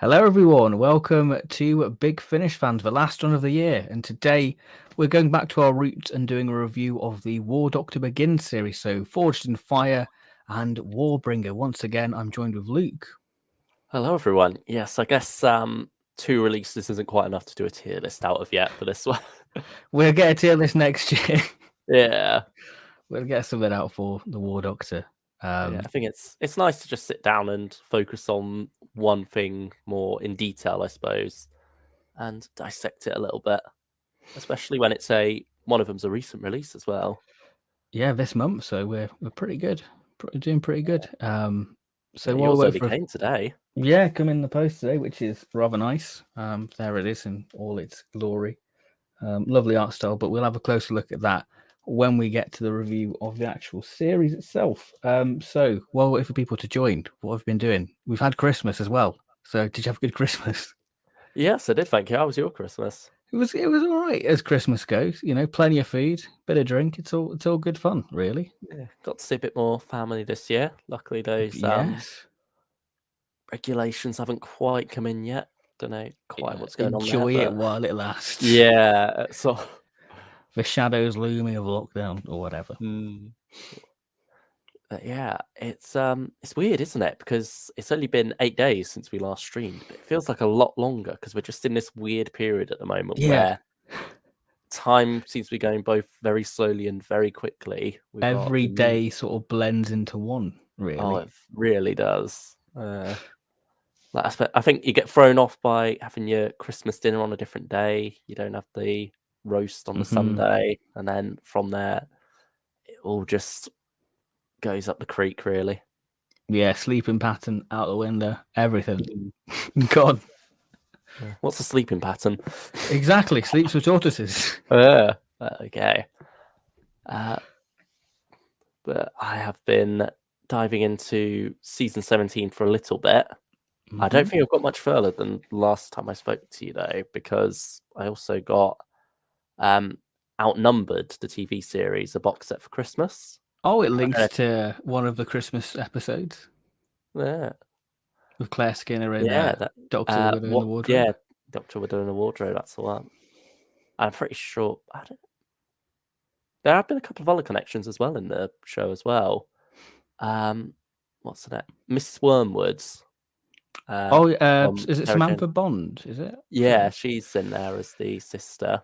Hello, everyone. Welcome to Big Finish Fans, the last one of the year. And today we're going back to our roots and doing a review of the War Doctor Begins series. So, Forged in Fire and Warbringer. Once again, I'm joined with Luke. Hello, everyone. Yes, I guess 2 releases isn't quite enough to do a tier list out of yet for this one. We'll get a tier list next year. Yeah. We'll get something out for the War Doctor. Yeah, I think it's nice to just sit down and focus on one thing more in detail, I suppose, and dissect it a little bit, especially when one of them's a recent release as well. Yeah, this month, so we're pretty good. Doing pretty good. So Yeah, while yours we wait only for came today. yeah, come in the post today, which is rather nice. There it is in all its glory. Lovely art style, but we'll have a closer look at that when we get to the review of the actual series itself. So while we wait for people to join, what have we been doing? We've had Christmas as well. So did you have a good Christmas? Yes, I did, thank you. How was your Christmas? It was all right as Christmas goes. You know, plenty of food, bit of drink. It's all good fun, really. Yeah, got to see a bit more family this year. Luckily, those Yes. regulations haven't quite come in yet. Don't know quite what's going on there, Enjoy it but while it lasts. yeah, so The shadows looming of lockdown or whatever. But yeah, it's weird, isn't it? Because it's only been 8 days since we last streamed, but it feels like a lot longer because we're just in this weird period at the moment Yeah. where time seems to be going both very slowly and very quickly. Every day sort of blends into one, really. Oh, it really does. I think you get thrown off by having your Christmas dinner on a different day. You don't have the roast on the Sunday, and then from there, it all just goes up the creek, really. Yeah, sleeping pattern out the window, everything gone. What's the sleeping pattern? Exactly, sleeps with tortoises. Okay. But I have been diving into season 17 for a little bit. I don't think I've got much further than last time I spoke to you, though, because I also got Outnumbered, the TV series, a box set for Christmas. Oh, it links to one of the Christmas episodes. Yeah. With Claire Skinner and That Dr. Widow in the wardrobe. Yeah, Dr. Widow in the wardrobe, that's the one. I'm pretty sure there have been a couple of other connections as well in the show as well. What's that? Mrs. Wormwood's. Is it Samantha Bond? Is it? Yeah, she's in there as the sister.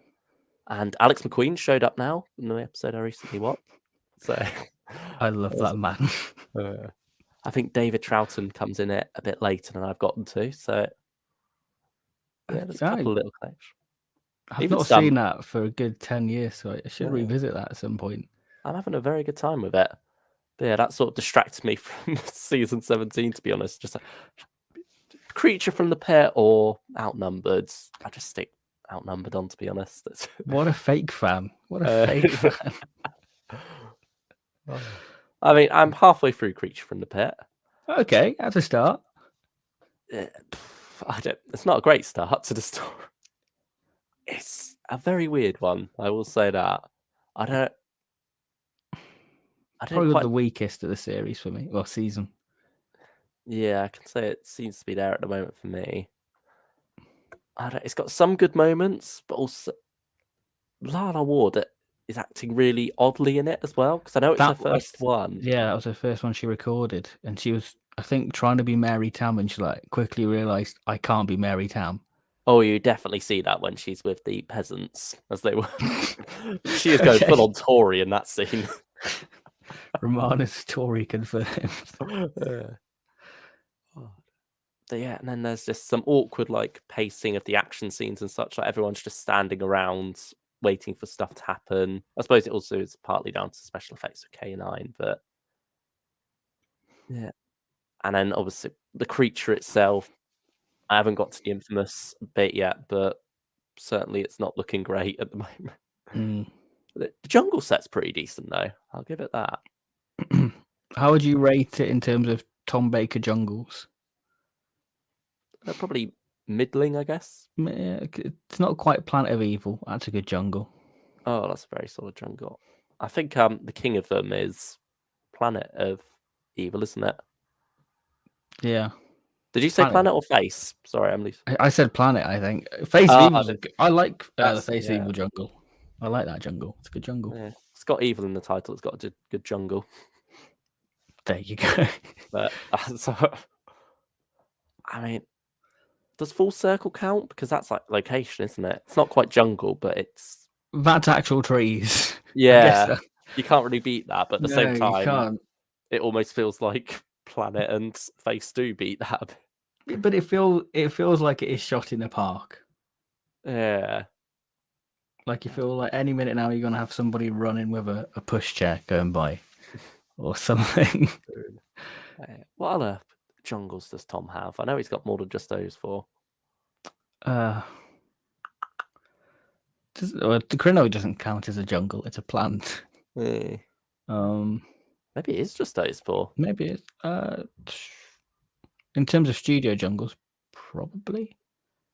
And Alex McQueen showed up now in the episode I recently watched. So I love that man. I think David Troughton comes in it a bit later than I've gotten to. So yeah, there's a couple of little connections. I've not seen that for a good 10 years, so I should revisit that at some point. I'm having a very good time with it. But yeah, that sort of distracts me from season 17, to be honest. Just Creature from the Pit or Outnumbered. I just stick Outnumbered on, to be honest. What a fake fan. What a fake fan. I mean, I'm halfway through Creature from the Pit. Okay, that's a start. It's not a great start to the story. It's a very weird one, I will say that. Probably the weakest of the series for me, or season. Yeah, I can say it seems to be there at the moment for me. It's got some good moments, but also Lana Ward is acting really oddly in it as well, because I know it's her first one. Yeah, that was her first one she recorded, and she was, I think, trying to be Mary Tam, and she quickly realised, I can't be Mary Tam. Oh, you definitely see that when she's with the peasants, as they were. She is going full on Tory in that scene. Romana's Tory confirmed. But yeah, and then there's just some awkward pacing of the action scenes and such. Everyone's just standing around waiting for stuff to happen. I suppose it also is partly down to special effects of K9, but yeah. And then obviously the creature itself, I haven't got to the infamous bit yet, but certainly it's not looking great at the moment. The jungle set's pretty decent, though. I'll give it that. How would you rate it in terms of Tom Baker jungles? Probably middling, I guess. It's not quite Planet of Evil. That's a good jungle. Oh, that's a very solid jungle. I think the king of them is Planet of Evil, isn't it? Yeah. Did you say planet or face? Sorry, I'm loose. I said planet. I think Face of Evil. I like the That's- Face of yeah. Evil jungle. I like that jungle. It's a good jungle. Yeah. It's got evil in the title. It's got a good jungle. There you go. But so, I mean, does Full Circle count? Because that's like location, isn't it? It's not quite jungle, but it's That's actual trees. I yeah. guess so. You can't really beat that, but at the same you time, can't. it almost feels like Planet and Face do beat that. But it feels like it is shot in a park. Yeah. Like you feel like any minute now you're gonna have somebody running with a pushchair going by, or something. What other jungles does Tom have? I know he's got more than just those four. The Crino doesn't count as a jungle; it's a plant. Yeah. Maybe it is just those four. Maybe it's in terms of studio jungles, probably.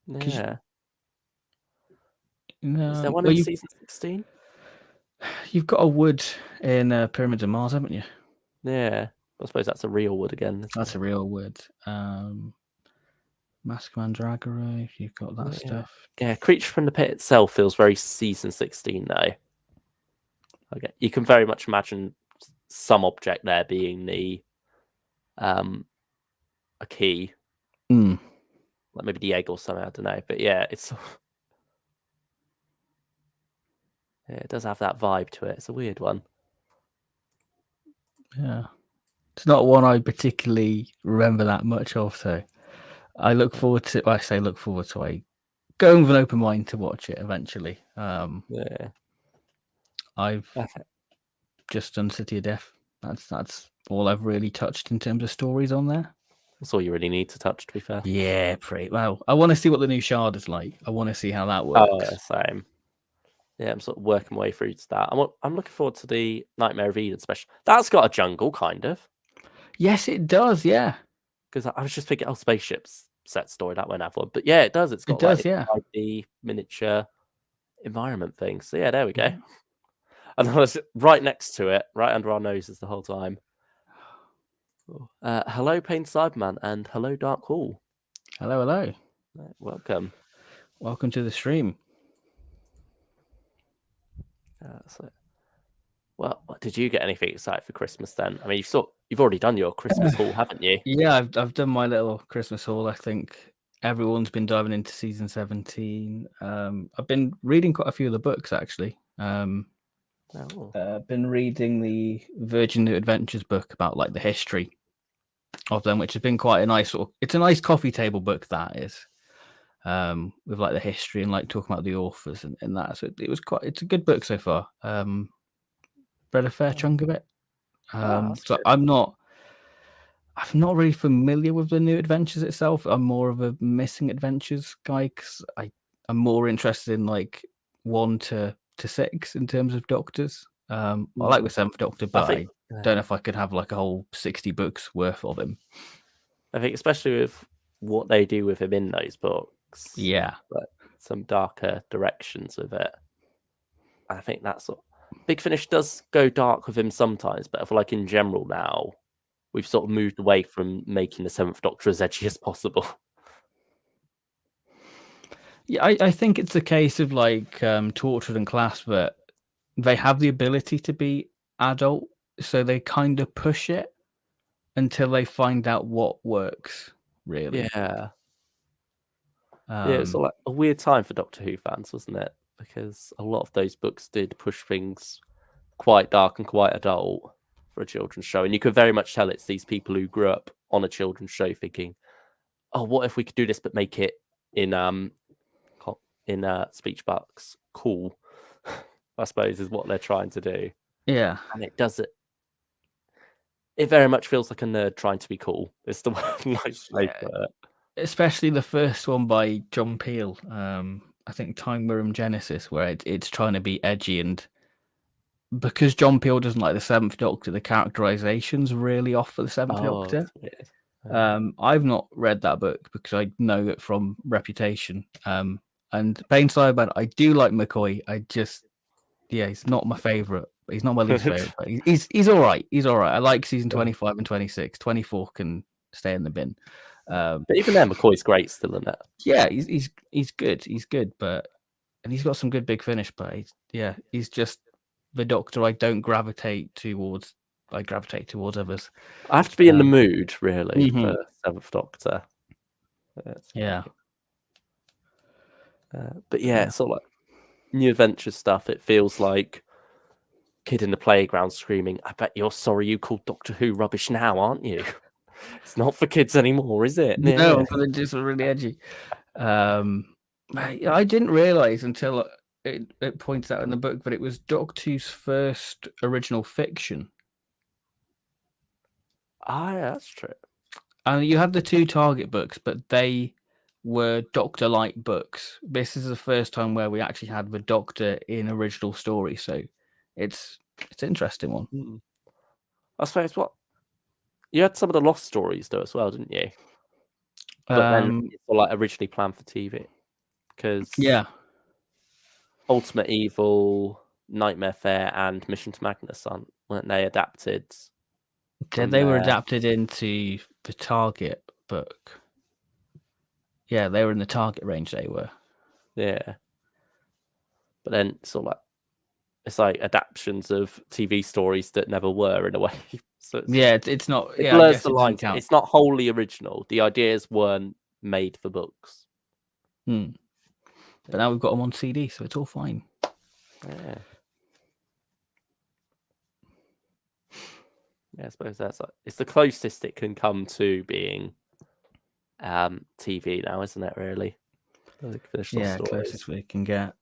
Yeah. Is there one in season 16? You've got a wood in Pyramids of Mars, haven't you? Yeah. I suppose that's a real wood again. That's a real wood. Mask Mandragora, you've got that stuff. Yeah, Creature from the Pit itself feels very season 16 though. Okay, you can very much imagine some object there being the a key. Like maybe the egg or something, I don't know. But yeah, it does have that vibe to it. It's a weird one. Yeah. It's not one I particularly remember that much of, so I look forward to I go with an open mind to watch it eventually. Yeah. I've just done City of Death. That's all I've really touched in terms of stories on there. That's all you really need to touch, to be fair. Yeah, pretty well. I want to see what the new Shard is like. I want to see how that works. Oh, yeah, same. Yeah, I'm sort of working my way through to that. I'm looking forward to the Nightmare of Eden special. That's got a jungle, kind of. Yes, it does. Yeah. Because I was just thinking, spaceships set story that won't have one, but yeah, it does. It's got the miniature environment thing. So yeah, there we go. And I was right next to it, right under our noses the whole time. Hello, Pain Cyberman, and hello, Dark Hall. Hello. Welcome. Welcome to the stream. Well, did you get anything excited for Christmas then? I mean, you've already done your Christmas haul, haven't you? Yeah, I've done my little Christmas haul. I think everyone's been diving into season 17. I've been reading quite a few of the books actually. Been reading the Virgin New Adventures book about like the history of them, which has been quite a nice it's a nice coffee table book that is. With like the history and like talking about the authors and that. So it's a good book so far. Read a fair chunk of it. So I'm not really familiar with the New Adventures itself. I'm more of a Missing Adventures guy because I'm more interested in like 1 to 6 in terms of Doctors. I like the 7th Doctor, but I don't know if I could have like a whole 60 books worth of him. I think especially with what they do with him in those books. Yeah. But some darker directions with it. I think that's Big Finish does go dark with him sometimes, but I feel like in general now, we've sort of moved away from making the 7th Doctor as edgy as possible. Yeah, I think it's a case of like Tortured and Class that they have the ability to be adult, so they kind of push it until they find out what works, really. Yeah. Yeah, it's like a weird time for Doctor Who fans, wasn't it? Because a lot of those books did push things quite dark and quite adult for a children's show. And you could very much tell it's these people who grew up on a children's show thinking, oh, what if we could do this but make it in speech box cool, I suppose, is what they're trying to do. Yeah. And it does it. It very much feels like a nerd trying to be cool. It's the nice way for it. Especially the first one by John Peel. I think Time Worm Genesis, where it's trying to be edgy, and because John Peel doesn't like the 7th Doctor, the characterization's really off for the 7th Doctor. I've not read that book because I know it from reputation. And Pain Cyberman, I do like McCoy. He's not my favorite. He's not my least favorite. But he's all right. He's all right. I like season 25 and 26. 24 can stay in the bin. But even then, McCoy's great still in it. Yeah, he's good. He's good, and he's got some good big finish. But he's just the Doctor I don't gravitate towards. I gravitate towards others. I have to be in the mood, really, for Mhm. Seventh Doctor. Yeah. But yeah, it's sort of like New Adventure stuff. It feels like kid in the playground screaming, "I bet you're sorry you called Doctor Who rubbish now, aren't you?" It's not for kids anymore, is it? No, Yeah. I'm gonna do something really edgy. I didn't realize until it points out in the book that it was Doctor Who's first original fiction. Ah, yeah, that's true. And you had the 2 Target books, but they were Doctor-like books. This is the first time where we actually had the Doctor in original story, so it's an interesting one. I suppose you had some of the Lost stories though as well, didn't you? But then it's all, like, originally planned for TV because Ultimate Evil, Nightmare Fair, and Mission to Magnus weren't they adapted? Yeah, they were adapted into the Target book. Yeah, they were in the Target range. They were. Yeah, but then it's like adaptations of TV stories that never were in a way. So it's not. It Yeah, blurs I guess the it lines. count. It's not wholly original. The ideas weren't made for books. But now we've got them on CD, so it's all fine. Yeah. Yeah, I suppose it's the closest it can come to being TV now, isn't it? Really, closest we can get.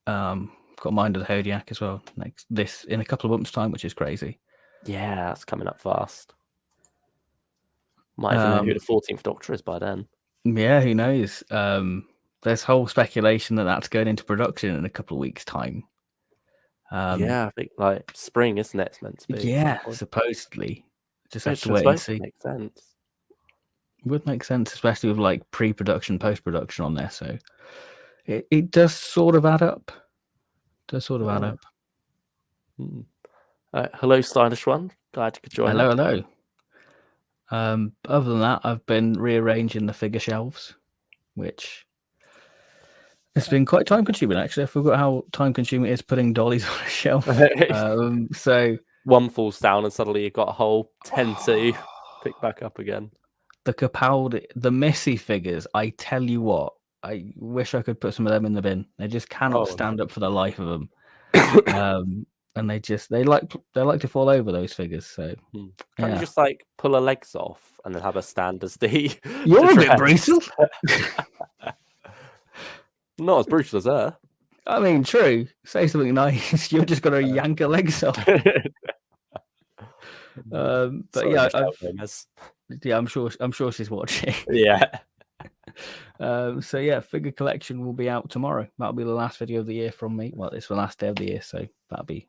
Got Mind of the Hodiak as well. This in a couple of months' time, which is crazy. Yeah, that's coming up fast. Might even know who the 14th Doctor is by then. Yeah, who knows? There's whole speculation that that's going into production in a couple of weeks' time. Yeah, I think like spring, isn't it? It's meant to be. Yeah, supposedly. Just have Which to wait and see. Makes sense. Would make sense, especially with like pre-production, post-production on there. So it does sort of add up. Hello, stylish one. Glad you could join. Hello. Other than that, I've been rearranging the figure shelves, which it's been quite time consuming. Actually, I forgot how time consuming it is putting dollies on a shelf. So one falls down and suddenly you've got a whole 10 to pick back up again. The Capaldi, the Missy figures, I tell you what, I wish I could put some of them in the bin. They just cannot stand up for the life of them. And they like to fall over, those figures. So can't you just like pull her legs off and then have her stand as the You're a bit brutal. Not as brutal as her. I mean, true. Say something nice. You're just gonna yank her legs off. But sorry, I'm sure she's watching. Yeah. So yeah, figure collection will be out tomorrow. That'll be the last video of the year from me. Well, it's the last day of the year, so that'll be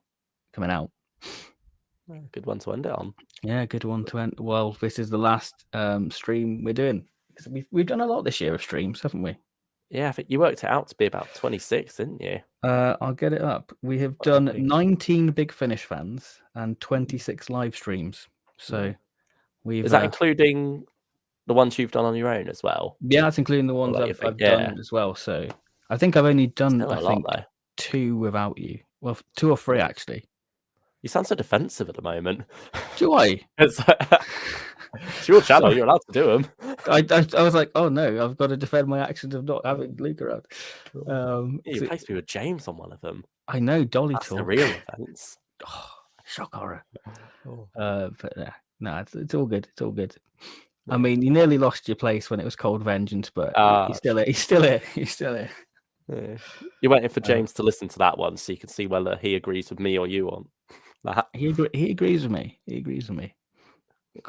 coming out. Good one to end it on. Yeah, good one to end. Well, this is the last stream we're doing. We've done a lot this year of streams, haven't we? Yeah, I think you worked it out to be about 26, didn't you? I'll get it up. We have done 19 Big Finish fans and 26 live streams. So is that including the ones you've done on your own as well? Yeah, that's including the ones I've done as well. So I think I've only done 2 without you. Well, 2 or 3 actually. You sound so defensive at the moment. Do I? It's your channel. You're allowed to do them. I was like, oh no, I've got to defend my actions of not having Luke around. You replaced me with James on one of them. I know, Dolly That's talk. the real offense. Shock horror. But no, it's all good. It's all good. I mean, you nearly lost your place when it was Cold Vengeance, but he's still here. Yeah. You're waiting for James to listen to that one so you can see whether he agrees with me or you on that. He agrees with me.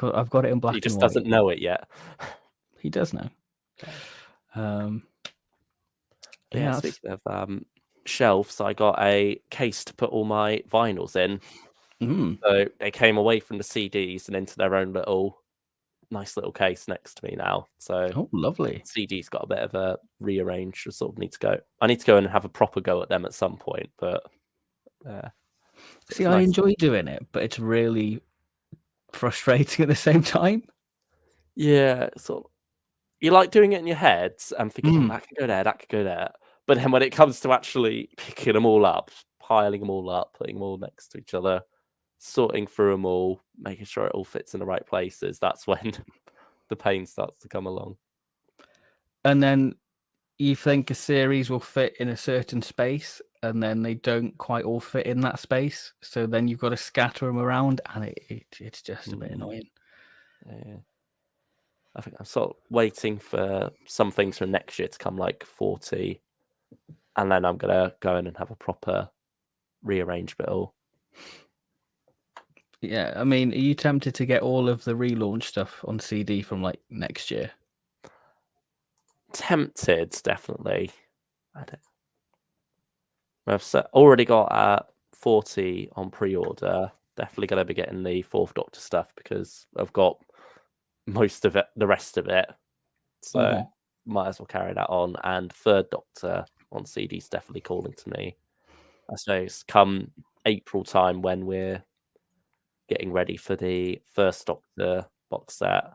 I've got it in black and white. He just doesn't know it yet. He does know. Speaking of shelves, I got a case to put all my vinyls in. So they came away from the CDs and into their own nice little case next to me now. So lovely. CD's got a bit of a rearrange. I sort of need to go. I need to go and have a proper go at them at some point. But see, I enjoy doing it, but it's really frustrating at the same time. Yeah, you like doing it in your head and thinking, oh, Mm. that could go there, that could go there. But then when it comes to actually picking them all up, piling them all up, putting them all next to each other, sorting through them all, making sure it all fits in the right places, that's when the pain starts to come along. And then you think a series will fit in a certain space, and then they don't quite all fit in that space. So then you've got to scatter them around, and it's just a bit annoying. Yeah. I think I'm sort of waiting for some things from next year to come, like 40, and then I'm gonna go in and have a proper rearrange of it all. Yeah, I mean, are you tempted to get all of the relaunch stuff on CD from like next year? Tempted, definitely. I don't. I've already got 40 on pre-order. Definitely going to be getting the Fourth Doctor stuff because I've got most of it, the rest of it. So might as well carry that on. And Third Doctor on CD is definitely calling to me. I suppose come April time when we're getting ready for the First Doctor box set,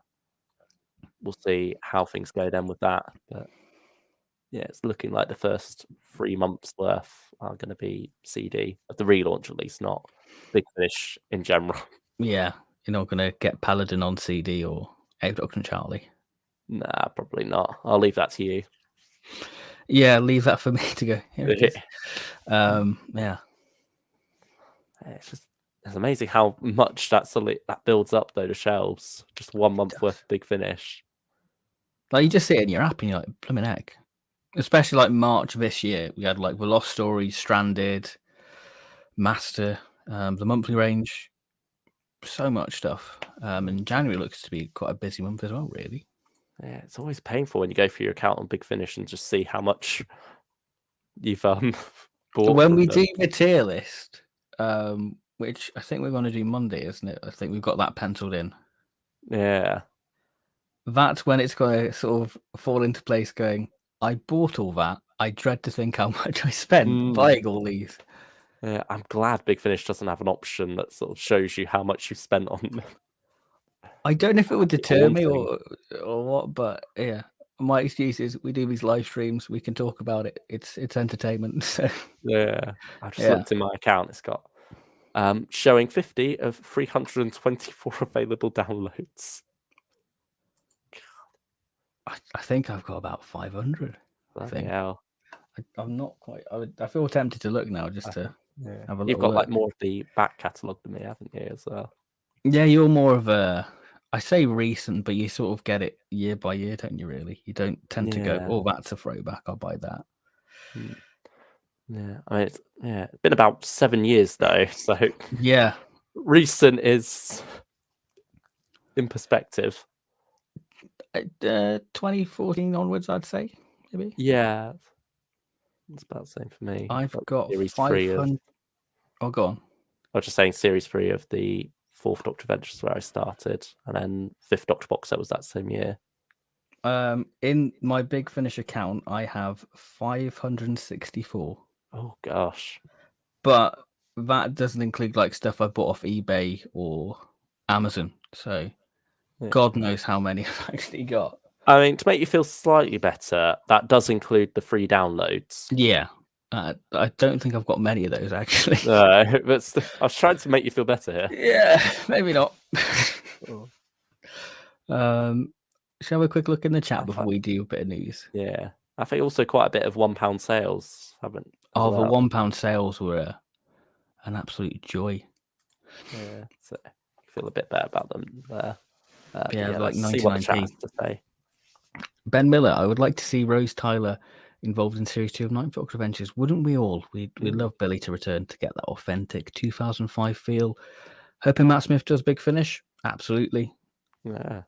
we'll see how things go then with that. But yeah, it's looking like the first 3 months worth are going to be CD of the relaunch, at least, not Big Finish in general. Yeah, you're not going to get Paladin on CD or Egg Doctor and Charlie. Nah, probably not. I'll leave that to you. Yeah, leave that for me to go. Here it is. Yeah. It's amazing how much that builds up though, the shelves. Just 1 month worth of Big Finish. Like you just sit in your app and you're like, blooming heck. Especially like March this year, we had like The Lost Stories, Stranded, Master, the monthly range, so much stuff. And January looks to be quite a busy month as well, really. Yeah, it's always painful when you go through your account on Big Finish and just see how much you've bought. When from we them. do the tier list, which I think we're going to do Monday, isn't it? I think we've got that penciled in. Yeah. That's when it's going to sort of fall into place going, I bought all that. I dread to think how much I spent buying all these. Yeah, I'm glad Big Finish doesn't have an option that sort of shows you how much you spent on them. I don't know if it would deter me or what, but yeah. My excuse is we do these live streams, we can talk about it. It's entertainment. So Yeah. I just looked in my account, it's got showing 50 of 324 available downloads. I think I've got about 500. I think. Hell. I'm not quite. I feel tempted to look now just to have a You've little got look. like more of the back catalogue than me, haven't you, as well? Yeah, you're more of a. I say recent, but you sort of get it year by year, don't you? Really, you don't tend to go, "Oh, that's a throwback. I'll buy that." Yeah, I mean, it's been about 7 years though, so yeah, recent is in perspective. 2014 onwards, I'd say, maybe. Yeah, it's about the same for me. I've got series 500. Oh, go on. I was just saying series 3 of the Fourth Doctor Adventures where I started, and then Fifth Doctor box set was that same year. In my Big Finish account, I have 564. Oh gosh! But that doesn't include like stuff I bought off eBay or Amazon. So God knows how many I've actually got. I mean, to make you feel slightly better, that does include the free downloads. Yeah. I don't think I've got many of those actually. But I was trying to make you feel better here. Yeah, maybe not. Shall we have a quick look in the chat before we do a bit of news? Yeah. I think also quite a bit of £1 sales haven't. The £1 sales were an absolute joy. Yeah, so I feel a bit better about them there. Yeah, like let's see what the chat 99p. has to say. Ben Miller, I would like to see Rose Tyler involved in Series 2 of Ninth Doctor Adventures. Wouldn't we all? We'd love Billy to return to get that authentic 2005 feel. Hoping Matt Smith does Big Finish. Absolutely. Yeah.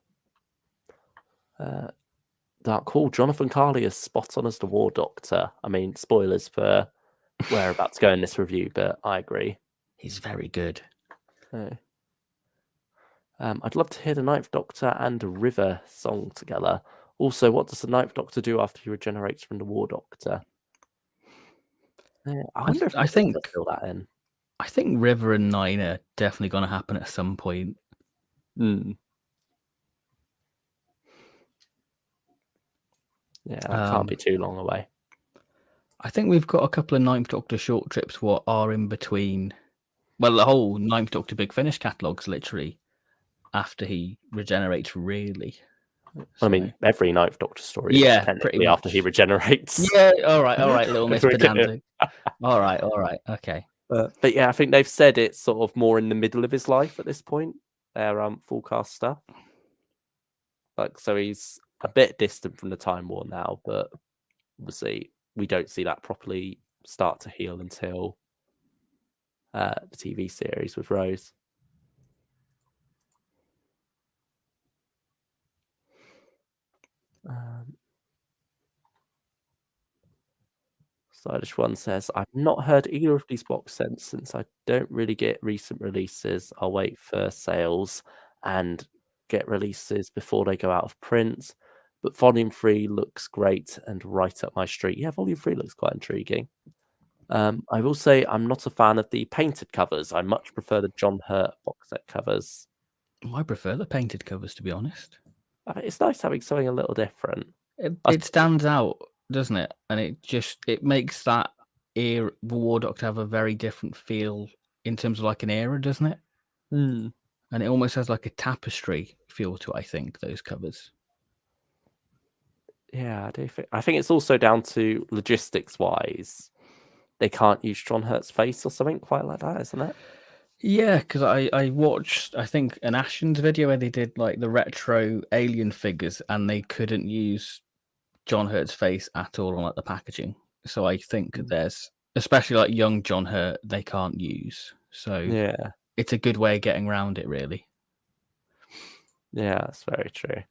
Dark Cool. Jonathan Carley is spot on as the War Doctor. I mean, spoilers for where we're about to go in this review, but I agree. He's very good. I'd love to hear the Ninth Doctor and River song together. Also, what does the Ninth Doctor do after he regenerates from the War Doctor? I wonder if I think fill that in. I think River and Nine are definitely going to happen at some point. Yeah, that can't be too long away. I think we've got a couple of Ninth Doctor short trips what are in between. Well, the whole Ninth Doctor Big Finish catalogue's literally after he regenerates, really. I mean, every Ninth Doctor story Yeah, is pretty technically after he much. regenerates. Yeah, all right, little Miss If we're gonna- Pedantic. All right, okay. But yeah, I think they've said it's sort of more in the middle of his life at this point. Their full cast stuff. Like, so he's a bit distant from the Time War now, but obviously we don't see that properly start to heal until the TV series with Rose. Stylish One says, I've not heard either of these box sets since I don't really get recent releases. I'll wait for sales and get releases before they go out of print. But Volume 3 looks great and right up my street. Yeah, Volume 3 looks quite intriguing. I will say I'm not a fan of the painted covers. I much prefer the John Hurt box set covers. I prefer the painted covers, to be honest. It's nice having something a little different. It stands out, doesn't it? And it makes that era, the War Doctor, have a very different feel in terms of like an era, doesn't it? And it almost has like a tapestry feel to it, I think, those covers. Yeah, I think it's also down to logistics wise. They can't use John Hurt's face or something quite like that, isn't it? Yeah, because I watched, I think, an Ashton's video where they did like the retro alien figures and they couldn't use John Hurt's face at all on like the packaging. So I think there's, especially like young John Hurt, they can't use. So yeah, it's a good way of getting around it, really. Yeah, that's very true.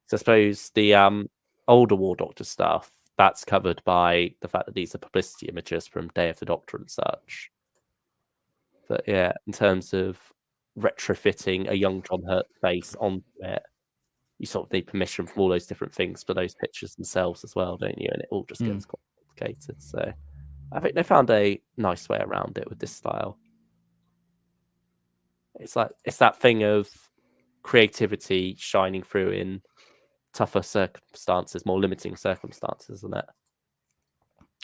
So I suppose the older War Doctor stuff, that's covered by the fact that these are publicity images from Day of the Doctor and such. But yeah, in terms of retrofitting a young John Hurt face onto it, you sort of need permission from all those different things for those pictures themselves as well, don't you? And it all just gets quite complicated. So I think they found a nice way around it with this style. It's that thing of creativity shining through in tougher circumstances, more limiting circumstances, isn't it?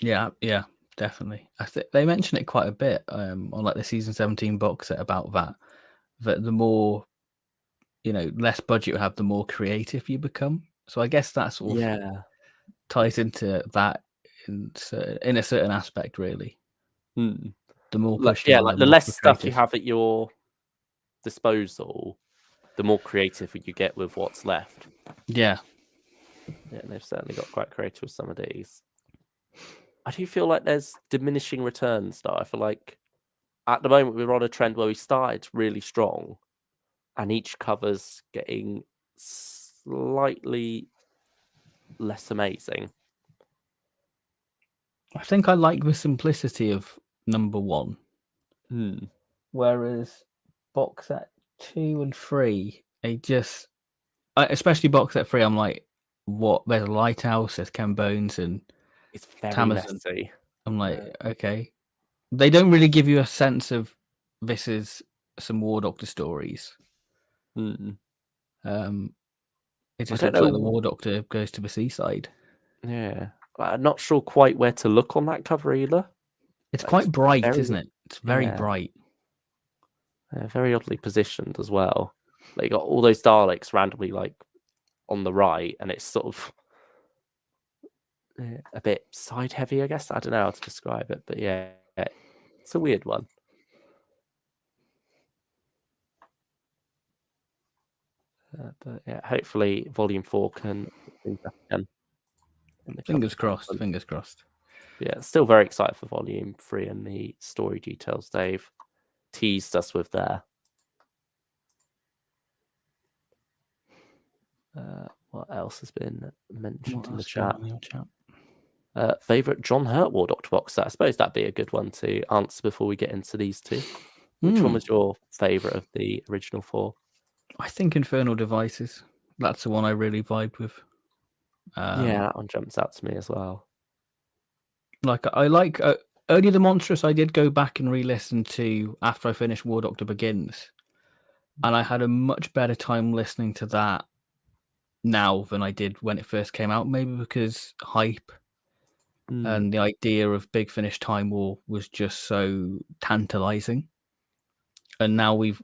Yeah, definitely. I think they mention it quite a bit on like the season 17 box set about that the more, less budget you have, the more creative you become. So I guess that sort of ties into that in a certain aspect, really. The more push you are, the less stuff you have at your disposal, the more creative you get with what's left. Yeah, and they've certainly got quite creative with some of these. I do feel like there's diminishing returns, though. I feel like at the moment we're on a trend where we started really strong, and each cover's getting slightly less amazing. I think I like the simplicity of number 1. Whereas box set 2 and 3, especially box set 3, I'm like, what? There's a lighthouse, there's Ken Bones, and it's very Tamazin. messy. I'm like, okay. They don't really give you a sense of this is some War Doctor stories. It just looks like the War Doctor goes to the seaside. Yeah. I'm not sure quite where to look on that cover either. It's quite bright, isn't it? It's very bright. Very oddly positioned as well. Like, you got all those Daleks randomly like on the right, and it's sort of a bit side heavy, I guess. I don't know how to describe it, but yeah, it's a weird one. But yeah, hopefully Volume 4 can do that again. Fingers crossed. Yeah, still very excited for Volume 3 and the story details Dave teased us with there. What else has been mentioned in the chat? Favorite John Hurt War Doctor box set? I suppose that'd be a good one to answer before we get into these two. Which one was your favorite of the original 4? I think Infernal Devices. That's the one I really vibed with. Yeah, that one jumps out to me as well. Like I like only the Monstrous. I did go back and re-listen to after I finished War Doctor Begins, and I had a much better time listening to that now than I did when it first came out. Maybe because hype and the idea of Big Finish Time War was just so tantalizing. And now we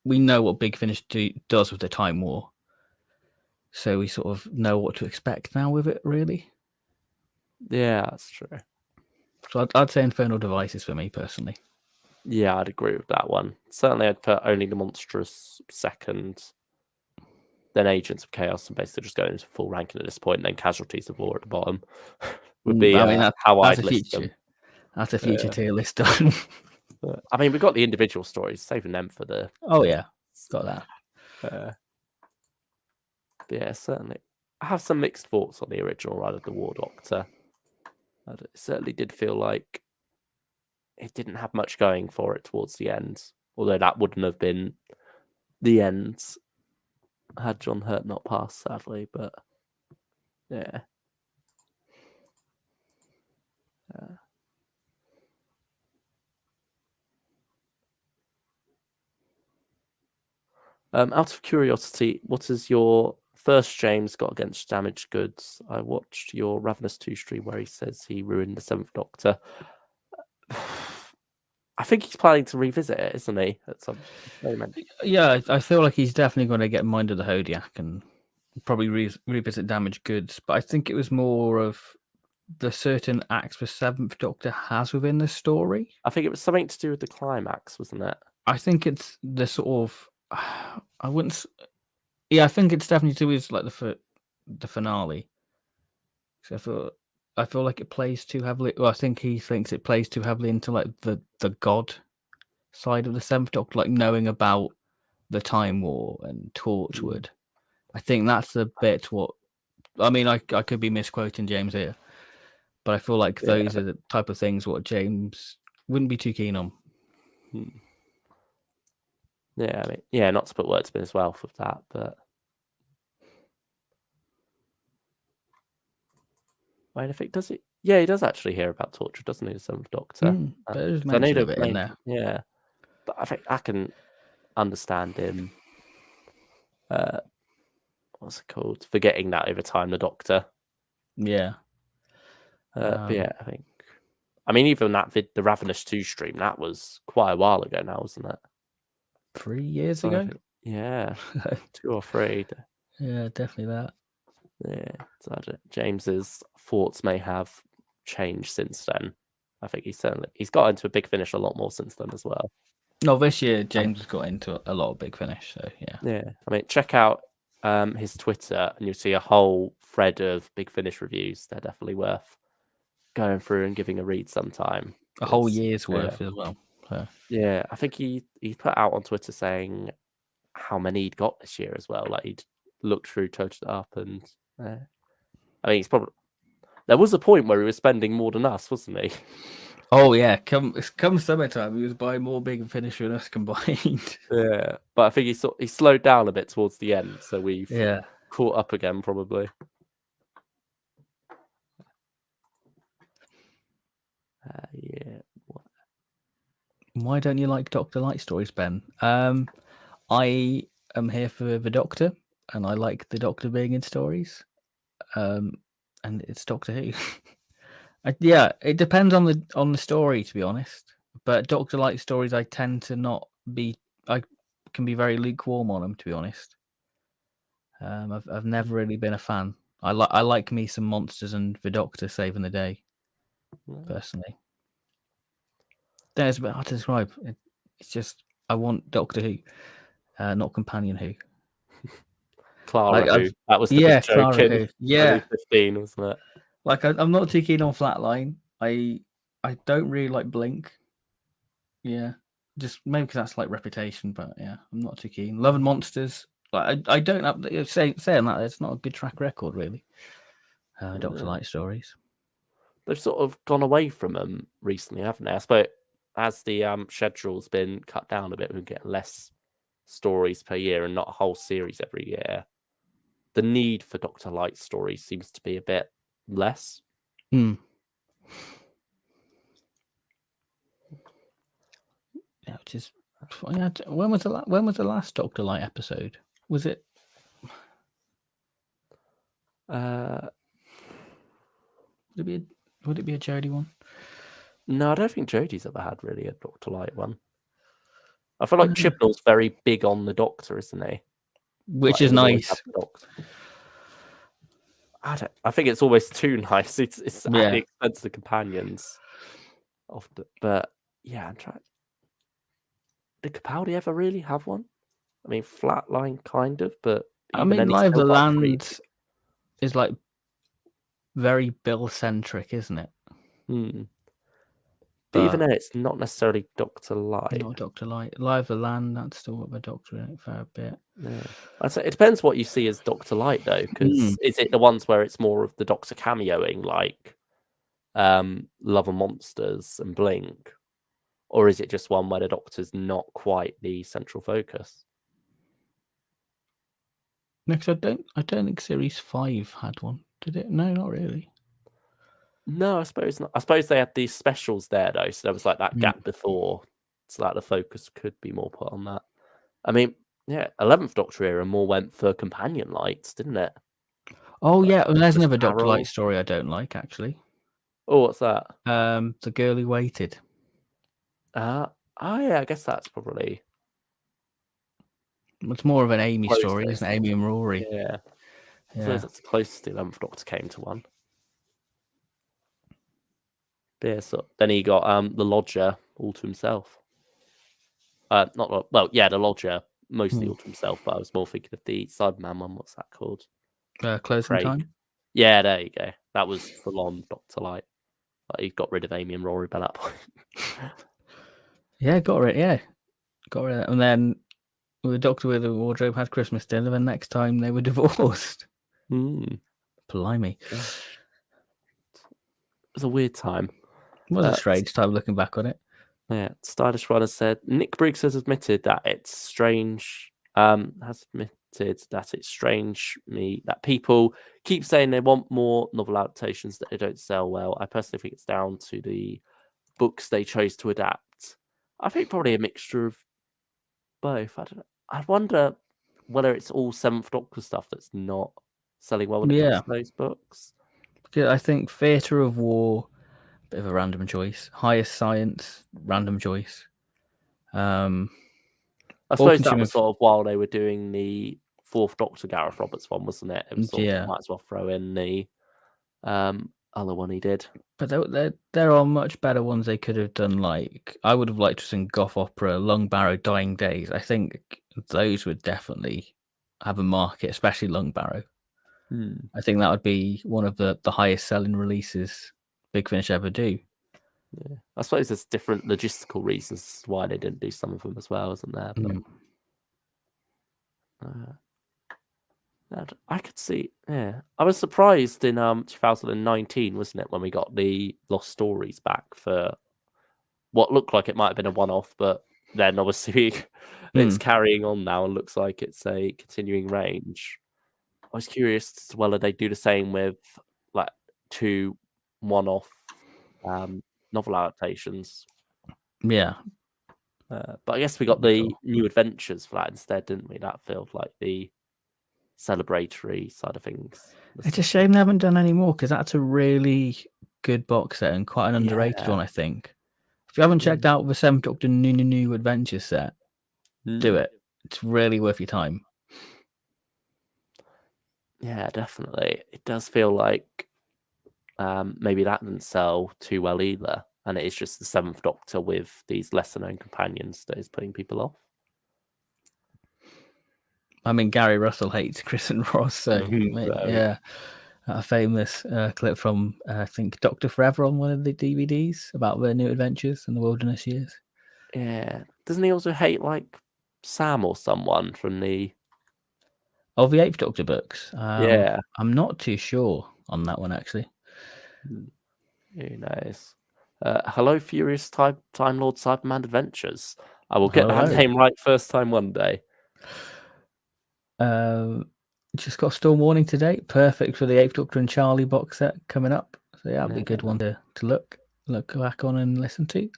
know what Big Finish does with the Time War, so we sort of know what to expect now with it, really. Yeah, that's true. So I'd say Infernal Devices for me personally. Yeah, I'd agree with that one. Certainly, I'd put Only the Monstrous second, then Agents of Chaos, and basically just going into full ranking at this point, and then Casualties of War at the bottom would be how I'd list them. That's a future tier list done. I mean, we've got the individual stories, saving them for the. Oh yeah, got that. But yeah, certainly. I have some mixed thoughts on the original run of the War Doctor. It certainly did feel like it didn't have much going for it towards the end, although that wouldn't have been the end had John Hurt not passed, sadly. But yeah. Out of curiosity, what is your first James got against Damaged Goods? I watched your Ravenous 2 stream where he says he ruined the 7th Doctor. I think he's planning to revisit it, isn't he? At some moment. Yeah, I feel like he's definitely going to get Mind of the Hodiak and probably revisit Damaged Goods. But I think it was more of the certain acts the 7th Doctor has within the story. I think it was something to do with the climax, wasn't it? I think it's the sort of I wouldn't. Yeah, I think it's definitely to do with like the finale. So I feel like it plays too heavily. Well, I think he thinks it plays too heavily into like the god side of the 7th Doctor, like knowing about the Time War and Torchwood. I think that's a bit what. I mean, I could be misquoting James here, but I feel like those are the type of things what James wouldn't be too keen on. Yeah, I mean, not to put words in his mouth with that, but wait, I think does it? Yeah, he does actually hear about torture, doesn't he? The 7th Doctor. There's mention of it in there. Yeah, but I think I can understand him. What's it called? Forgetting that over time, the Doctor. Yeah. But yeah, I think. I mean, even the Ravenous 2 stream, that was quite a while ago now, wasn't it? 3 years ago? Yeah, 2 or 3. Yeah, definitely that. Yeah, so James's thoughts may have changed since then. I think he's got into a Big Finish a lot more since then as well. No, this year James has got into a lot of Big Finish, so yeah. Yeah, I mean, check out his Twitter and you'll see a whole thread of Big Finish reviews. They're definitely worth going through and giving a read sometime. A whole year's worth as well. So. Yeah, I think he put out on Twitter saying how many he'd got this year as well. Like he'd looked through, totaled it up, and I mean, he's probably there was a point where he was spending more than us, wasn't he? Oh yeah, come summertime, he was buying more Big Finish than us combined. Yeah, but I think he slowed down a bit towards the end, so we've caught up again probably. Yeah. Why don't you like Doctor Light stories, Ben? I am here for the Doctor, and I like the Doctor being in stories. And it's Doctor Who. Yeah, it depends on the story, to be honest. But Doctor Light stories, I tend to not be. I can be very lukewarm on them, to be honest. I've never really been a fan. I like me some monsters and the Doctor saving the day. Personally, it's a bit hard to describe. It's just I want Doctor Who, not Companion Who. Clara Who. That was the big joke Clara in Who. Yeah, 2015, wasn't it? Like I'm not too keen on Flatline. I don't really like Blink. Yeah, just maybe because that's like Reputation, but yeah, I'm not too keen. Love and Monsters. Like I don't have saying that it's not a good track record really. Doctor Light stories. They've sort of gone away from them recently, haven't they? I suppose as the schedule's been cut down a bit, we get less stories per year and not a whole series every year. The need for Doctor Light stories seems to be a bit less. Yeah, which is when was the last Doctor Light episode? Was it? Would it be a Jodie one? No, I don't think Jodie's ever had really a Dr. Light one. I feel like Chibnall's very big on the Doctor, isn't he? Which Like, is he'll always nice. have the Doctor. I think it's always too nice. It's at the expense of companions. Often, but yeah, I'm trying. Did Capaldi ever really have one? I mean, Flatline kind of, but I even mean, then, he's Live still the got pretty Land is like very Bill centric, isn't it? But even then, it's not necessarily Dr. Light. Not Dr. Light. Live the Land, that's still got the Doctor in it for a bit. Yeah. I'd say it depends what you see as Dr. Light, though, because is it the ones where it's more of the Doctor cameoing, like Love and Monsters and Blink, or is it just one where the Doctor's not quite the central focus? Next, I don't think Series 5 had one, did it? No, not really. No, I suppose not. I suppose they had these specials there, though, so there was like that gap before, so that the focus could be more put on that. I mean, yeah, 11th Doctor era more went for companion lights, didn't it? Oh, yeah, and there's another Dr. Carol. Light story I don't like, actually. Oh, what's that? The Girl Who Waited. Yeah, I guess that's probably... It's more of an Amy story, isn't it? Amy and Rory. Yeah. I suppose that's the closest the 11th Doctor came to one. But yeah, so then he got the Lodger all to himself. The Lodger mostly all to himself, but I was more thinking of the Cyberman one. What's that called? Closing Time? Yeah, there you go. That was full on Dr. Light. Like, he got rid of Amy and Rory by that point. Yeah, got rid of it. And then the Doctor with the Wardrobe had Christmas dinner, and next time they were divorced. Blimey. Yeah. It was a weird time. It was a strange time looking back on it. Yeah, Stylish Runner said, Nick Briggs has admitted that it's strange, that people keep saying they want more novel adaptations that they don't sell well. I personally think it's down to the books they chose to adapt. I think probably a mixture of both. I don't know. I wonder whether it's all 7th Doctor stuff that's not selling well when it comes to those books. Because I think Theatre of War, bit of a random choice. Highest Science, random choice. I suppose that was sort of while they were doing the 4th Doctor Gareth Roberts one, wasn't it? It was sort of, might as well throw in the other one he did. But there are much better ones they could have done. Like, I would have liked to sing goth opera, Lung Barrow, Dying Days. I think those would definitely have a market, especially Lung Barrow. I think that would be one of the highest selling releases Big Finish ever do. Yeah, I suppose there's different logistical reasons why they didn't do some of them as well, isn't there? But I could see. Yeah, I was surprised in 2019, wasn't it, when we got the Lost Stories back for what looked like it might have been a one-off, but then obviously it's carrying on now and looks like it's a continuing range. I was curious as to whether they do the same with like 2 one-off novel adaptations. Yeah. But I guess we got the New Adventures for that instead, didn't we? That felt like the celebratory side of things. It's a shame they haven't done any more, because that's a really good box set and quite an underrated one, I think. If you haven't checked out the 7th Doctor New Adventures set, do it. It's really worth your time. Yeah, definitely. It does feel like maybe that didn't sell too well either. And it is just the 7th Doctor with these lesser-known companions that is putting people off. I mean, Gary Russell hates Chris and Ross, so yeah. A famous clip from, I think, Dr. Forever on one of the DVDs about their new adventures in the wilderness years. Yeah. Doesn't he also hate, like, Sam or someone from the... Oh, the 8th Doctor books? Yeah. I'm not too sure on that one, actually. Who knows? Hello, Furious Time Lord Cyberman Adventures. I will get that name right first time one day. Just got Storm Warning today. Perfect for the 8th Doctor and Charlie box set coming up. So yeah, that'll be a good one to look back on and listen to.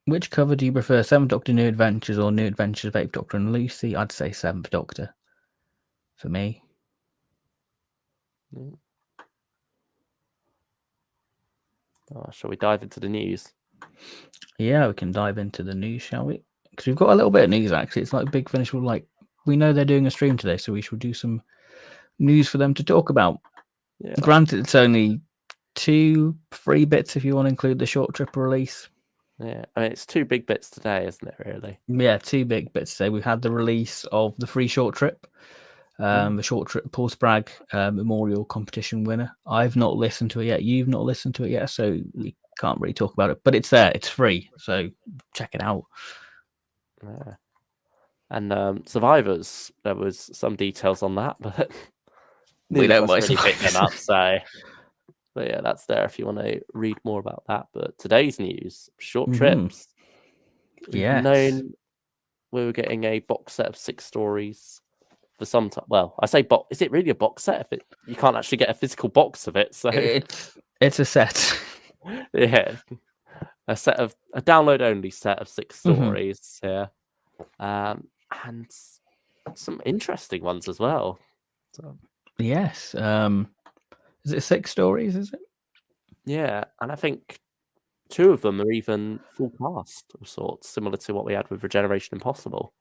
Which cover do you prefer, 7th Doctor New Adventures or New Adventures of 8th Doctor and Lucy? I'd say 7th Doctor for me. Shall we dive into the news? Yeah, we can dive into the news, shall we? Because we've got a little bit of news, actually. It's like Big Finish will like... We know they're doing a stream today, so we should do some news for them to talk about. Yeah. Granted, it's only 2 free bits if you want to include the short trip release. Yeah, I mean, it's 2 big bits today, isn't it, really? Yeah, 2 big bits today. We've had the release of the free short trip. The short trip Paul Spragg Memorial Competition winner. I've not listened to it yet. You've not listened to it yet, so we can't really talk about it. But it's there. It's free, so check it out. Yeah. And Survivors, there was some details on that, but We don't buy really pick them Survivors. up. So, but yeah, that's there if you want to read more about that. But today's news: short trips. We've known we were getting a box set of 6 stories for some time. Well, I say box. Is it really a box set? If you can't actually get a physical box of it, so it's a set. Yeah, a download only set of 6 stories. Yeah, and some interesting ones as well. So, yes. Is it 6 stories? Is it? Yeah, and I think 2 of them are even full cast of sorts, similar to what we had with Regeneration Impossible.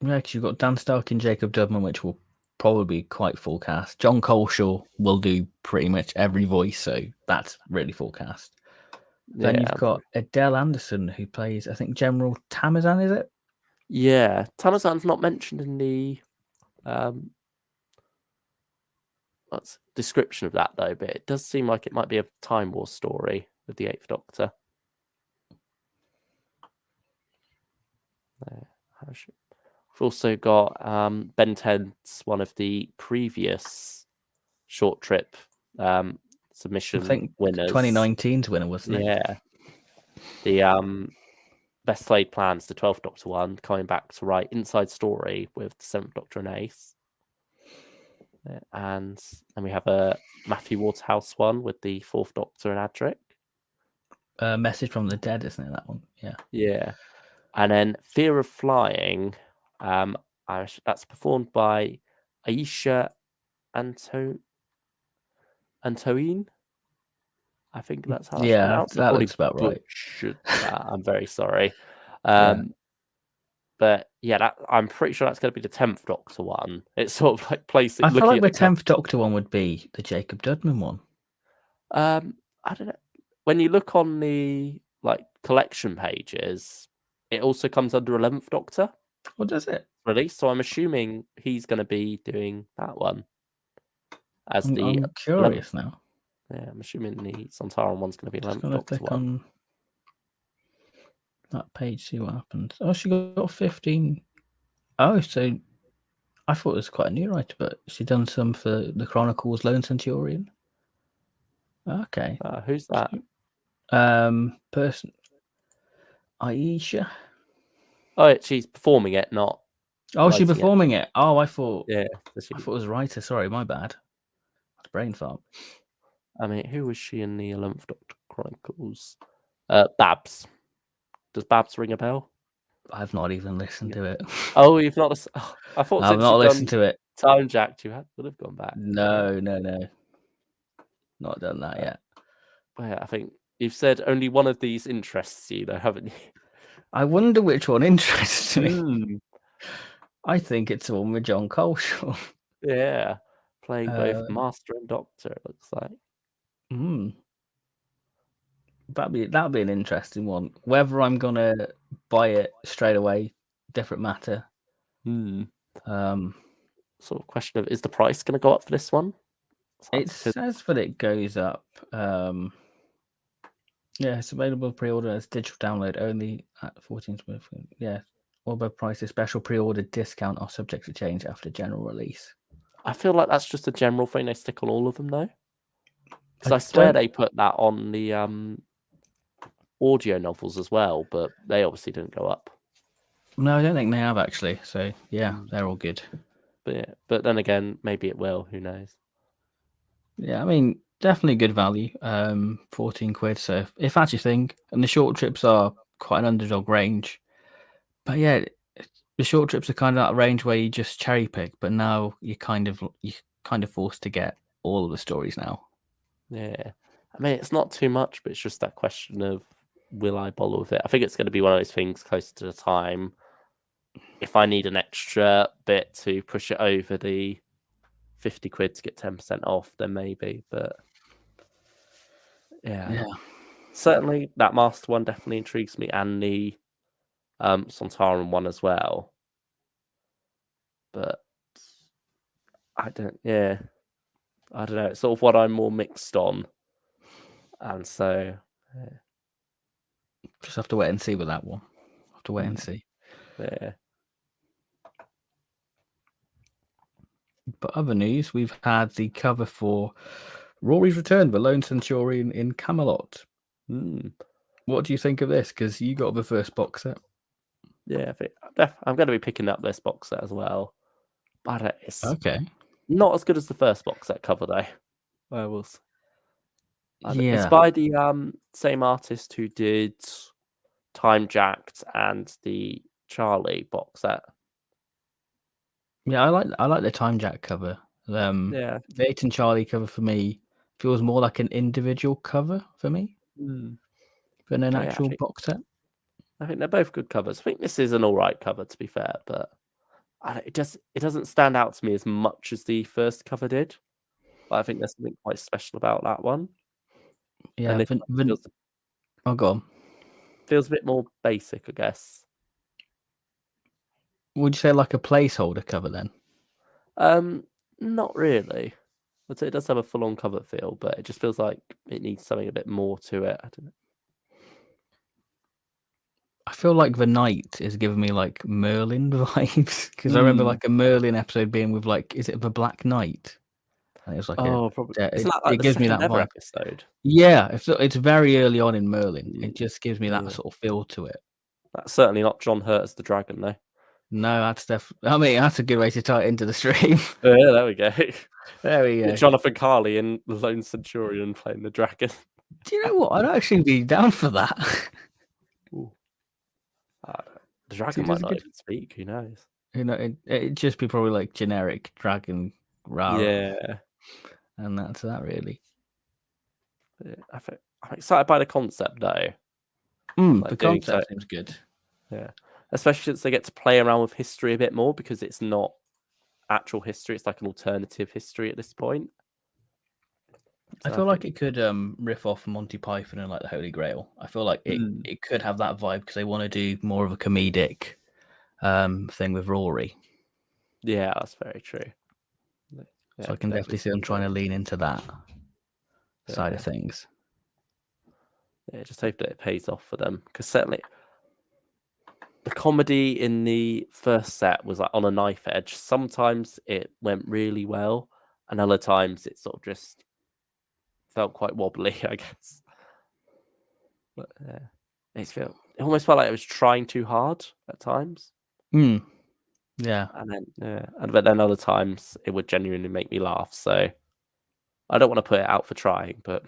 Yeah, because you've got Dan Stark and Jacob Dudman, which will probably be quite full cast. John Coleshaw will do pretty much every voice, so that's really full cast. Then you've got Adele Anderson, who plays, I think, General Tamazan, is it? Yeah, Tamazan's not mentioned in the description of that, though, but it does seem like it might be a Time War story with the 8th Doctor. We've also got Ben 10's one of the previous short trip submission I think winners. 2019's winner, wasn't it? Yeah. The Best Laid Plans, the 12th Doctor one, coming back to write Inside Story with the 7th Doctor and Ace. And then we have a Matthew Waterhouse one with the 4th Doctor and Adric. Message from the Dead, isn't it, that one? Yeah. Yeah. And then Fear of Flying, that's performed by Aisha Antoine. I think that's how that's pronounced. That looks about right. I'm very sorry. But yeah, I'm pretty sure that's going to be the 10th Doctor one. It's sort of like placing. I feel like the 10th Doctor one would be the Jacob Dudman one. I don't know. When you look on the collection pages, it also comes under 11th Doctor. What does it? Release. So I'm assuming he's going to be doing that one. I'm curious now. Yeah, I'm assuming the Centurion one's going to be 11th Doctor click on that page, see what happens. Oh, she got 15. Oh, so I thought it was quite a new writer, but she done some for the Chronicles Lone Centurion. Okay. Who's that? Person. Aisha. Oh, she's performing it, not. Oh, she's performing it. Oh, I thought. Yeah. I thought it was a writer. Sorry, my bad. That's brain fart. I mean, who was she in the 11th Doctor Chronicles? Babs. Does Babs ring a bell? I've not even listened to it. Oh, you've not? I thought I've not listened to it. Time Jack, you would have gone back. No. Not done that yet. Well, yeah, I think you've said only one of these interests you, though, haven't you? I wonder which one interests me. I think it's the one with John Coleshaw. Yeah, playing both Master and Doctor, it looks like. That'd be an interesting one. Whether I'm gonna buy it straight away, different matter. Sort of question of, is the price going to go up for this one? It says that it goes up. Yeah, it's available pre-order as digital download only at 14. Yeah, Warbird prices, special pre-order discount are subject to change after general release. I feel like that's just a general thing they stick on all of them, though. Because I swear they put that on the audio novels as well, but they obviously didn't go up. No, I don't think they have actually. So yeah, they're all good. But then again, maybe it will. Who knows? Yeah, I mean, definitely good value. 14 quid. So if that's your thing, and the short trips are quite an underdog range. But yeah, the short trips are kind of that range where you just cherry pick, but now you're kind of forced to get all of the stories now. Yeah. I mean, it's not too much, but it's just that question of will I bother with it? I think it's going to be one of those things closer to the time. If I need an extra bit to push it over the 50 quid to get 10% off, then maybe. But yeah. Certainly that Master one definitely intrigues me, and the Centurion one as well. But I don't know. It's sort of what I'm more mixed on. And so just have to wait and see with that one. Have to wait and see. Yeah. But other news, we've had the cover for Rory's Return, the Lone Centurion in Camelot. What do you think of this? Because you got the first box set. Yeah, I'm going to be picking up this box set as well. But it's not as good as the first box set cover, though. I will say. It's by the same artist who did Time Jacked and the Charlie box set. Yeah, I like the Time Jack cover. The 8 and Charlie cover for me feels more like an individual cover for me than an actual box set. I think they're both good covers. I think this is an all right cover, to be fair, but it doesn't stand out to me as much as the first cover did. But I think there's something quite special about that one. Yeah, go on. Feels a bit more basic, I guess. Would you say like a placeholder cover then? Not really. I'd say it does have a full-on cover feel, but it just feels like it needs something a bit more to it. I don't know. I feel like the Knight is giving me like Merlin vibes, because I remember like a Merlin episode being with like, is it the Black Knight? And it was like probably. Isn't that like it the gives me second that ever vibe. episode? Yeah, it's very early on in Merlin. It just gives me that sort of feel to it. That's certainly not John Hurt as the dragon, though. No, that's definitely. I mean, that's a good way to tie it into the stream. Yeah, there we go. There we go. Jonathan Carley in The Lone Centurion playing the dragon. Do you know what? I'd actually be down for that. The dragon might not even speak. Who knows? You know, it'd just be probably like generic dragon rara. Yeah. And that's that, really. Yeah, I'm excited by the concept, though. The concept seems good. Yeah. Especially since they get to play around with history a bit more, because it's not actual history. It's like an alternative history at this point. I feel like it could riff off Monty Python and like the Holy Grail. I feel like it could have that vibe, because they want to do more of a comedic thing with Rory. Yeah, that's very true. Yeah, so I can definitely see them trying to lean into that side of things. Yeah, just hope that it pays off for them, because certainly the comedy in the first set was like on a knife edge. Sometimes it went really well, and other times it sort of just felt quite wobbly, I guess. But it almost felt like it was trying too hard at times. Yeah. But then other times it would genuinely make me laugh. So I don't want to put it out for trying, but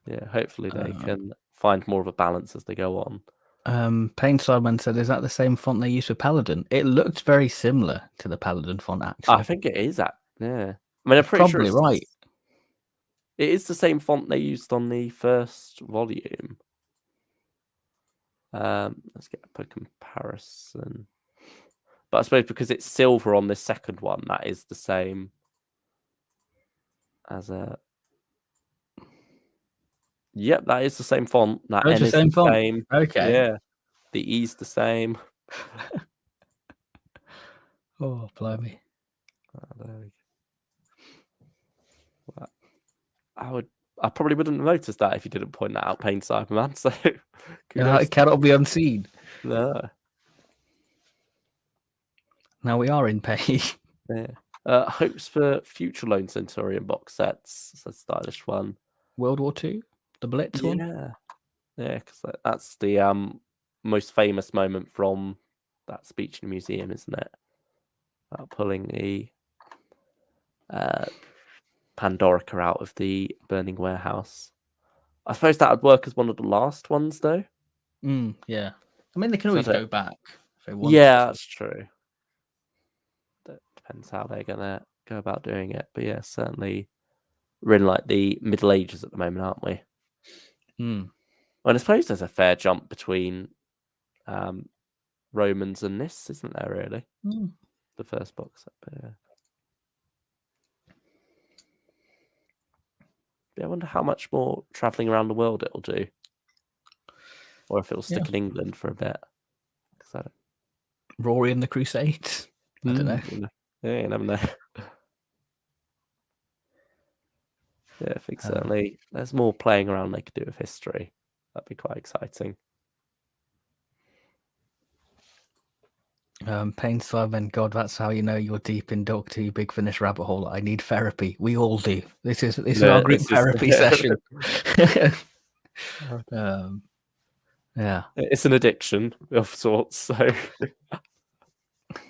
yeah, hopefully they can find more of a balance as they go on. Payne Sideman said, is that the same font they use for Paladin? It looked very similar to the Paladin font, actually. I think it is that. Yeah. I mean, I'm pretty probably sure right. It is the same font they used on the first volume. Let's get up a comparison. But I suppose because it's silver on this second one, that is the same as a. Yep, that is the same font. That N is the same font. Okay. Yeah. The E's the same. Oh, blimey. There we go. I probably wouldn't have noticed that if you didn't point that out, Payne Cyberman. So it cannot be unseen. No. Now we are in pay. Yeah. Hopes for future Lone Centurion box sets. It's a stylish one. World War II? The Blitz one? Yeah, because that's the most famous moment from that speech in the museum, isn't it? About pulling the Pandorica out of the burning warehouse. I suppose that would work as one of the last ones, though. Yeah. I mean, they can So always that- go back if they wanted Yeah, to. that's true. That depends how they're gonna go about doing it. But yeah, certainly we're in like the Middle Ages at the moment, aren't we? Mm. And I suppose there's a fair jump between Romans and this, isn't there? Really, Mm. the first box set. But yeah, I wonder how much more traveling around the world it'll do, or if it'll stick in England for a bit. I don't... Rory and the Crusades. I don't know. Yeah, you never know. Yeah, I think certainly there's more playing around they could do with history. That'd be quite exciting. Pain Simon, God, that's how you know you're deep in Doctor Who Big Finish rabbit hole. I need therapy. We all do. This is our group therapy session. Yeah. It's an addiction of sorts. So,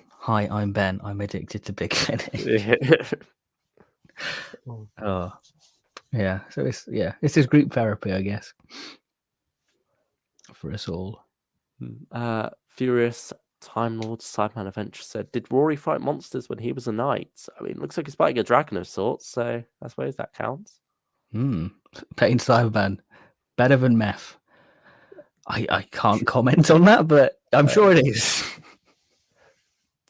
hi, I'm Ben. I'm addicted to Big Finish. Yeah. So this is group therapy, I guess, for us all. Furious Time Lord Sideman Adventure said, "Did Rory fight monsters when he was a knight? I mean, it looks like he's fighting a dragon of sorts, so I suppose that counts." Pain Cyberman, better than meth. I can't comment on that, but I'm sure it is.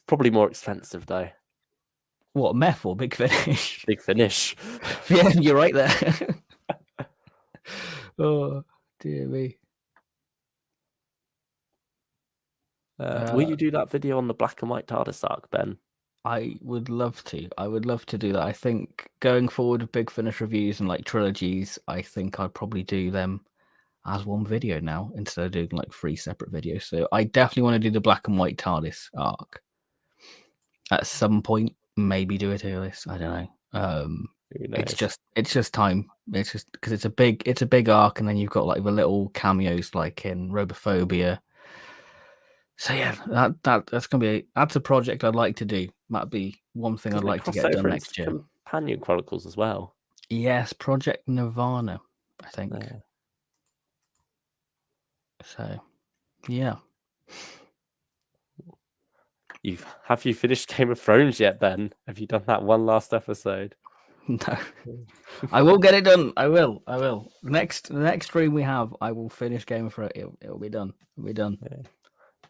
Probably more expensive though. What, meth or Big Finish? Big Finish. Yeah, you're right there. Oh dear me. Will you do that video on the black and white TARDIS arc, Ben? I would love to. I would love to do that. I think going forward with Big Finish reviews and like trilogies, I think I'd probably do them as one video now instead of doing like 3 separate videos. So I definitely want to do the black and white TARDIS arc at some point. Maybe do it earlier. I don't know. It's just time. It's just because it's a big arc, and then you've got like the little cameos like in Robophobia. So yeah, that's a project I'd like to do. That'd be one thing I'd like to get done next year. Companion Chronicles as well. Yes, Project Nirvana, I think. So, yeah. Have you finished Game of Thrones yet, Ben? Have you done that one last episode? No. I will get it done. I will. The next stream we have, I will finish Game of Thrones. It'll be done. Yeah.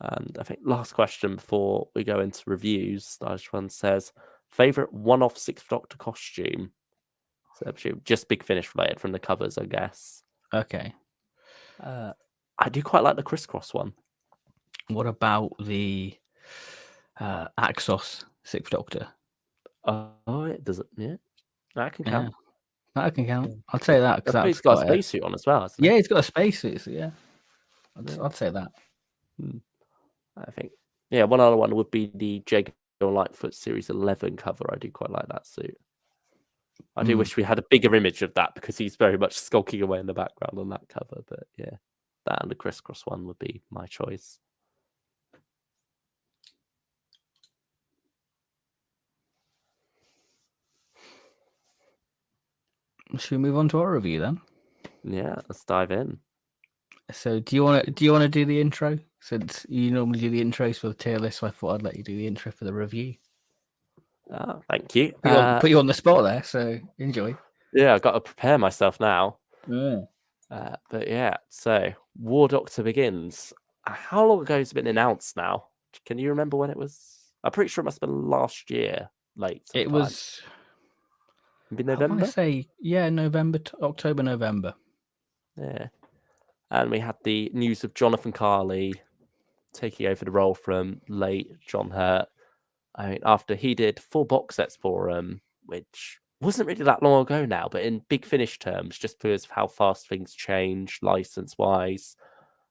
And I think last question before we go into reviews, the last one says, favorite one-off Sixth Doctor costume? So just Big Finish related from the covers, I guess. Okay. I do quite like the crisscross one. What about the Axos Sixth Doctor? Oh, it doesn't. Yeah, that can count. Yeah, that can count. I'd say that because he's got a spacesuit on as well. Hasn't he? He's got a spacesuit. So yeah, I'd say that. I think. Yeah, one other one would be the Jago Lightfoot Series 11 cover. I do quite like that suit. I do wish we had a bigger image of that because he's very much skulking away in the background on that cover. But yeah, that and the crisscross one would be my choice. Should we move on to our review then? Yeah, let's dive in. So, do you want to do the intro? Since you normally do the intros for the tier list, so I thought I'd let you do the intro for the review. Thank you. Put you on the spot there, so enjoy. Yeah, I've got to prepare myself now. Yeah. But yeah, so War Doctor begins. How long ago has it been announced now? Can you remember when it was? I'm pretty sure it must have been last year, late. Sometime. It was. Maybe November. I want to say November, October, November. Yeah, and we had the news of Jonathan Carley taking over the role from late John Hurt. I mean, after he did 4 box sets for him, which wasn't really that long ago now, but in Big Finish terms, just because of how fast things change, license-wise,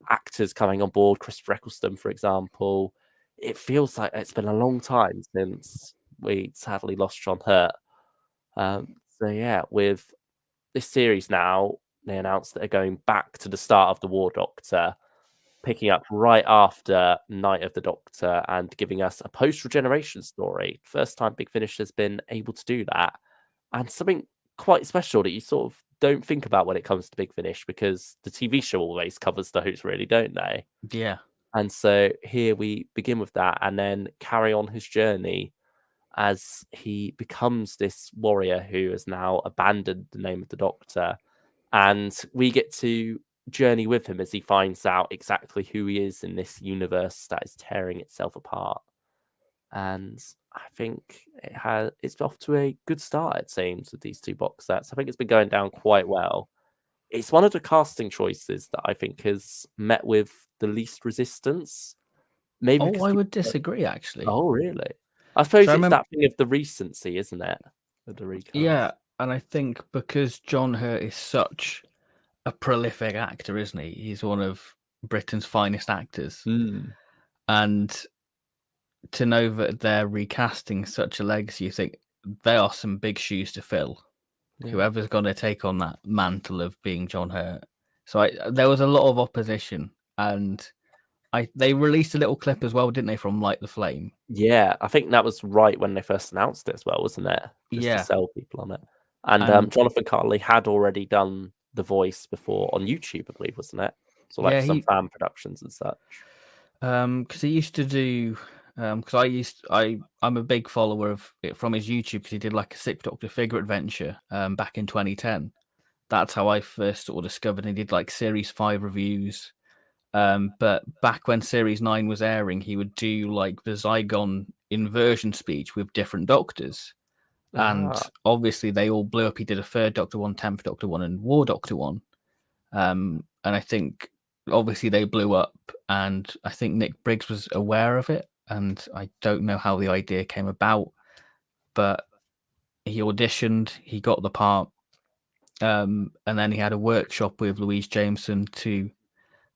actors coming on board, Christopher Eccleston, for example, it feels like it's been a long time since we sadly lost John Hurt. So yeah, with this series now, they announced that they're going back to the start of the War Doctor, picking up right after Night of the Doctor and giving us a post-regeneration story. First time Big Finish has been able to do that. And something quite special that you sort of don't think about when it comes to Big Finish, because the TV show always covers those, really, don't they? Yeah. And so here we begin with that, and then carry on his journey as he becomes this warrior who has now abandoned the name of the Doctor. And we get to journey with him as he finds out exactly who he is in this universe that is tearing itself apart. And I think it's off to a good start, it seems, with these 2 box sets. I think it's been going down quite well. It's one of the casting choices that I think has met with the least resistance. Maybe Oh, because I people would disagree actually. Oh, really? I So suppose I it's remember, that thing of the recency, isn't it? With the recast. yeah, and I think because John Hurt is such a prolific actor, isn't he? He's one of Britain's finest actors, Mm. and to know that they're recasting such a legacy, you think they are some big shoes to fill. Yeah. Whoever's going to take on that mantle of being John Hurt. So there was a lot of opposition, and they released a little clip as well, didn't they, from Light the Flame? Yeah, I think that was right when they first announced it as well, wasn't it? Just to Yeah. sell people on it. And And Jonathan Carley had already done the voice before on YouTube, I believe, wasn't it? So like yeah, some fan productions and such. because he used to do, because I'm a big follower of it from his YouTube, because he did like a Sixth Doctor figure adventure back in 2010. That's how I first sort of discovered. He did like Series 5 reviews. But back when Series 9 was airing, he would do like the Zygon inversion speech with different doctors. And obviously they all blew up. He did a 3rd Doctor one, 10th Doctor one, and War Doctor one. And I think obviously they blew up, and I think Nick Briggs was aware of it. And I don't know how the idea came about, but he auditioned, he got the part, and then he had a workshop with Louise Jameson to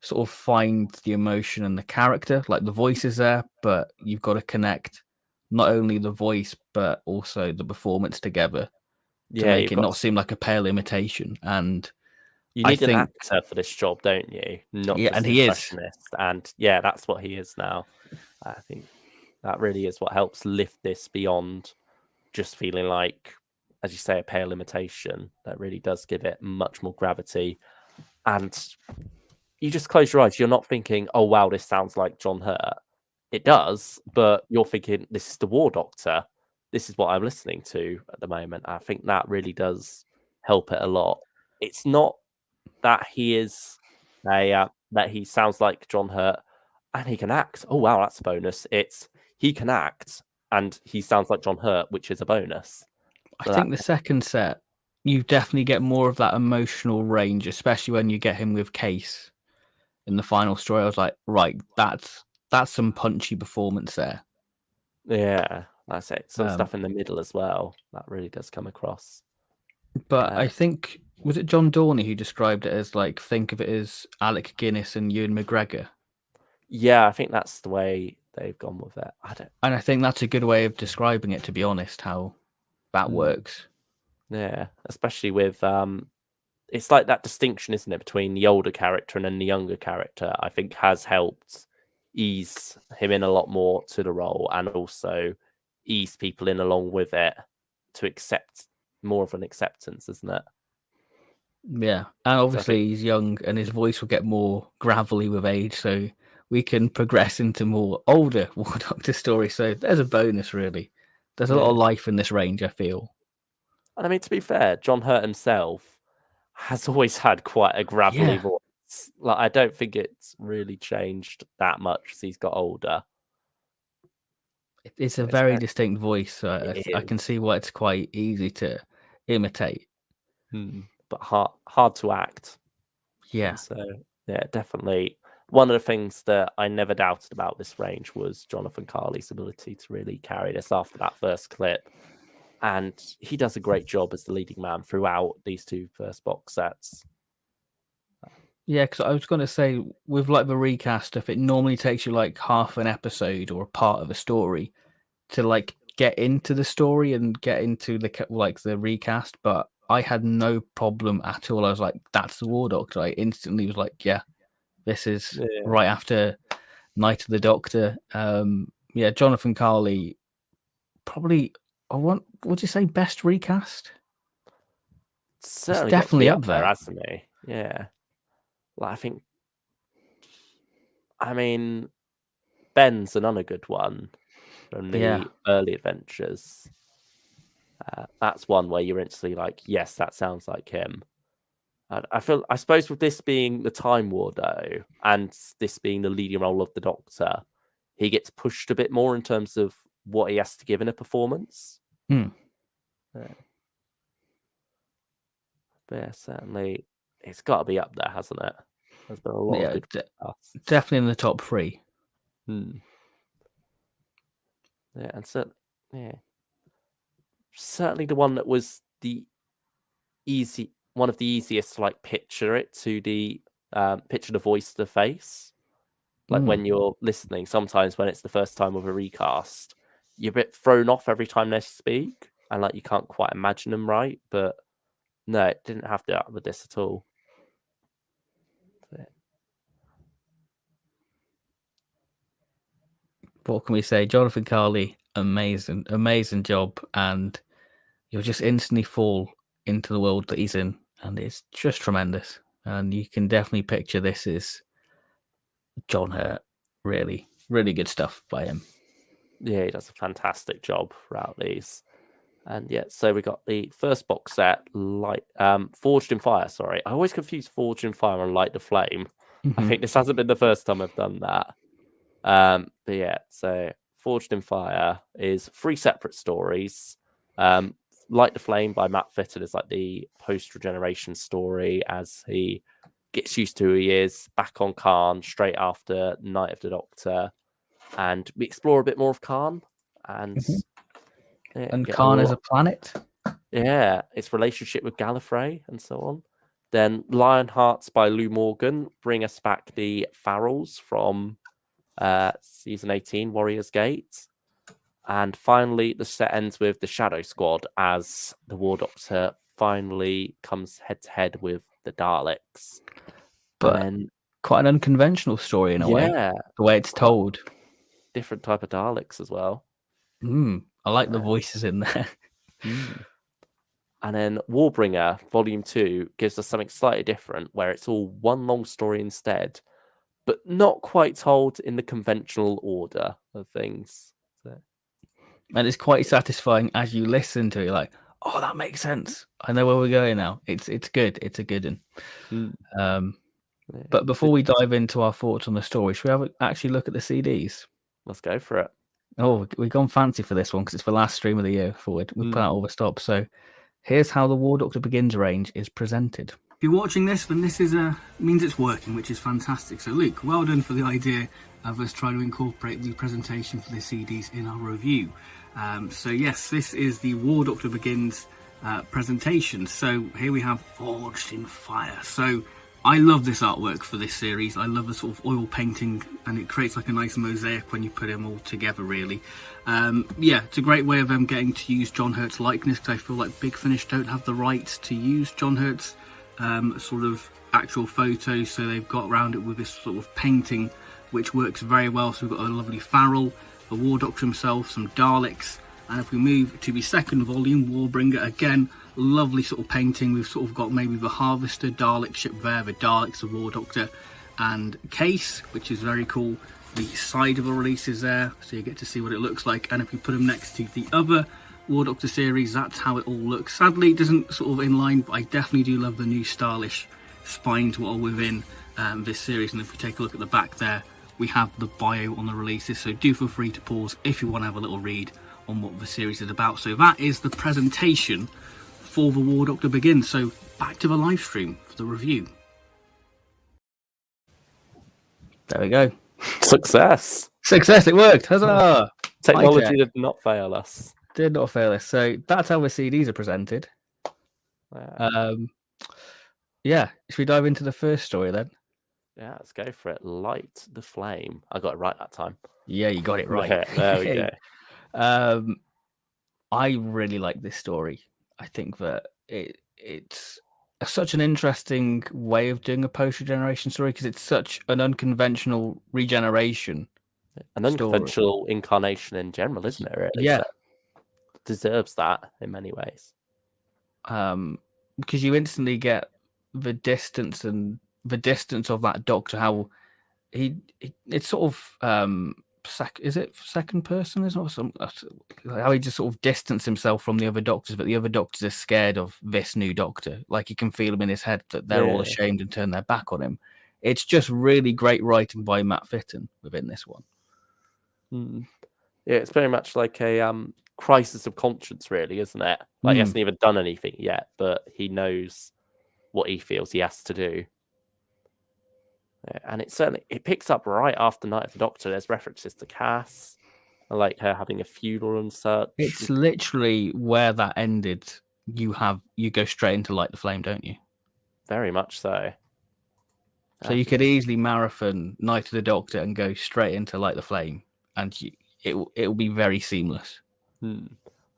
sort of find the emotion and the character. Like the voice is there, but you've got to connect not only the voice but also the performance together to make it not seem like a pale imitation. And you I need an think, actor for this job, don't you? Not yeah, just and an he is. impressionist. And yeah, that's what he is now. I think that really is what helps lift this beyond just feeling like, as you say, a pale imitation. That really does give it much more gravity. And you just close your eyes. You're not thinking, oh, wow, this sounds like John Hurt. It does, but you're thinking, this is the War Doctor. This is what I'm listening to at the moment. I think that really does help it a lot. It's not that he is that he sounds like John Hurt and he can act. Oh, wow, that's a bonus. It's he can act and he sounds like John Hurt, which is a bonus. I think the second set, you definitely get more of that emotional range, especially when you get him with Case in the final story. I was like, right, that's some punchy performance there. Yeah, that's it. Some stuff in the middle as well. That really does come across. But I think, was it John Dorney who described it as like, think of it as Alec Guinness and Ewan McGregor? Yeah, I think that's the way they've gone with it. And I think that's a good way of describing it, to be honest, how that works. Yeah, especially with it's like that distinction, isn't it, between the older character and then the younger character, I think has helped ease him in a lot more to the role, and also ease people in along with it to accept more of an acceptance, isn't it? Yeah, and obviously he's young and his voice will get more gravelly with age, so we can progress into more older War Doctor stories. So there's a bonus, really. There's a lot of life in this range, I feel. And I mean, to be fair, John Hurt himself has always had quite a gravelly voice. Like, I don't think it's really changed that much as he's got older. It's a very distinct voice, so I can see why it's quite easy to imitate. But hard to act. Yeah. And so, yeah, definitely. One of the things that I never doubted about this range was Jonathan Carley's ability to really carry this after that first clip. And he does a great job as the leading man throughout these 2 first box sets. Yeah, because I was going to say, with like the recast stuff, it normally takes you like half an episode or a part of a story to like get into the story and get into the recast. But I had no problem at all. I was like, that's the War Doctor. I instantly was like, yeah, this is right after Night of the Doctor. Yeah, Jonathan Carley, probably, would you say best recast? certainly got to definitely be up up there, there. hasn't he? Yeah. Like, I mean, Ben's another good one from Yeah. the early adventures. That's one where you're instantly like, yes, that sounds like him. I suppose with this being the Time War, though, and this being the leading role of the Doctor, he gets pushed a bit more in terms of what he has to give in a performance. Hmm. Yeah. But yeah, certainly, it's got to be up there, hasn't it? There's been a lot of good casts. Definitely in the top 3. Yeah, and certainly the one that was one of the easiest to like picture the voice to the face. Like when you're listening, sometimes when it's the first time with a recast, you're a bit thrown off every time they speak, and like you can't quite imagine them right. But no, it didn't have to with this at all. What can we say? Jonathan Carley, amazing job, and you'll just instantly fall into the world that he's in, and it's just tremendous. And you can definitely picture this is John Hurt. Really, really good stuff by him. Yeah, he does a fantastic job throughout these. And yeah, so we got the first box set, Forged in Fire. Sorry, I always confuse Forged in Fire and Light the Flame. I think this hasn't been the first time I've done that. But yeah, so Forged in Fire is 3 separate stories. Light the Flame by Matt Fitton is like the post-regeneration story as he gets used to who he is, back on Khan straight after Night of the Doctor. And we explore a bit more of Khan and Khan as a planet. Yeah, its relationship with Gallifrey and so on. Then Lionhearts by Lou Morgan bring us back the Farrells from season 18, Warrior's Gate. And finally, the set ends with the Shadow Squad as the War Doctor finally comes head to head with the Daleks. But then, quite an unconventional story in a way. The way it's told. Different type of Daleks as well. I like the voices in there. And then Warbringer Volume 2 gives us something slightly different, where it's all one long story instead, but not quite told in the conventional order of things. So. And it's quite satisfying as you listen to it. You're like, oh, that makes sense. I know where we're going now. It's good. It's a good one. But before we dive into our thoughts on the story, should we actually look at the CDs? Let's go for it. Oh, we've gone fancy for this one because it's the last stream of the year. We put out all the stops. So here's how the War Doctor Begins range is presented. If you're watching this, then this means it's working, which is fantastic. So Luke, well done for the idea of us trying to incorporate the presentation for the CDs in our review. So yes, this is the War Doctor Begins presentation. So here we have Forged in Fire. So I love this artwork for this series. I love the sort of oil painting, and it creates like a nice mosaic when you put them all together, really. Yeah, it's a great way of them getting to use John Hurt's likeness, because I feel like Big Finish don't have the rights to use John Hurt's sort of actual photos, so they've got around it with this sort of painting, which works very well. So we've got a lovely Farrell, the War Doctor himself, some Daleks, and if we move to the second volume, Warbringer, again, lovely sort of painting. We've sort of got maybe the Harvester Dalek ship there, the Daleks, the War Doctor, and Case, which is very cool. The side of the release is there, so you get to see what it looks like. And if we put them next to the other War Doctor series, that's how it all looks. Sadly, it doesn't sort of in line, but I definitely do love the new stylish spines what are within this series. And if we take a look at the back there, we have the bio on the releases, so do feel free to pause if you want to have a little read on what the series is about. So that is the presentation for the War Doctor Begins. So back to the live stream for the review. There we go. Success, it worked. Huzzah! Technology did not fail us. Did not fail us. So that's how the CDs are presented. Yeah, should we dive into the first story then? Yeah, let's go for it. Light the Flame. I got it right that time. Yeah, you got it right. Yeah, there we go. I really like this story. I think that it's such an interesting way of doing a post-regeneration story, because it's such an unconventional regeneration. An unconventional incarnation in general, isn't it? Really? Yeah. So deserves that in many ways. because you instantly get the distance of that Doctor, how it's sort of is it second person? Is not some how he just sort of distanced himself from the other Doctors, but the other Doctors are scared of this new Doctor. Like, he can feel them in his head that they're all ashamed and turn their back on him. It's just really great writing by Matt Fitton within this one. Yeah, it's very much like a crisis of conscience, really, isn't it? Like, he hasn't even done anything yet, but he knows what he feels he has to do. Yeah, and it picks up right after Night of the Doctor. There's references to Cass, and like her having a funeral and such. It's literally where that ended. You go straight into Light the Flame, don't you? Very much so. So you could easily marathon Night of the Doctor and go straight into Light the Flame, and it will be very seamless.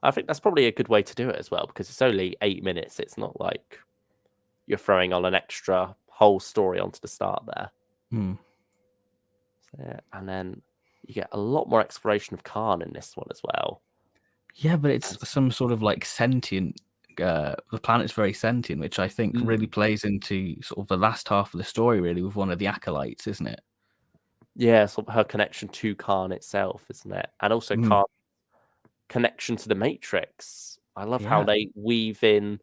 I think that's probably a good way to do it as well, because it's only 8 minutes. It's not like you're throwing on an extra whole story onto the start there. So, yeah, and then you get a lot more exploration of Khan in this one as well. Yeah, but it's some sort of like sentient. The planet's very sentient, which I think really plays into sort of the last half of the story, really, with one of the acolytes, isn't it? Yeah, sort of her connection to Khan itself, isn't it? And also Khan's connection to the Matrix. I love how they weave in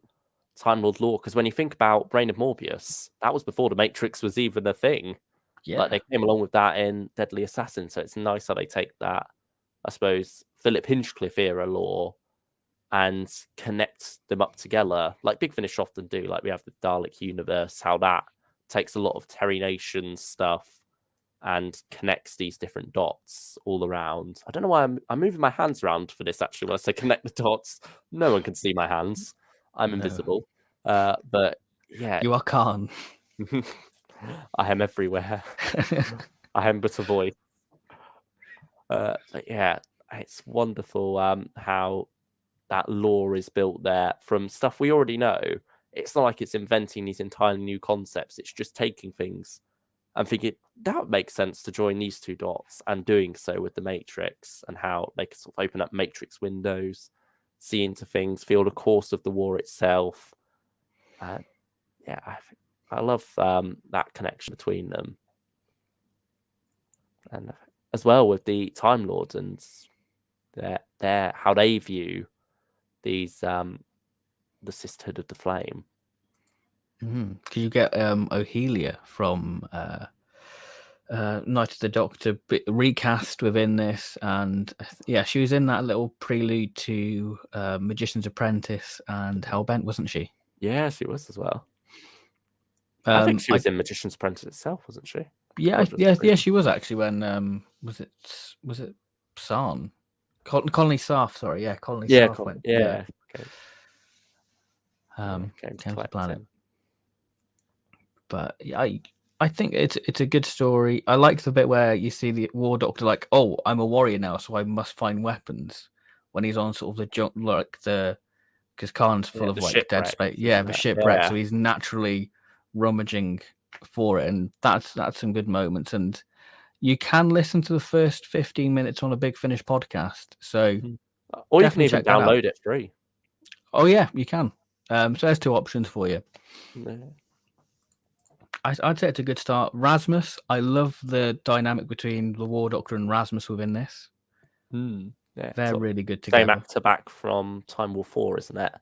Time Lord lore, because when you think about Brain of Morbius, that was before the Matrix was even a thing. Yeah. Like, they came along with that in Deadly Assassin, so it's nice how they take that, I suppose, Philip Hinchcliffe era lore and connect them up together, like Big Finish often do. Like, we have the Dalek universe, how that takes a lot of Terry Nation stuff and connects these different dots all around. I don't know why I'm moving my hands around for this, actually, when I say connect the dots. No one can see my hands. I'm invisible. But yeah. You are Khan. I am everywhere. I am but a voice. But yeah, it's wonderful how that lore is built there from stuff we already know. It's not like it's inventing these entirely new concepts. It's just taking things and thinking that would make sense to join these two dots, and doing so with the Matrix, and how they can sort of open up Matrix windows, see into things, feel the course of the war itself. Yeah, I love that connection between them. And as well with the Time Lords and their how they view these the sisterhood of the flame. Because you get Ohelia from Night of the Doctor recast within this, and yeah, she was in that little prelude to Magician's Apprentice and Hellbent, wasn't she? Yeah, she was as well. I think she was in Magician's Apprentice itself, wasn't she? Yeah, she was actually. When was it Sarn? Colony Sarf, sorry, yeah, Colony Sarf went. Yeah. Came to the planet. But yeah, I think it's a good story. I like the bit where you see the War Doctor like, oh, I'm a warrior now, so I must find weapons. When he's on sort of the junk, like because Khan's full of like dead space. Yeah, the shipwreck. So he's naturally rummaging for it, and that's some good moments. And you can listen to the first 15 minutes on a Big Finish podcast. So, or you can even download it free. Oh yeah, you can. So there's two options for you. I'd say it's a good start. Rasmus, I love the dynamic between the War Doctor and Rasmus within this. Yeah, they're really good together. Same actor back from Time War 4, isn't it?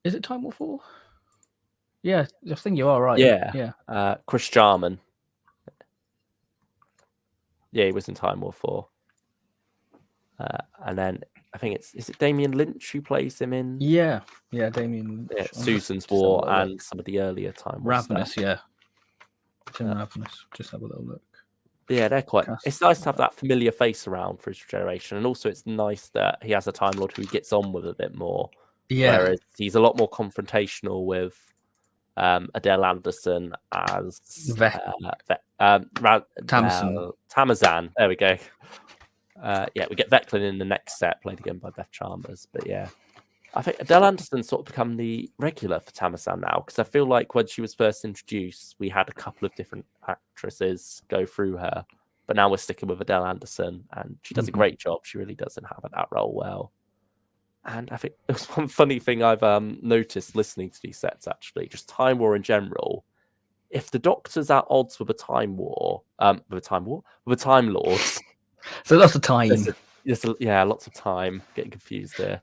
Is it Time War 4? Yeah, I think you are right. Yeah. Chris Jarman. Yeah, he was in Time War 4. And then I think is it Damien Lynch who plays him in? Yeah, Damien Lynch. Susan's War and some of the earlier Time War Ravenous, stuff. yeah. Ravenous. Just have a little look. Yeah, they're quite. It's nice to have that familiar face around for his regeneration, and also it's nice that he has a Time Lord who he gets on with a bit more. Yeah. Whereas he's a lot more confrontational with Adele Anderson as Tamazan. There we go. We get Veclin in the next set, played again by Beth Chalmers. But yeah, I think Adele Anderson's sort of become the regular for Tamazan now, because I feel like when she was first introduced, we had a couple of different actresses go through her. But now we're sticking with Adele Anderson, and she does a great job. She really does inhabit that role well. And I think there's one funny thing I've noticed listening to these sets, actually, just Time War in general. If the Doctor's at odds with a Time War, with a Time Lords, So that's the time. yeah, lots of time. Getting confused there.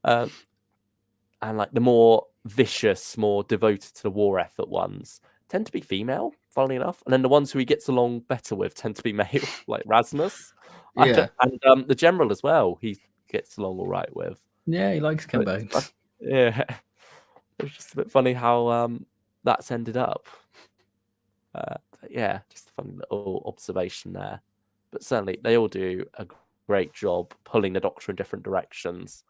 And like the more vicious, more devoted to the war effort ones tend to be female, funnily enough. And then the ones who he gets along better with tend to be male, like Rasmus. Yeah. And the general as well, he gets along all right with. Yeah, he likes But Kimbones. yeah, it's just a bit funny how that's ended up. Yeah, just a funny little observation there. But certainly, they all do a great job pulling the Doctor in different directions.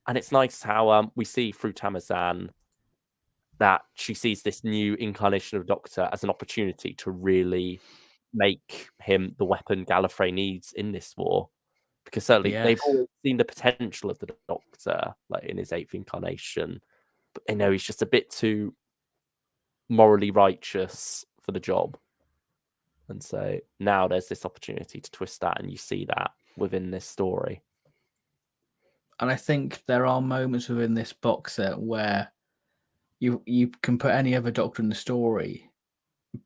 And it's nice how we see through Tamazan that she sees this new incarnation of Doctor as an opportunity to really make him the weapon Gallifrey needs in this war. Because certainly they've Yes. always seen the potential of the Doctor, like in his 8th incarnation, but they know he's just a bit too morally righteous for the job. And so now there's this opportunity to twist that, and you see that within this story. And I think there are moments within this box set where you can put any other Doctor in the story,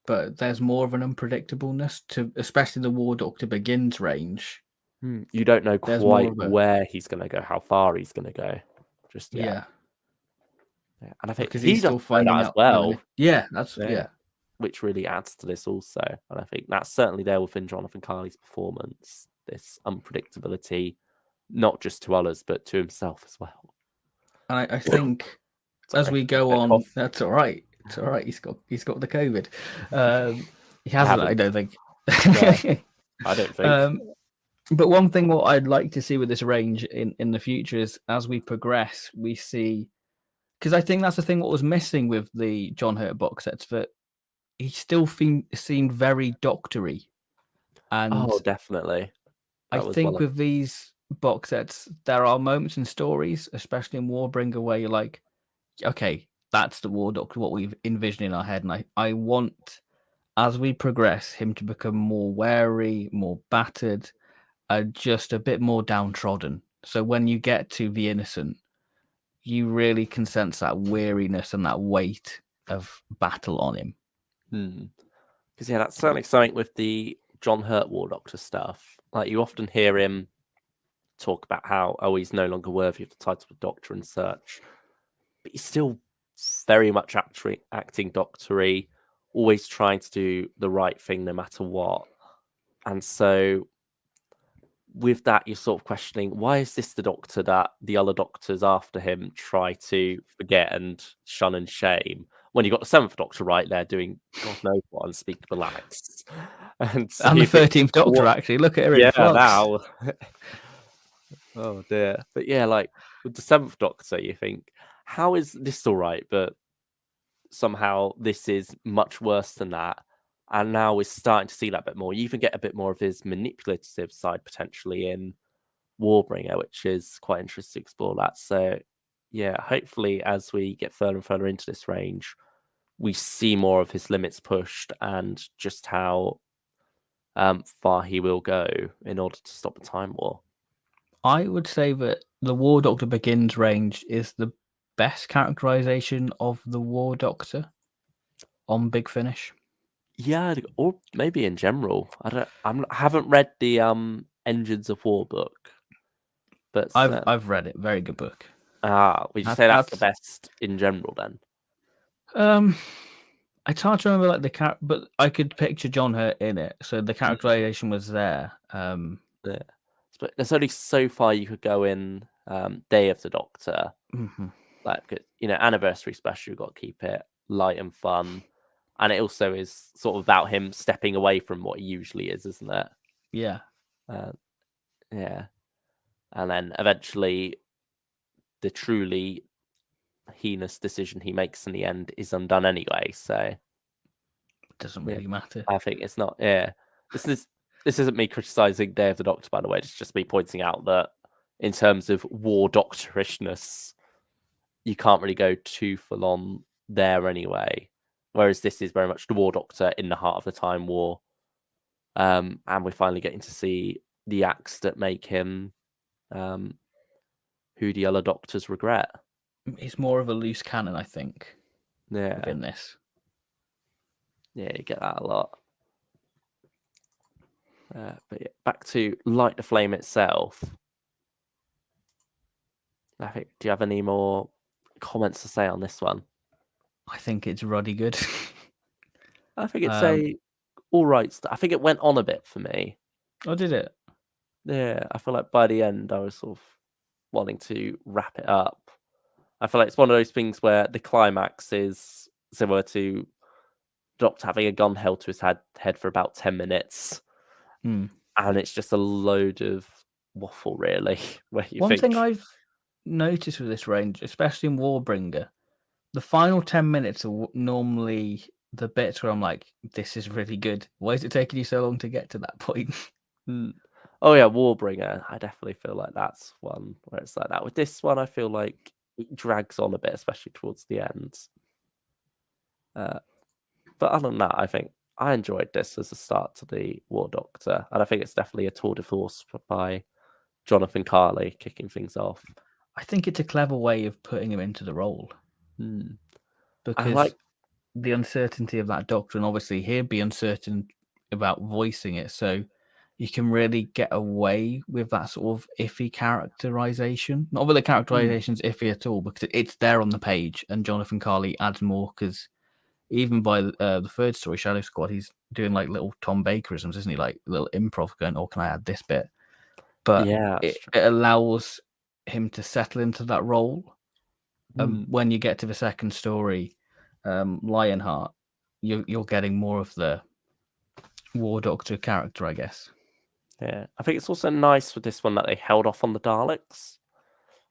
but there's more of an unpredictableness to, especially the War Doctor Begins range. You don't know There's more quite of a where he's going to go, how far he's going to go, just yet. Yeah, And I think because he he's still doesn't know finding that as out. well. Yeah, that's yeah. Which really adds to this also. And I think that's certainly there within Jonathan Carley's performance, this unpredictability, not just to others, but to himself as well. And I think as we go on, that's all right. It's all right. He's got the COVID. He hasn't. I don't think. No, I don't think. But one thing what I'd like to see with this range in the future is as we progress, we see, because I think that's the thing what was missing with the John Hurt box sets, that he still seemed very doctory. And definitely. I think with these box sets, there are moments in stories, especially in Warbringer, where you're like, okay, that's the War Doctor, what we've envisioned in our head. And I want, as we progress, him to become more wary, more battered, just a bit more downtrodden. So when you get to The Innocent, you really can sense that weariness and that weight of battle on him. Because yeah, that's certainly something with the John Hurt War Doctor stuff. Like you often hear him talk about how he's no longer worthy of the title of Doctor and such, but he's still very much acting doctory, always trying to do the right thing no matter what. And so with that, you're sort of questioning, why is this the Doctor that the other Doctors after him try to forget and shun and shame? When you've got the 7th Doctor right there doing God knows what, unspeakable acts. And the 13th Doctor, actually. Look at her in flux. Now. Oh, dear. But yeah, like, with the 7th Doctor, you think, how is this all right? But somehow this is much worse than that. And now we're starting to see that a bit more. You even get a bit more of his manipulative side potentially in Warbringer, which is quite interesting to explore that. So, yeah, hopefully as we get further and further into this range, we see more of his limits pushed and just how far he will go in order to stop the Time War. I would say that the War Doctor Begins range is the best characterization of the War Doctor on Big Finish. Yeah, or maybe in general. I haven't read the Engines of War book, but I've read it. Very good book. Would you say that's the best in general then? It's hard to remember like the character, but I could picture John Hurt in it, so the characterization was there. Yeah. But there's only so far you could go in Day of the Doctor. Like, anniversary special, you've got to keep it light and fun. And it also is sort of about him stepping away from what he usually is, isn't it? Yeah. Yeah. And then eventually the truly heinous decision he makes in the end is undone anyway. So it doesn't really matter. I think it's not. Yeah. This isn't me criticizing Day of the Doctor, by the way. It's just me pointing out that in terms of war doctorishness, you can't really go too full on there anyway. Whereas this is very much the War Doctor in the heart of the Time War. And we're finally getting to see the acts that make him who the other Doctors regret. It's more of a loose cannon, I think, Yeah, within this. yeah, you get that a lot. But yeah, back to Light the Flame itself. I think. Do you have any more comments to say on this one? I think it's ruddy good. I think it's a all right. I think it went on a bit for me. Oh, did it? Yeah, I feel like by the end I was sort of wanting to wrap it up. I feel like it's one of those things where the climax is similar to Doctor having a gun held to his head for about 10 minutes. Hmm. And it's just a load of waffle, really. Where you One think, thing I've noticed with this range, especially in Warbringer, the final 10 minutes are normally the bits where I'm like, this is really good. Why is it taking you so long to get to that point? oh yeah, Warbringer. I definitely feel like that's one where it's like that. With this one, I feel like it drags on a bit, especially towards the end. But other than that, I think I enjoyed this as a start to the War Doctor, and I think it's definitely a tour de force by Jonathan Carley kicking things off. I think it's a clever way of putting him into the role I because like, the uncertainty of that Doctor, and obviously he'd be uncertain about voicing it, so you can really get away with that sort of iffy characterization. Not that the characterization's iffy at all, because it's there on the page, and Jonathan Carley adds more because even by the third story, Shadow Squad, he's doing like little Tom Bakerisms, isn't he? Like little improv going, oh, can I add this bit? But yeah, it allows him to settle into that role. When you get to the second story, Lionheart, you're getting more of the War Doctor character, I guess. yeah. I think it's also nice with this one that they held off on the Daleks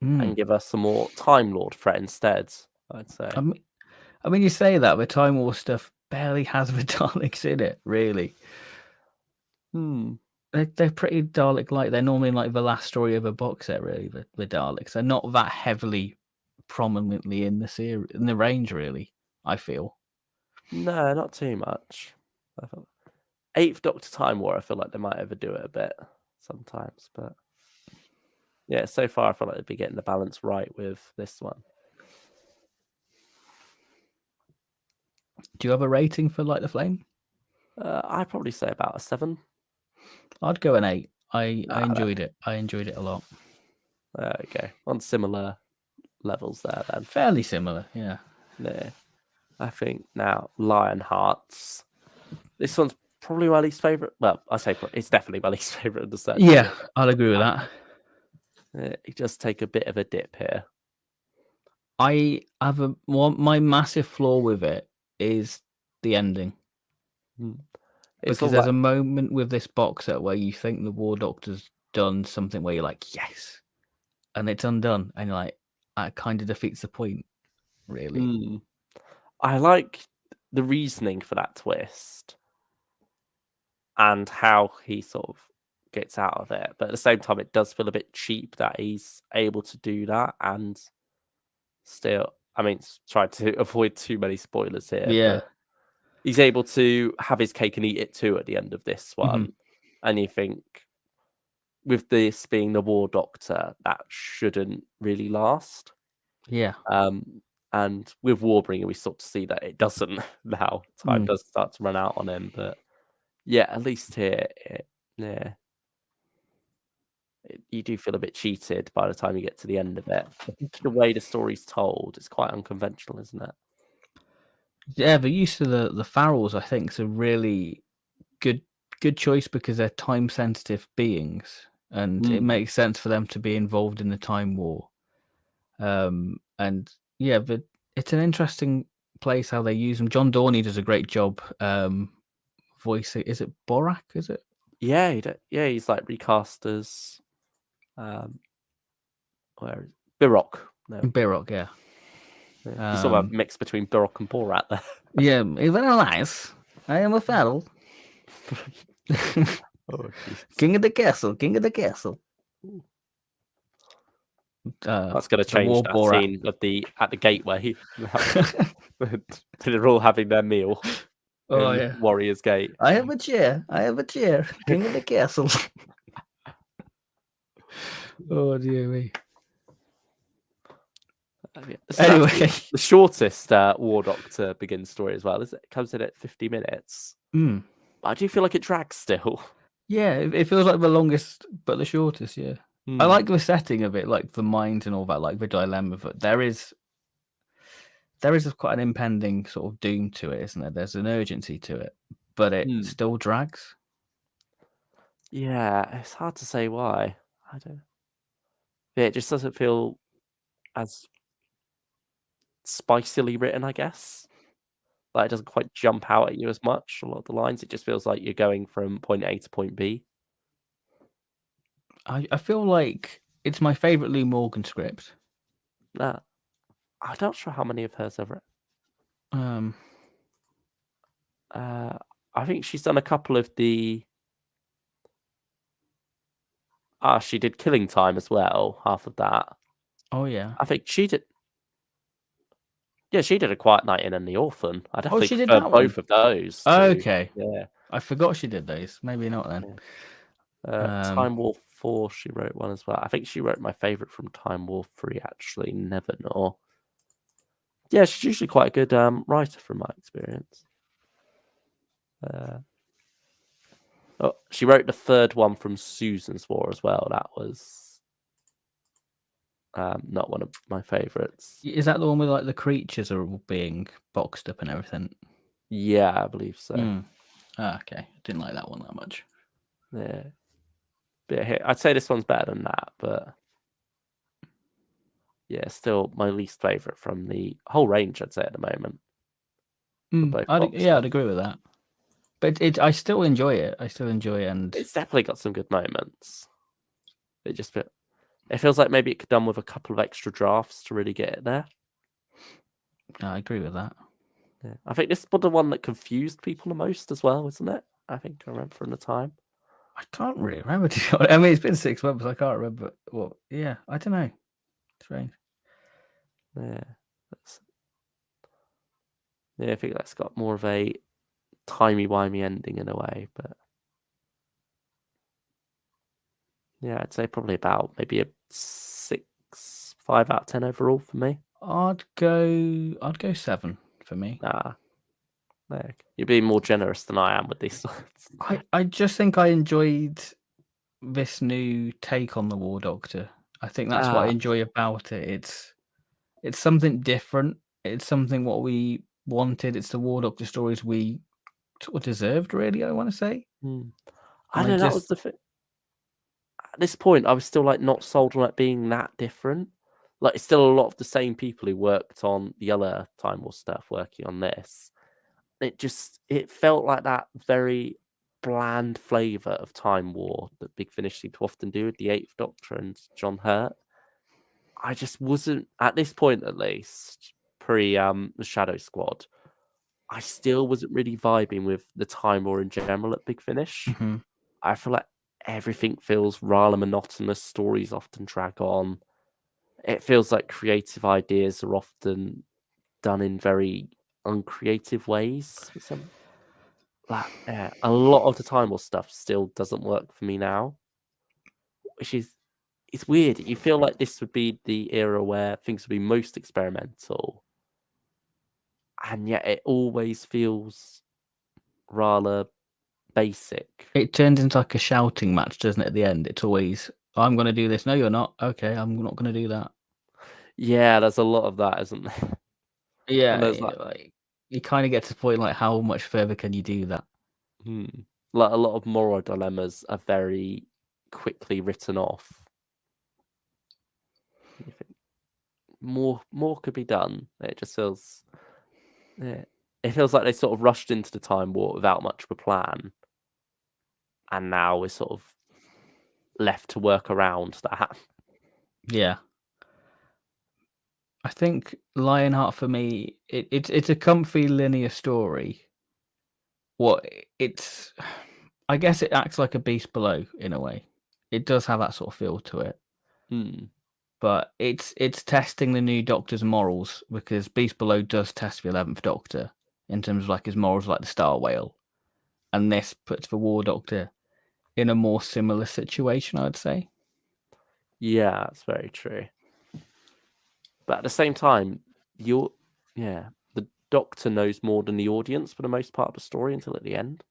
and give us some more Time Lord threat instead, I'd say. I mean, you say that, the Time War stuff barely has the Daleks in it, really. They're pretty Dalek-like. They're normally like the last story of a box set, really, the Daleks. They're not that heavily prominently in the series, in the range, really, I feel. No, not too much. I feel... Eighth Doctor Time War, I feel like they might overdo it a bit sometimes, but yeah, so far I feel like they'd be getting the balance right with this one. Do you have a rating for Light the Flame? I'd probably say about a 7. I'd go an 8. I enjoyed it. I enjoyed it a lot. There we go. On similar levels there then. Fairly similar, yeah. Yeah. I think now Lionhearts. This one's probably my least favourite. Well, I say it's definitely my least favourite of the set. Yeah, I'll agree with that. It does take a bit of a dip here. I have my massive flaw with it is the ending. Because there's a moment with this box set where you think the War Doctor's done something where you're like, yes, and it's undone, and you're like, that kind of defeats the point, really. I like the reasoning for that twist and how he sort of gets out of it, but at the same time, it does feel a bit cheap that he's able to do that and still. I mean, trying to avoid too many spoilers here. Yeah. But he's able to have his cake and eat it too at the end of this one. And you think, with this being the War Doctor, that shouldn't really last. Yeah. And with Warbringer, we sort of see that it doesn't now. Time does start to run out on him. But yeah, at least here, you do feel a bit cheated by the time you get to the end of it. I think the way the story's told, it's quite unconventional, isn't it? Yeah, the use of the Farrells, I think, is a really good choice because they're time-sensitive beings, and it makes sense for them to be involved in the Time War. And yeah, but it's an interesting place how they use them. John Dorney does a great job voicing. Is it Borak? Is it? Yeah, he's like recast as where is Birok? No, Birok, yeah. He's sort of a mix between Birok and Borat there. Yeah, it's very nice. I am a Farrell. King of the castle, king of the castle. That's going to change that Borat scene of at the gateway. They're all having their meal. Oh yeah, Warrior's Gate. I have a chair. King of the castle. Oh dear me. This is Anyway, actually the shortest War Doctor Begins story as well. It comes in at 50 minutes. mm, But I do feel like it drags still. yeah, it feels like the longest but the shortest. Yeah, I like the setting of it, like the mind and all that, like the dilemma. But there is quite an impending sort of doom to it, isn't there? There's an urgency to it, but it still drags. Yeah, it's hard to say why. I don't. Yeah, it just doesn't feel as spicily written, I guess. Like it doesn't quite jump out at you as much. A lot of the lines, it just feels like you're going from point A to point B. I feel like it's my favorite Lou Morgan script. I'm not sure how many of hers I've read. I think she's done a couple of the. She did Killing Time as well. Half of that. Oh yeah. I think she did. Yeah, she did A Quiet Night In and The Orphan. I definitely she did prefer that one? both of those. Okay. Yeah. I forgot she did those. Maybe not then. Time War 4, she wrote one as well. I think she wrote my favourite from Time War 3, actually, Never Know. Yeah, she's usually quite a good writer from my experience. She wrote the third one from Susan's War as well. That was not one of my favourites. Is that the one with like the creatures are all being boxed up and everything? Yeah, I believe so. Okay. Didn't like that one that much. Yeah. I'd say this one's better than that, but yeah, still my least favourite from the whole range, I'd say, at the moment. I'd agree with that. But I still enjoy it. And it's definitely got some good moments. It feels like maybe it could done with a couple of extra drafts to really get it there. I agree with that. Yeah. I think this was the one that confused people the most as well, isn't it? I think I remember from the time. I can't really remember, to be honest. I mean, it's been 6 months. I can't remember. Well, yeah, I don't know. Strange. Yeah. I think that's got more of a timey-wimey ending in a way, but yeah, I'd say probably about maybe a 5 out of 10 overall for me. I'd go 7 for me. You're being more generous than I am with these sorts. I just think I enjoyed this new take on the War Doctor. I think that's what I enjoy about it. It's something different. It's something what we wanted. It's the War Doctor stories we sort of deserved, really, I want to say. I don't know, that was the thing. At this point, I was still like not sold on it being that different. Like, it's still a lot of the same people who worked on the other Time War stuff working on this. It felt like that very bland flavour of Time War that Big Finish seemed to often do with the Eighth Doctor and John Hurt. I just wasn't, at this point at least, pre the Shadow Squad, I still wasn't really vibing with the Time War in general at Big Finish. Mm-hmm. I feel like everything feels rather monotonous. Stories often drag on. It feels like creative ideas are often done in very uncreative ways. A lot of the Time War stuff still doesn't work for me now, which is it's weird. You feel like this would be the era where things would be most experimental, and yet it always feels rather basic. It turns into like a shouting match, doesn't it? At the end, it's always, "I'm going to do this." No, you're not. Okay, I'm not going to do that. Yeah, there's a lot of that, isn't there? Yeah, like you kind of get to the point like, how much further can you do that? Like a lot of moral dilemmas are very quickly written off. You think more could be done. It just feels, it feels like they sort of rushed into the Time War without much of a plan, and now we're sort of left to work around that. Yeah. I think Lionheart for me, it's a comfy linear story. I guess it acts like a Beast Below in a way. It does have that sort of feel to it. But it's testing the new Doctor's morals, because Beast Below does test the 11th Doctor in terms of like his morals, like the Star Whale, and this puts the War Doctor in a more similar situation, I would say. Yeah, that's very true. But at the same time, the Doctor knows more than the audience for the most part of the story until at the end.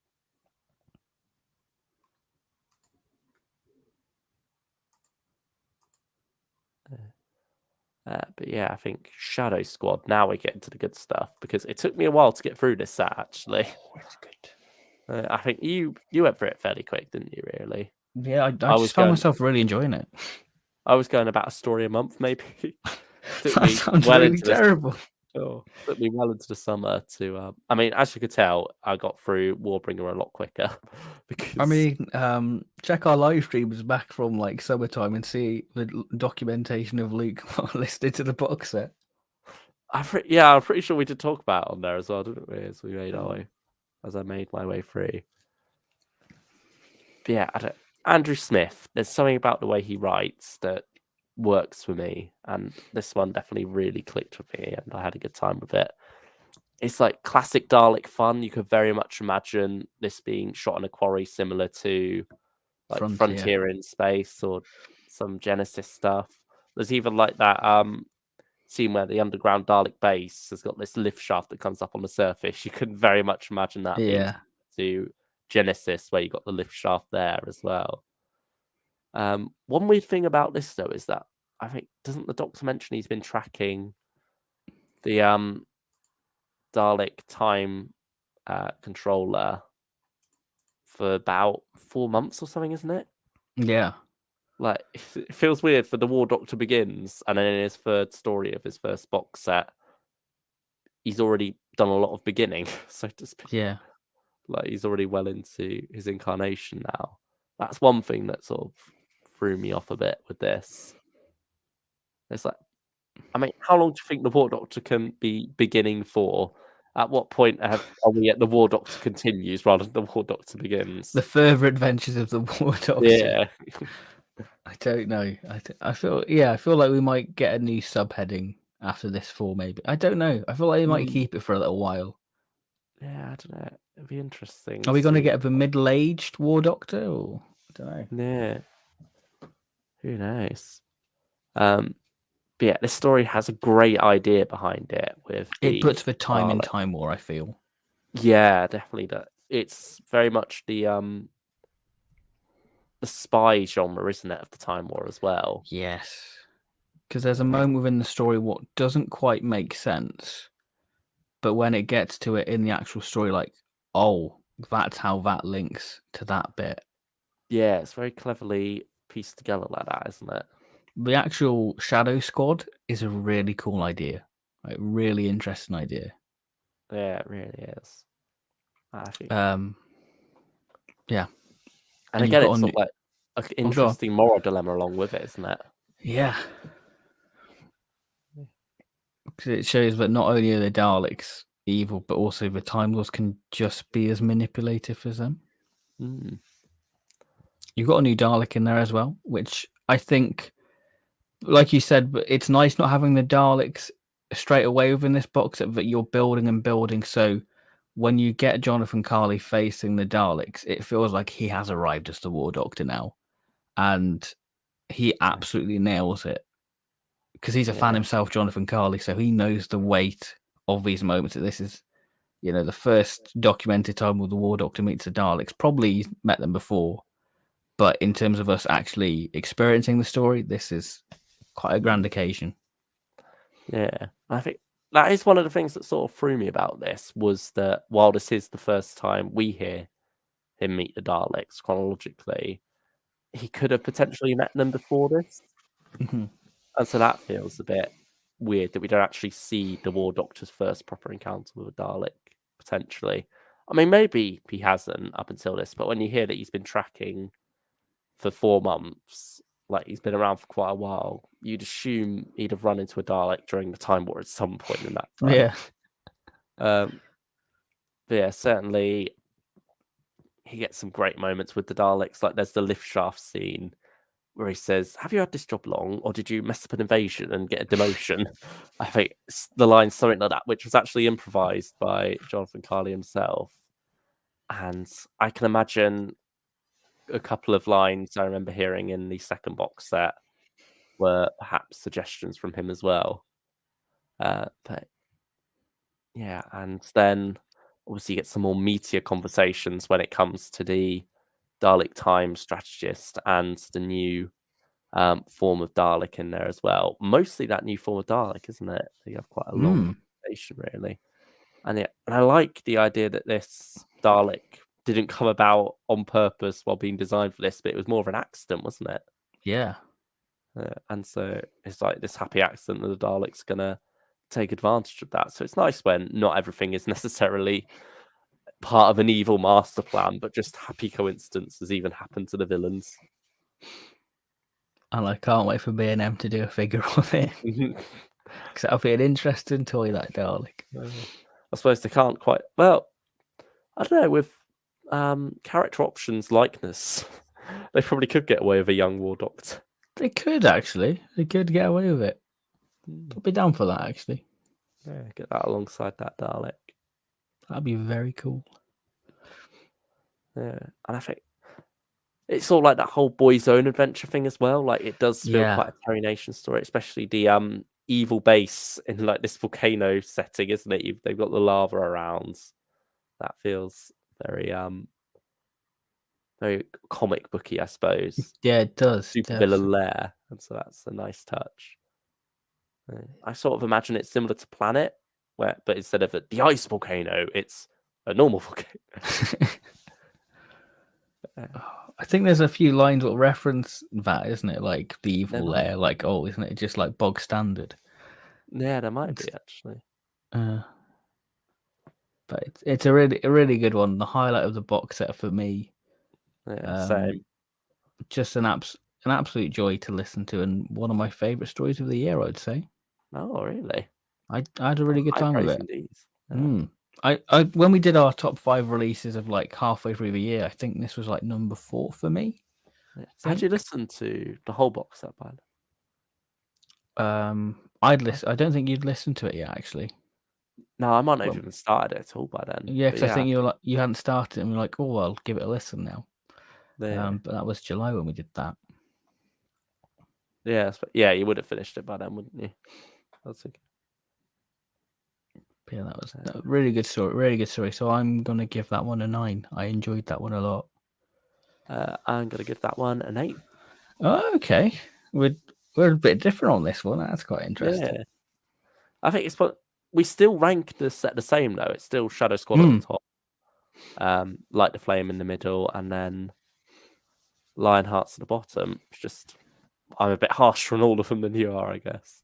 But yeah, I think Shadow Squad. Now we get into the good stuff because it took me a while to get through this set. Actually, It's good. I think you went through it fairly quick, didn't you? Really? Yeah, I was just found going- myself really enjoying it. I was going about a story a month, maybe. Took That me sounds well really into this. terrible. Oh, took me well into the summer to. I mean, as you could tell, I got through Warbringer a lot quicker because I mean, check our live streams back from like summertime and see the documentation of Luke listed to the box set. I'm pretty sure we did talk about it on there as well, didn't we? As we made our way, as I made my way through. But yeah, Andrew Smith. There's something about the way he writes that works for me, and this one definitely really clicked with me, and I had a good time with it. It's like classic Dalek fun. You could very much imagine this being shot in a quarry, similar to like Frontier in Space or some Genesis stuff. There's even like that scene where the underground Dalek base has got this lift shaft that comes up on the surface. You could very much imagine that being to Genesis, where you got the lift shaft there as well. One weird thing about this though is that I think doesn't the Doctor mention he's been tracking the Dalek time controller for about 4 months or something, isn't it? Yeah. Like it feels weird for the War Doctor Begins, and then in his third story of his first box set, he's already done a lot of beginning, so to speak. Yeah. Like he's already well into his incarnation now. That's one thing that sort of threw me off a bit with this. It's like, I mean, how long do you think the War Doctor can be beginning for? At what point are we at the War Doctor continues rather than the War Doctor begins? The further adventures of the War Doctor. Yeah. I don't know. I feel like we might get a new subheading after this 4, maybe. I don't know. I feel like they might keep it for a little while. Yeah, I don't know. It'd be interesting. Are we going to get a middle-aged War Doctor, or I don't know? Yeah. Who knows? But yeah, this story has a great idea behind it. It puts the time in Time War, I feel. Yeah, definitely. That it's very much the spy genre, isn't it, of the Time War as well? Yes. Because there's a moment within the story what doesn't quite make sense, but when it gets to it in the actual story, like, oh, that's how that links to that bit. Yeah, it's very cleverly pieced together like that, isn't it? The actual Shadow Squad is a really cool idea. Like, really interesting idea. Yeah, it really is. I think. Yeah. And again, it's sort of like an interesting moral dilemma along with it, isn't it? Yeah. Because it shows that not only are the Daleks evil, but also the Time Lords can just be as manipulative as them. You've got a new Dalek in there as well, which I think, like you said, but it's nice not having the Daleks straight away within this box set that you're building and building. So when you get Jonathan Carley facing the Daleks, it feels like he has arrived as the War Doctor now. And he absolutely nails it. Because he's a fan himself, Jonathan Carley, so he knows the weight of these moments. This is, the first documented time where the War Doctor meets the Daleks. Probably he's met them before, but in terms of us actually experiencing the story, this is quite a grand occasion. Yeah, I think that is one of the things that sort of threw me about this, was that while this is the first time we hear him meet the Daleks chronologically, he could have potentially met them before this. Mm-hmm. And so that feels a bit weird that we don't actually see the War Doctor's first proper encounter with a Dalek, potentially. I mean, maybe he hasn't up until this, but when you hear that he's been tracking for 4 months, like he's been around for quite a while, you'd assume he'd have run into a Dalek during the Time War at some point in that time. Yeah. But yeah, certainly he gets some great moments with the Daleks. Like there's the lift shaft scene where he says, "Have you had this job long, or did you mess up an invasion and get a demotion?" I think the line's something like that, which was actually improvised by Jonathan Carley himself. And I can imagine a couple of lines I remember hearing in the second box set were perhaps suggestions from him as well. But yeah, and then obviously you get some more meatier conversations when it comes to the Dalek time strategist and the new form of Dalek in there as well. Mostly that new form of Dalek, isn't it? You have quite a long conversation, really. And I like the idea that this Dalek didn't come about on purpose while being designed for this, but it was more of an accident, wasn't it? Yeah. And so it's like this happy accident that the Dalek's gonna take advantage of that. So it's nice when not everything is necessarily part of an evil master plan, but just happy coincidences even happen to the villains. And I can't wait for B&M to do a figure of it. Because that'll be an interesting toy, that Dalek. I suppose they can't quite. Well, I don't know. With character options likeness, they probably could get away with a young War Doctor. They could, actually. They could get away with it. I'll be down for that, actually. Yeah, get that alongside that Dalek. That'd be very cool. Yeah, and I think it's all like that whole boy's own adventure thing as well. Like it does feel Yeah. quite a Terry Nation story, especially the evil base in like this volcano setting, isn't it? They've got the lava around. That feels very very comic booky, I suppose. Yeah, it does. Super villain lair, and so that's a nice touch. I sort of imagine it's similar to Planet, but instead of the ice volcano, it's a normal volcano. I think there's a few lines that reference that, isn't it? Like the evil lair, like, oh, isn't it just like bog standard? Yeah, there might be actually. But it's a really good one. The highlight of the box set for me. Yeah, same. Just an absolute joy to listen to, and one of my favorite stories of the year, I'd say. Oh, really? I had a really good time with it. Indeed. I when we did our top 5 releases of like halfway through the year, I think this was like number 4 for me. Had you listened to the whole box set by then? I'd listen. I don't think you'd listened to it yet, actually. No, I might not have even started it at all by then. Yeah, because I think you hadn't started, and we're like, oh, I'll give it a listen now. Yeah. But that was July when we did that. Yeah, yeah, you would have finished it by then, wouldn't you? That's okay. Yeah, that was a really good story. Really good story. So I'm gonna give that one a 9. I enjoyed that one a lot. I'm gonna give that one an 8. Oh, okay. We're a bit different on this one. That's quite interesting. Yeah. I think it's we still rank the set the same though. It's still Shadow Squad at the top, Light the Flame in the middle, and then Lionheart's at the bottom. It's just I'm a bit harsher on all of them than you are, I guess.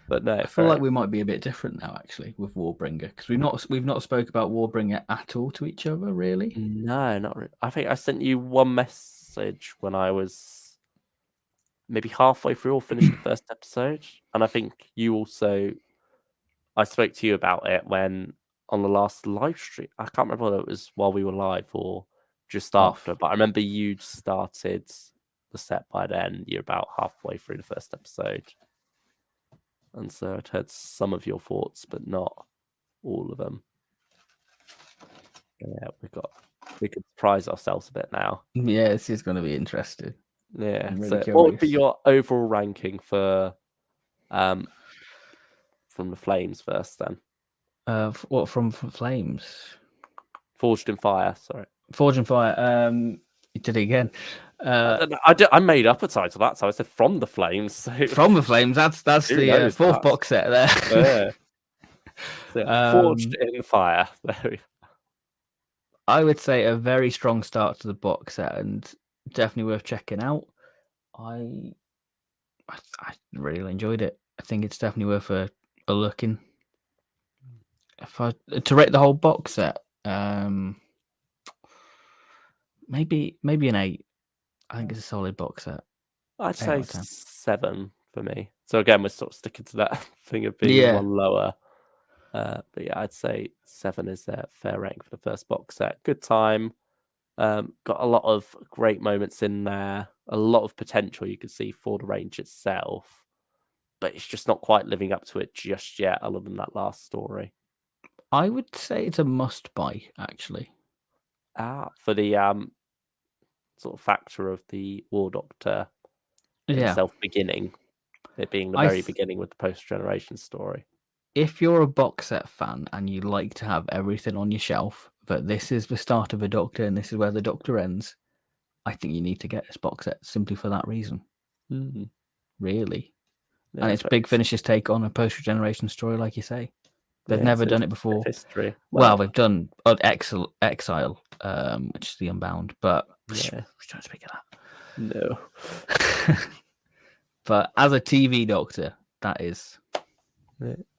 But no, I feel like we might be a bit different now, actually, with Warbringer, because we've not spoke about Warbringer at all to each other, really. No, not really. I think I sent you one message when I was maybe halfway through or finished the first episode, and I think you also. I spoke to you about it when on the last live stream. I can't remember whether it was while we were live or just after, but I remember you'd started the set by then. You're about halfway through the first episode. And so I'd heard some of your thoughts, but not all of them. Yeah, we could surprise ourselves a bit now. Yeah, this is going to be interesting. Yeah. So what would be your overall ranking for from the Flames first then? What from Flames? Forged in Fire, sorry. Forged in Fire. You did it again. I made up a title that, so I said From the Flames. So From the Flames. That's the 4th box set there. So, Forged in Fire. There we go. I would say a very strong start to the box set, and definitely worth checking out. I really enjoyed it. I think it's definitely worth a look in. If I to rate the whole box set, maybe an 8. I think it's a solid box set. I'd say 7 for me. So again, we're sort of sticking to that thing of being one lower. But yeah, I'd say 7 is a fair rank for the first box set. Good time. Got a lot of great moments in there. A lot of potential you could see for the range itself. But it's just not quite living up to it just yet, other than that last story. I would say it's a must-buy, actually. For the sort of factor of the War Doctor himself beginning. It being the very beginning with the post-generation story. if you're a box set fan and you like to have everything on your shelf, but this is the start of a Doctor and this is where the Doctor ends, I think you need to get this box set simply for that reason. Really. Yeah, And it's Big Finish's take on a post-regeneration story, like you say. They've never done it before. History. Well, they've done Exile, which is the Unbound, but we don't speak of that. No. But as a TV Doctor, that is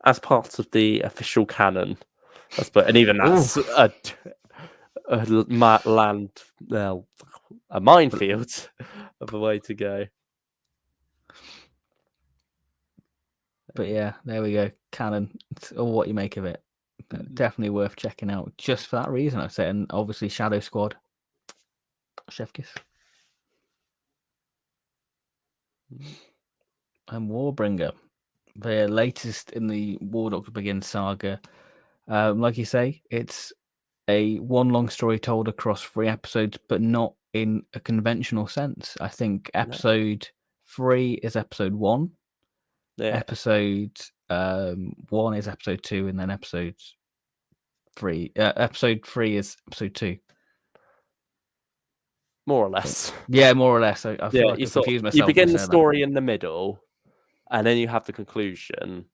as part of the official canon, I suppose, and even that's a minefield of a way to go. But yeah, there we go. Canon, or what you make of it. Definitely worth checking out just for that reason, I'd say. And obviously, Shadow Squad, chef kiss. And Warbringer, the latest in the War Doctor Begins saga. Like you say, it's a one long story told across 3 episodes, but not in a conventional sense. I think episode 3 is episode 1. Episode 1 is episode 2, and then episode 3 is episode 2. More or less. Yeah, more or less. I feel like I confused myself. You begin the story in the middle, and then you have the conclusion,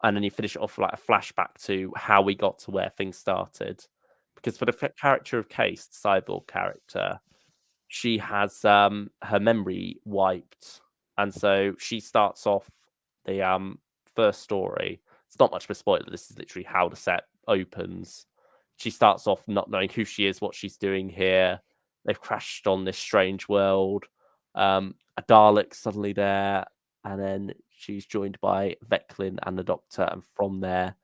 and then you finish it off like a flashback to how we got to where things started. Because for the character of Case, the cyborg character, she has her memory wiped, and so she starts off the first story. It's not much of a spoiler. This is literally how the set opens. She starts off not knowing who she is, what she's doing here. They've crashed on this strange world. A Dalek's suddenly there, and then she's joined by Veclin and the Doctor, and from there,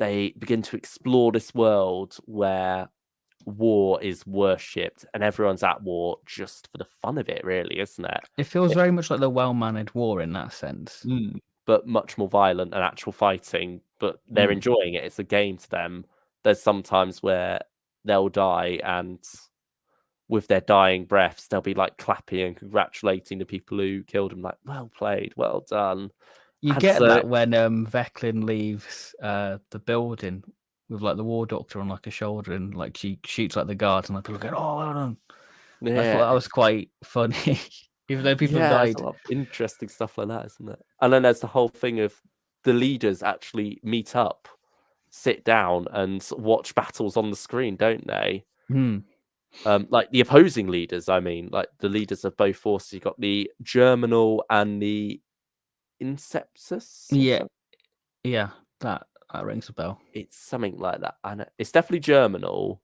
they begin to explore this world where war is worshipped, and everyone's at war just for the fun of it, really, isn't it? It feels very much like the well-managed war in that sense. But much more violent and actual fighting, but they're enjoying it. It's a game to them. There's some times where they'll die, and with their dying breaths, they'll be like clapping and congratulating the people who killed them, like, well played, well done. You get that when Veclin leaves the building with like the War Doctor on like a shoulder, and like she shoots like the guards, and like people go, "Oh, well done." Yeah. I thought that was quite funny, even though people died. There's a lot of interesting stuff like that, isn't it? And then there's the whole thing of the leaders actually meet up, sit down, and watch battles on the screen, don't they? Like the opposing leaders, I mean, like the leaders of both forces. You got the Germinal and the Inceptus. Yeah, that rings a bell. It's something like that, and it's definitely Germinal.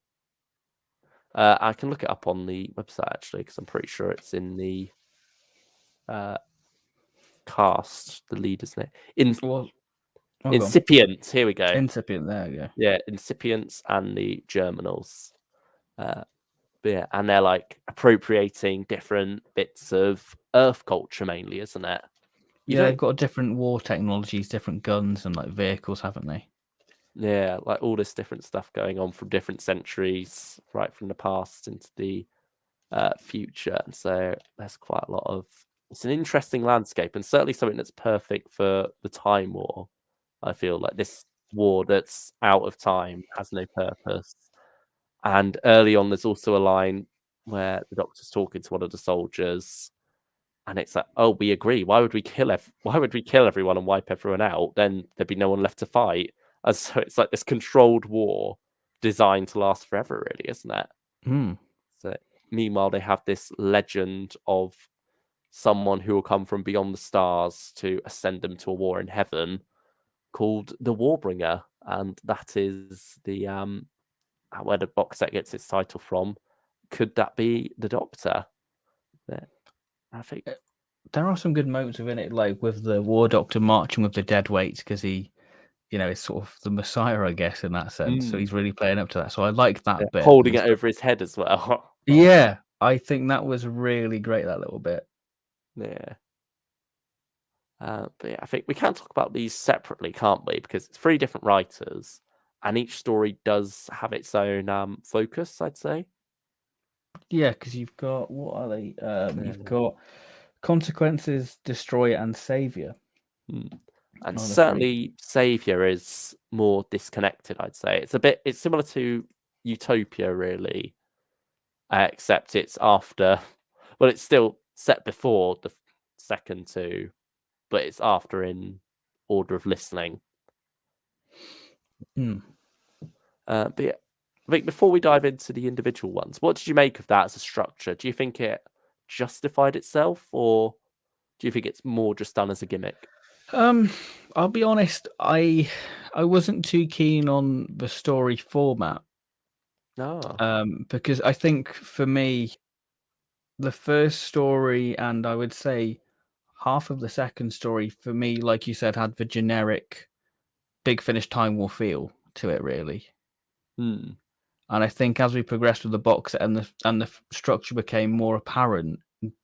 I can look it up on the website actually, because I'm pretty sure it's in the cast. The leader's name Incipient. Here we go. Incipient. There we go. Yeah, Incipients and the Germinals. Yeah, and they're like appropriating different bits of Earth culture mainly, isn't it? They've got different war technologies, different guns and like vehicles, haven't they? Yeah, like all this different stuff going on from different centuries, right from the past into the future. And so there's quite a lot of... It's an interesting landscape, and certainly something that's perfect for the Time War. I feel like this war that's out of time, has no purpose. And early on, there's also a line where the Doctor's talking to one of the soldiers, and it's like, "Oh, we agree. Why would we kill everyone and wipe everyone out? Then there'd be no one left to fight." And so it's like this controlled war designed to last forever, really, isn't it? So meanwhile, they have this legend of someone who will come from beyond the stars to ascend them to a war in heaven, called the Warbringer, and that is the where the box set gets its title from. Could that be the Doctor? I think there are some good moments within it, like with the War Doctor marching with the dead weights, because he, is sort of the Messiah, I guess, in that sense. So he's really playing up to that. So I like that bit. Holding it over his head as well. Yeah, I think that was really great, that little bit. Yeah. But yeah, I think we can talk about these separately, can't we? Because it's 3 different writers, and each story does have its own focus, I'd say. Yeah, because you've got, what are they? You've got Consequences, Destroyer, and Savior. And I'd agree. certainly Savior is more disconnected, I'd say. It's similar to Utopia, really, except it's after, well, it's still set before the second two, but it's after in order of listening. But yeah, I think before we dive into the individual ones, what did you make of that as a structure? Do you think it justified itself, or do you think it's more just done as a gimmick? I'll be honest, I wasn't too keen on the story format. Because I think for me, the first story and I would say half of the second story for me, like you said, had the generic Big Finish Time War feel to it, really. Hmm. And I think as we progressed with the box set and the structure became more apparent,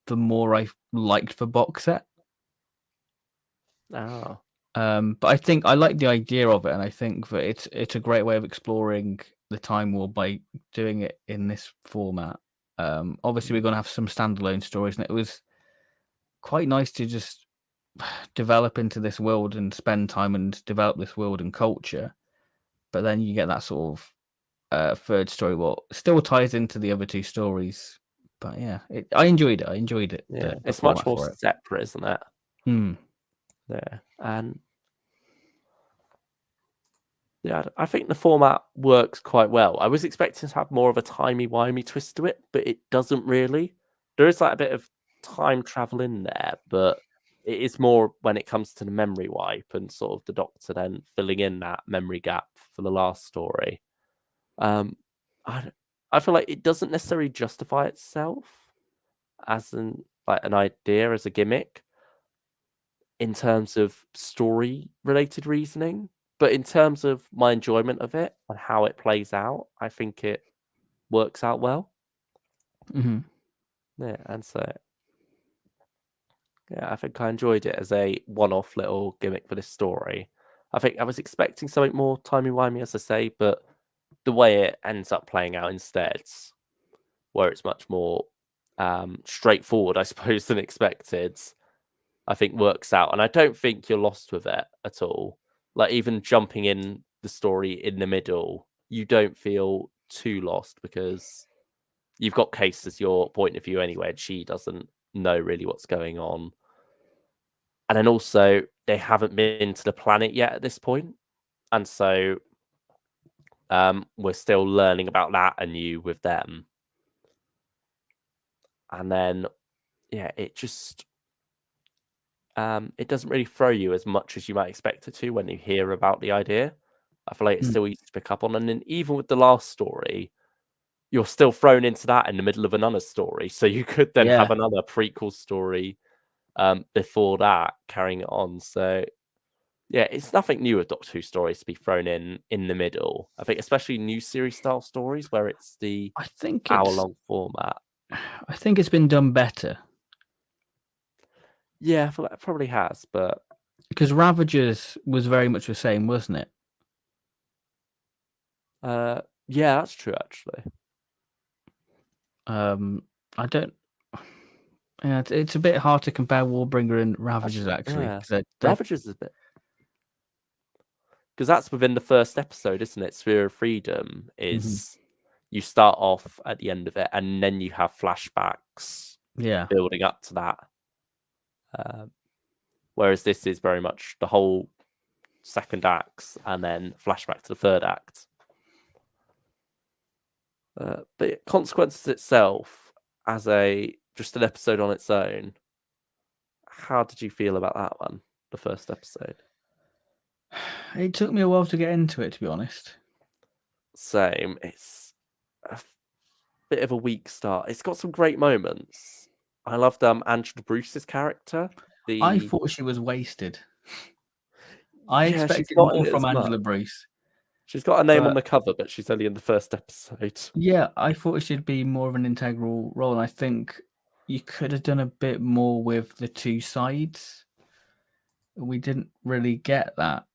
the more I liked the box set. Oh. But I think I like the idea of it, and I think that it's a great way of exploring the Time War by doing it in this format. Obviously, we're going to have some standalone stories, and it was quite nice to just develop into this world and spend time and develop this world and culture. But then you get that sort of third story, what still ties into the other two stories. But yeah, I enjoyed it. I enjoyed it. Yeah, The it's much format more for it. separate, isn't it? Hmm. Yeah, and yeah, I think the format works quite well. I was expecting to have more of a timey-wimey twist to it, but it doesn't really. There is like a bit of time travel in there, but it is more when it comes to the memory wipe and sort of the Doctor then filling in that memory gap for the last story. Um, I I feel like it doesn't necessarily justify itself as an idea, as a gimmick in terms of story related reasoning, but in terms of my enjoyment of it and how it plays out, I think it works out well. Hmm. Yeah, and so yeah, I think I enjoyed it as a one-off little gimmick for this story. I think I was expecting something more timey-wimey, as I say, but the way it ends up playing out instead, where it's much more straightforward, I suppose, than expected, I think works out. And I don't think you're lost with it at all. Like, even jumping in the story in the middle, you don't feel too lost because you've got Case as your point of view anyway, and she doesn't know really what's going on. And then also, they haven't been to the planet yet at this point. And so we're still learning about that anew with them. And then, yeah, it just it doesn't really throw you as much as you might expect it to when you hear about the idea. I feel like it's still easy to pick up on. And then even with the last story, you're still thrown into that in the middle of another story. So you could then Yeah. have another prequel story before that carrying it on. So yeah, it's nothing new with Doctor Who stories to be thrown in the middle. I think especially new series style stories where it's the I think hour-long format. it's been done better Yeah, I feel like it probably has, but because Ravagers was very much the same, wasn't it? yeah, that's true actually. I don't. Yeah, it's a bit hard to compare Warbringer and Ravagers actually. Yeah. 'Cause they're Ravagers is a bit because that's within the first episode, isn't it? Sphere of Freedom is you start off at the end of it, and then you have flashbacks yeah. building up to that. Whereas this is very much the whole second act and then flashback to the third act. But Consequences itself, as just an episode on its own, how did you feel about that one? The first episode. It took me a while to get into it, to be honest. Same. It's a bit of a weak start. It's got some great moments. I loved Angela Bruce's character. I thought she was wasted. I Yeah, she's expected not in more it from as much. Angela Bruce. She's got a name on But the cover, but she's only in the first episode. yeah, I thought she'd be more of an integral role. And I think you could have done a bit more with the two sides. We didn't really get that.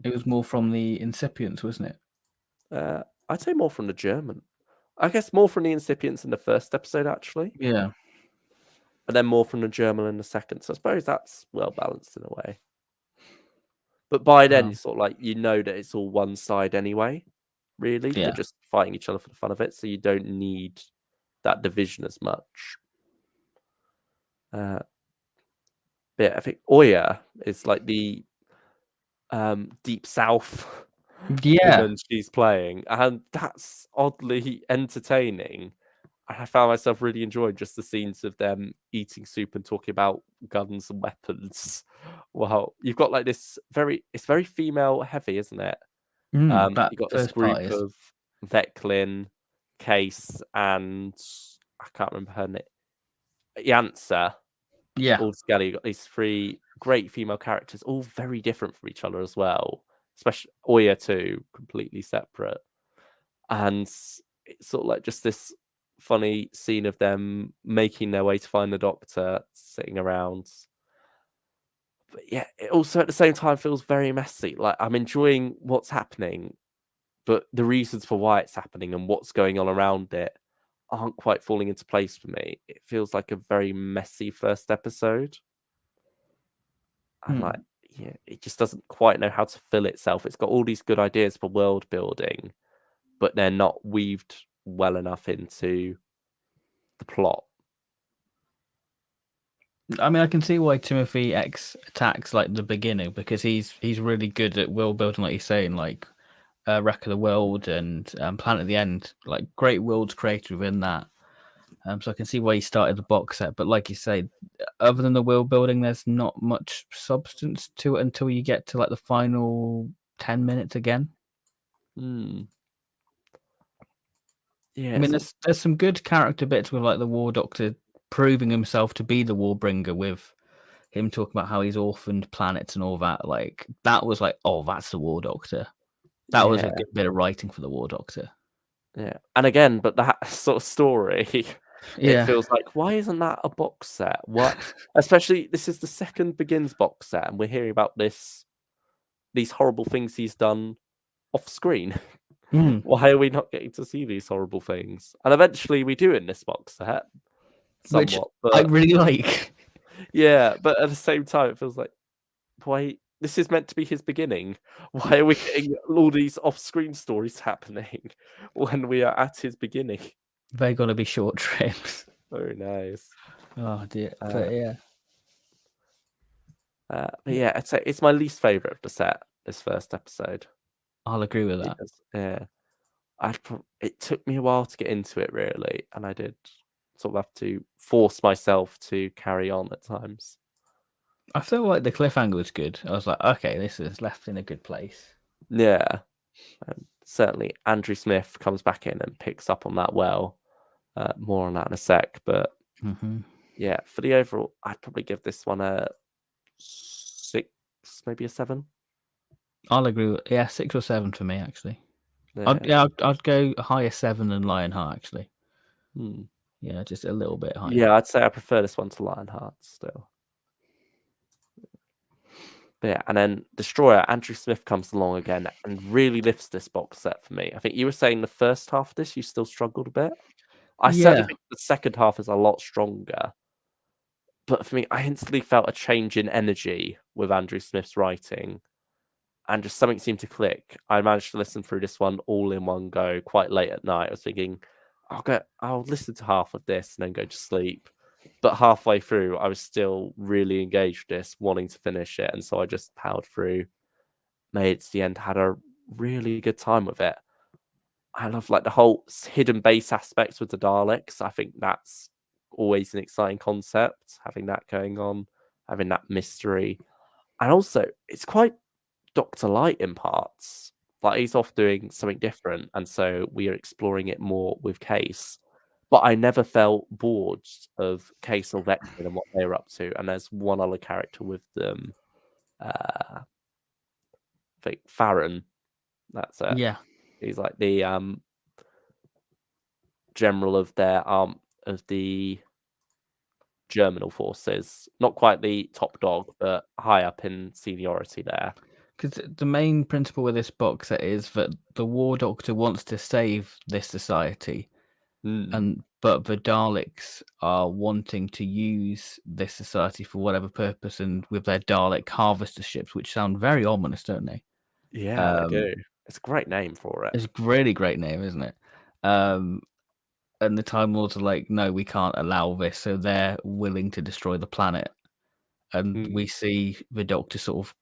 It was more from the incipients, wasn't it? I'd say more from the German. I guess more from the incipients in the first episode, actually, Yeah. and then more from the German in the second. So I suppose that's well balanced in a way. But by then, Um, it's sort of like you know that it's all one side anyway. Really, they're yeah. just fighting each other for the fun of it, so you don't need that division as much. But yeah, I think Oya is like the deep south Yeah. woman she's playing, and that's oddly entertaining. I found myself really enjoying just the scenes of them eating soup and talking about guns and weapons. Wow, you've got like this it's very female heavy, isn't it? That You got this first part group is. of Veclin, Case, and I can't remember her name. Yansa. Yeah. All together, you got these three great female characters, all very different from each other as well. Especially Oya too, completely separate. And it's sort of like just this funny scene of them making their way to find the doctor, sitting around. But yeah, it also at the same time feels very messy. Like I'm enjoying what's happening, but the reasons for why it's happening and what's going on around it aren't quite falling into place for me. It feels like a very messy first episode. And like, Mm. yeah, it just doesn't quite know how to fill itself. It's got all these good ideas for world building, but they're not weaved well enough into the plot. I mean, I can see why Timothy X attacks like the beginning, because he's really good at world building, like you're saying, like Wreck of the World and Planet of the End, like great worlds created within that. So I can see why he started the box set. But like you say, other than the world building, there's not much substance to it until you get to like the final 10 minutes again. Hmm. Yeah, I mean, there's some good character bits with like the War Doctor proving himself to be the Warbringer, with him talking about how he's orphaned planets and all that. Like that was like, oh, that's the War Doctor. That was a yeah, good bit of writing for the War Doctor. yeah. And again, but that sort of story, it Yeah. feels like, why isn't that a box set? What? Especially, this is the second Begins box set, and we're hearing about these horrible things he's done off screen. Mm. Why are we not getting to see these horrible things? And eventually we do in this box set, Which somewhat. I But really like. yeah, but at the same time, it feels like, why? This is meant to be his beginning. Why are we getting all these off-screen stories happening when we are at his beginning? They're gonna be short trips. Very nice. Oh dear. Uh, But yeah. but yeah, I'd say it's my least favorite of the set. This first episode. I'll agree with that. Because, yeah, it took me a while to get into it, really, and I did sort of have to force myself to carry on at times. I feel like the cliffhanger was good. I was like, okay, this is left in a good place. Yeah, certainly Andrew Smith comes back in and picks up on that well. More on that in a sec, but yeah, for the overall, I'd probably give this one a 6, maybe a 7. I'll agree with 6 or 7 for me actually. Yeah. I'd go a higher 7 than Lionheart actually. Hmm. Yeah, just a little bit higher. Yeah, I'd say I prefer this one to Lionheart still. But yeah, and then Destroyer, Andrew Smith comes along again and really lifts this box set for me. I think you were saying the first half of this, you still struggled a bit. I certainly Yeah. think the second half is a lot stronger. But for me, I instantly felt a change in energy with Andrew Smith's writing, and just something seemed to click. I managed to listen through this one all in one go quite late at night. I was thinking, I'll listen to half of this and then go to sleep. But halfway through, I was still really engaged with this, wanting to finish it. And so I just powered through, made it to the end, had a really good time with it. I love like the whole hidden base aspects with the Daleks. I think that's always an exciting concept, having that going on, having that mystery. And also, it's quite Dr. Light in parts. Like he's off doing something different, and so we are exploring it more with Case. But I never felt bored of Case or Vector and what they were up to. And there's one other character with them. I think Farron. That's it. Yeah. He's like the general of their of the Germinal forces. Not quite the top dog, but high up in seniority there. Because the main principle with this box set is that the War Doctor wants to save this society, but the Daleks are wanting to use this society for whatever purpose, and with their Dalek harvester ships, which sound very ominous, don't they? Yeah, they do. It's a great name for it. It's a really great name, isn't it? And the Time Lords are like, no, we can't allow this, so they're willing to destroy the planet. And we see the Doctor sort of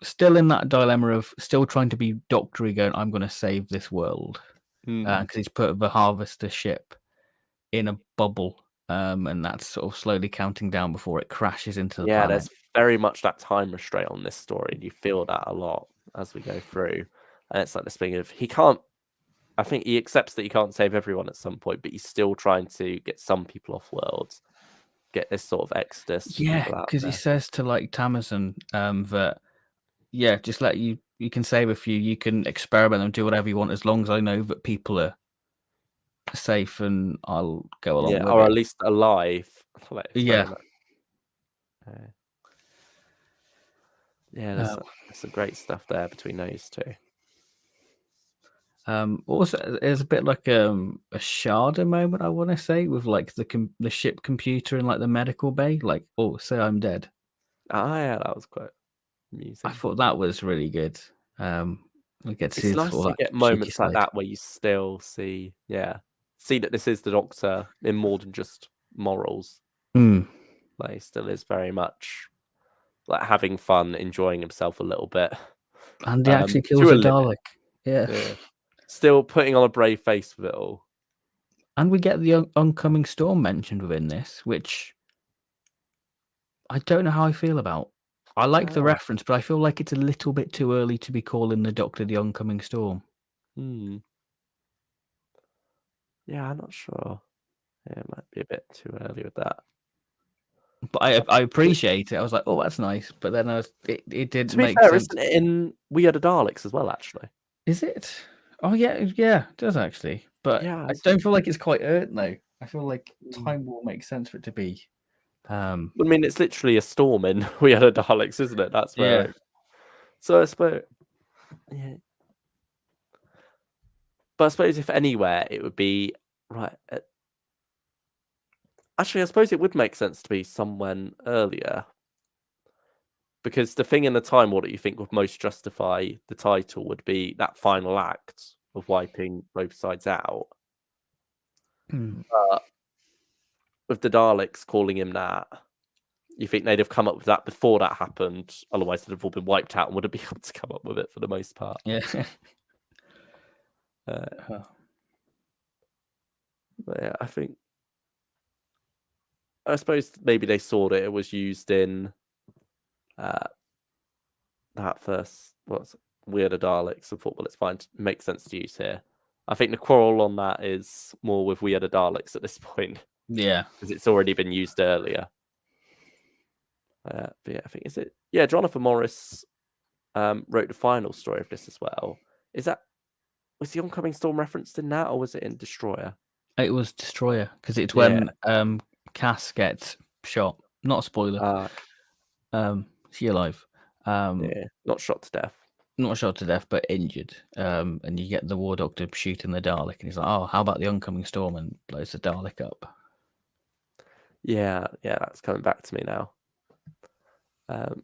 still in that dilemma of still trying to be doctory, going, I'm going to save this world. Because he's put the harvester ship in a bubble, and that's sort of slowly counting down before it crashes into the planet. There's very much that time restraint on this story, and you feel that a lot as we go through. And it's like this thing of I think he accepts that he can't save everyone at some point, but he's still trying to get some people off worlds, get this sort of exodus. Because he says to like Tamazon that, just let you can save a few, you can experiment and do whatever you want as long as I know that people are safe and I'll go along with or it. at least alive. There's some great stuff there between those two. Also, there's a bit like a Sharda moment, I want to say, with like the ship computer in like the medical bay, like, oh, say I'm dead. That was quite amusing. I thought that was really good. We get to It's see nice sort of to get moments like that where you still see that this is the Doctor in more than just morals. Like, he still is very much like having fun, enjoying himself a little bit. And he actually kills a Dalek. Yeah. Still putting on a brave face with it all. And we get the oncoming storm mentioned within this, which I don't know how I feel about. I like the reference, but I feel like it's a little bit too early to be calling the Doctor the oncoming storm. Yeah, I'm not sure. Yeah, it might be a bit too early with that. But I appreciate it. I was like, oh, that's nice. But then it didn't make fair, sense. isn't it in We Are the Daleks as well, actually? Is it? Oh, yeah, it does actually. But I don't feel like it's quite earned, though. I feel like time will make sense for it to be. I mean, it's literally a storm in We Are the Daleks, isn't it? That's where So I suppose... Yeah. But I suppose if anywhere, it would be... Right... Actually, I suppose it would make sense to be somewhere earlier. Because the thing in the Time War that you think would most justify the title would be that final act of wiping both sides out. But with the Daleks calling him that, you think they'd have come up with that before that happened. Otherwise, they'd have all been wiped out and would have been able to come up with it for the most part. Yeah. But yeah, I suppose maybe they saw that it was used in that first We Are the Daleks and thought, well, it's fine, it makes sense to use here. I think the quarrel on that is more with We Are the Daleks at this point. Yeah. Because it's already been used earlier. But yeah, I think Jonathan Morris wrote the final story of this as well. Was the oncoming storm referenced in that, or was it in Destroyer? It was Destroyer, because it's when Cass gets shot. Not a spoiler. She alive. Not shot to death. Not shot to death, but injured. And you get the War Doctor shooting the Dalek, and he's like, "Oh, how about the oncoming storm?" and blows the Dalek up. Yeah, that's coming back to me now. But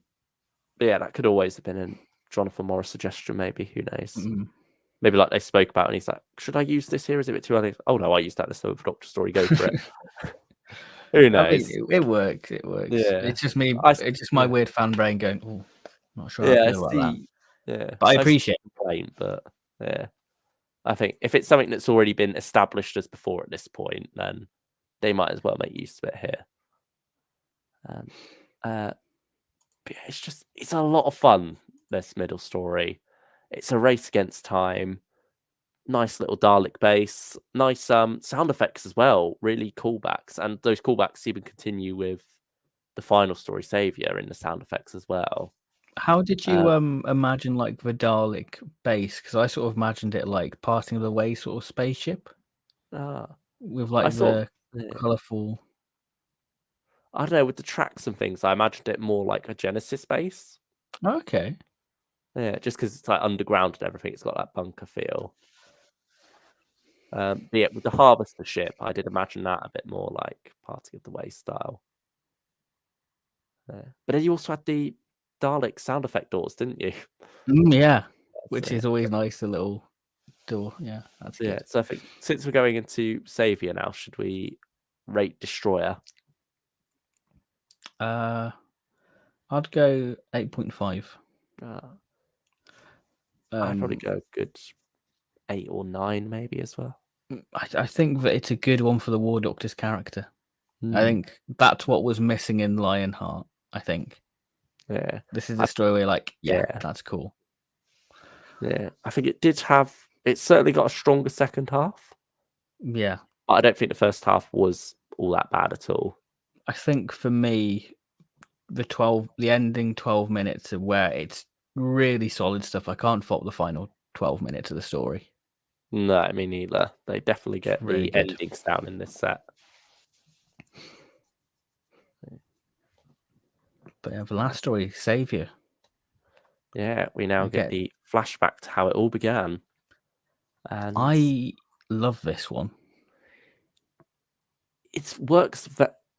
yeah, that could always have been a Jonathan Morris suggestion. Maybe, who knows? Maybe like they spoke about, and he's like, "Should I use this here? Is it a bit too early?" Oh no, I used that in the Silver Doctor story. Go for it. Who knows? I mean, it works. It works. Yeah. It's just me. It's just my weird fan brain going, "Oh, not sure how I feel about that." Yeah, but I appreciate it. But yeah, I think if it's something that's already been established as before at this point, then they might as well make use of it here. But yeah, it's a lot of fun, this middle story. It's a race against time. Nice little Dalek base. Nice sound effects as well. Really callbacks. And those callbacks even continue with the final story, Savior, in the sound effects as well. How did you imagine like the Dalek base? Because I sort of imagined it like parting of the way sort of spaceship. With like the colourful... I don't know, with the tracks and things, I imagined it more like a Genesis base. Okay. Yeah, just because it's like underground and everything, it's got that bunker feel. But yeah, with the harvester ship, I did imagine that a bit more like Party of the Way style. But then you also had the Dalek sound effect doors, didn't you? Yeah, which So, is always nice. A little door. Yeah, that's yeah, good. so I think since we're going into Savior now, should we rate Destroyer? I'd go 8.5. I'd probably go good 8 or 9 maybe as well. I think that it's a good one for the War Doctor's character. I Mm, think that's what was missing in Lionheart. I think yeah, this is a story where you're like, yeah, that's cool. yeah. I think it's certainly got a stronger second half. Yeah, But I don't think the first half was all that bad at all. I think for me, the ending 12 minutes of where it's really solid stuff. I can't fault the final 12 minutes of the story. No, me neither. They definitely get really the good. endings down in this set. But yeah, the last story, Savior. Yeah, we now get the flashback to how it all began. And I love this one. it works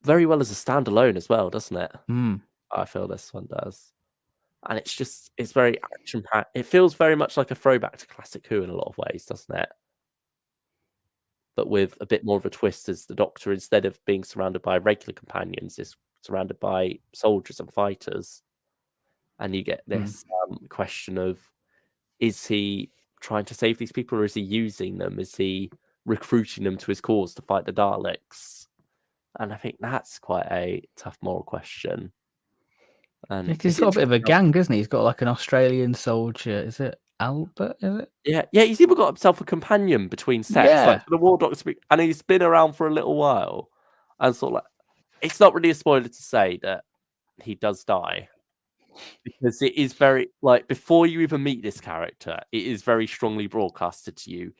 very well as a standalone as well, doesn't it? Mm. I feel this one does. And it's very action-packed. It feels very much like a throwback to Classic Who in a lot of ways, doesn't it? But with a bit more of a twist, as the Doctor, instead of being surrounded by regular companions, is surrounded by soldiers and fighters. And you get this question of, is he trying to save these people, or is he using them? Is he recruiting them to his cause to fight the Daleks? And I think that's quite a tough moral question. And he's got a bit of a gang, doesn't he? He's got like an Australian soldier. Is it Albert? Is it? Yeah. He's even got himself a companion between sets. Yeah. Like for the War Doctor, and he's been around for a little while. And sort of like, it's not really a spoiler to say that he does die, because it is very, like, before you even meet this character, it is very strongly broadcasted to you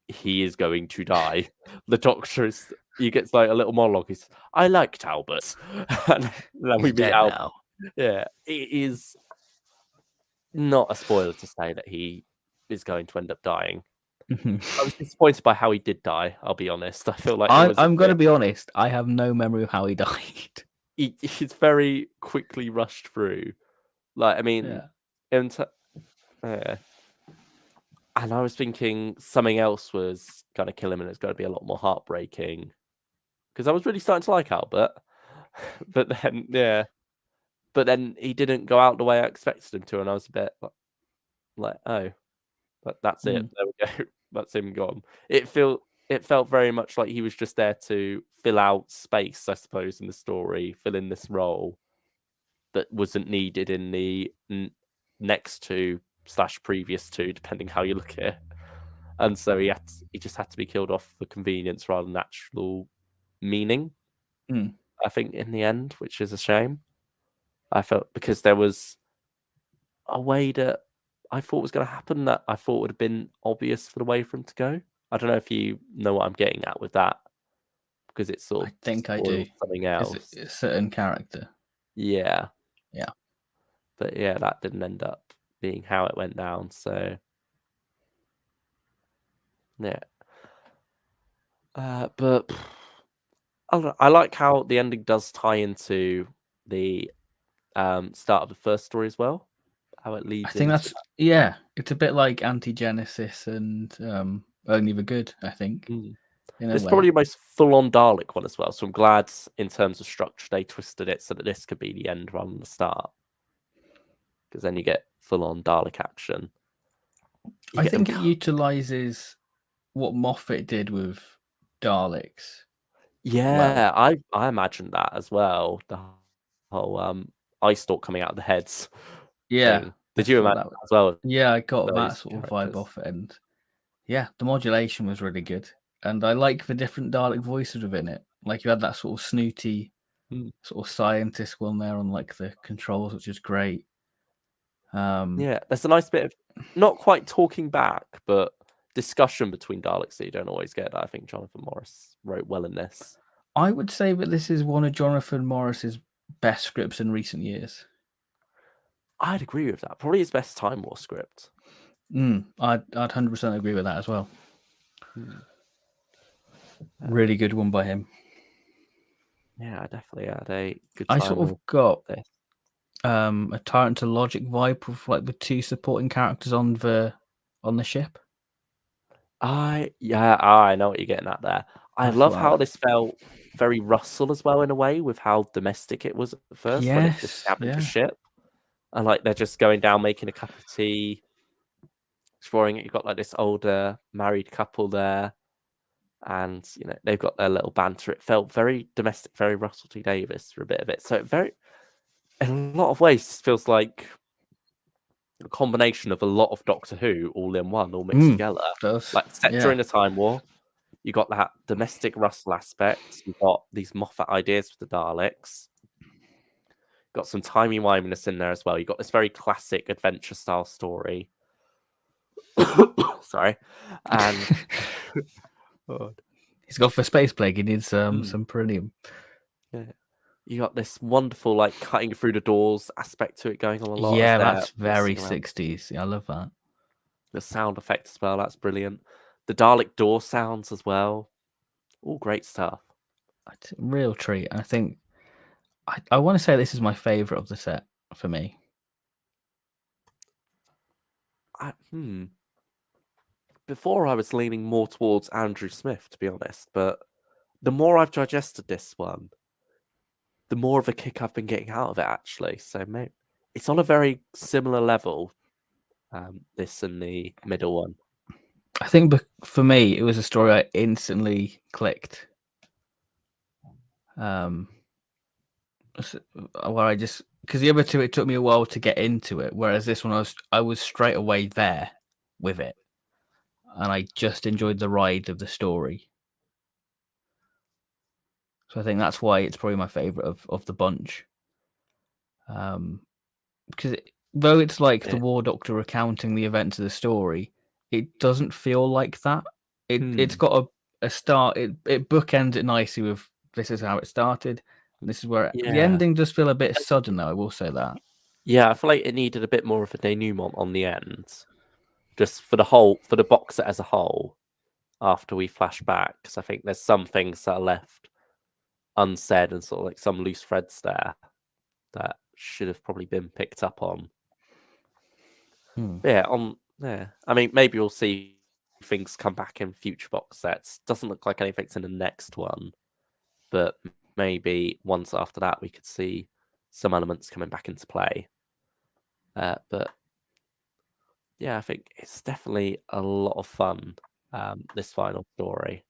he is going to die. The Doctor he gets like a little monologue. He's, I liked Albert. And then we meet Albert. Now. Yeah, it is not a spoiler to say that he is going to end up dying. I was disappointed by how he did die, I'll be honest. I feel like I'm going to be honest. I have no memory of how he died. He's very quickly rushed through. Like, I mean, yeah. And I was thinking something else was going to kill him, and it's going to be a lot more heartbreaking. Because I was really starting to like Albert. But then he didn't go out the way I expected him to, and I was a bit like, oh, but that's it. There we go. That's him gone. It felt very much like he was just there to fill out space, I suppose, in the story, fill in this role that wasn't needed in the next two / previous two, depending how you look at it. And so he just had to be killed off for convenience rather than actual meaning. I think in the end, which is a shame. I felt, because there was a way that I thought was going to happen that I thought would have been obvious for the way for him to go. I don't know if you know what I'm getting at with that, because it's sort of, I think I do. Something else. It's a certain character. Yeah. Yeah. But yeah, that didn't end up being how it went down. So yeah. But I like how the ending does tie into the start of the first story as well. How it leads. I think that's it's a bit like Anti-Genesis and Only the Good, I think. It's probably the most full-on Dalek one as well. So I'm glad, in terms of structure, they twisted it so that this could be the end rather than the start. Because then you get full-on Dalek action. I think it utilizes what Moffat did with Daleks. Yeah, I imagined that as well. The whole eye stalk coming out of the heads. Yeah. Thing. Did you imagine that as well? Yeah, I got that sort of vibe off it, and yeah, the modulation was really good, and I like the different Dalek voices within it. Like, you had that sort of snooty, sort of scientist one there on like the controls, which is great. Yeah, there's a nice bit of not quite talking back, but discussion between Daleks that you don't always get. I think Jonathan Morris wrote well in this. I would say that this is one of Jonathan Morris's best scripts in recent years. I'd agree with that. Probably his best Time War script. I'd 100% agree with that as well. Really good one by him. Yeah, I definitely had a good I time sort of with got this. a Tyrant to Logic vibe with like the two supporting characters on the ship. I know what you're getting at there. I I love thought, how this felt very Russell as well in a way, with how domestic it was at first when it's just yes, scavenger yeah, ship, and like they're just going down making a cup of tea, exploring it. You've got like this older married couple there, and you know they've got their little banter. It felt very domestic, very Russell T Davies for a bit of it. So it very, in a lot of ways, this feels like a combination of a lot of Doctor Who all in one, all mixed together. does Like set yeah. during the Time War, you got that domestic Russell aspect. You got these Moffat ideas for the Daleks. Got some timey-wiminess in there as well. You got this very classic adventure style story. Sorry, and He's got for Space Plague. He needs Hmm. some Perineum. Yeah. You got this wonderful like cutting through the doors aspect to it going on a lot as Yeah, they're that's very messing around. 60s. I love that. The sound effect as well, that's brilliant. The Dalek door sounds as well. All great stuff. It's a real treat. I think I want to say this is my favorite of the set for me. Before I was leaning more towards Andrew Smith, to be honest, but the more I've digested this one, the more of a kick I've been getting out of it, actually. So maybe it's on a very similar level, this and the middle one. I think for me, it was a story I instantly clicked. Where I just, because the other two, it took me a while to get into it, whereas this one, I was straight away there with it, and I just enjoyed the ride of the story. So I think that's why it's probably my favorite of the bunch. Because though it's like the War Doctor recounting the events of the story, it doesn't feel like that. It's got a start. It bookends it nicely with this is how it started. And this is where the ending does feel a bit sudden, though. I will say that. Yeah, I feel like it needed a bit more of a denouement on the end, just for the box set as a whole. After we flash back, because I think there's some things that are left unsaid and sort of like some loose threads there that should have probably been picked up on. Yeah, I mean, maybe we'll see things come back in future box sets. Doesn't look like anything's in the next one, but maybe once after that we could see some elements coming back into play. But yeah, I think it's definitely a lot of fun, this final story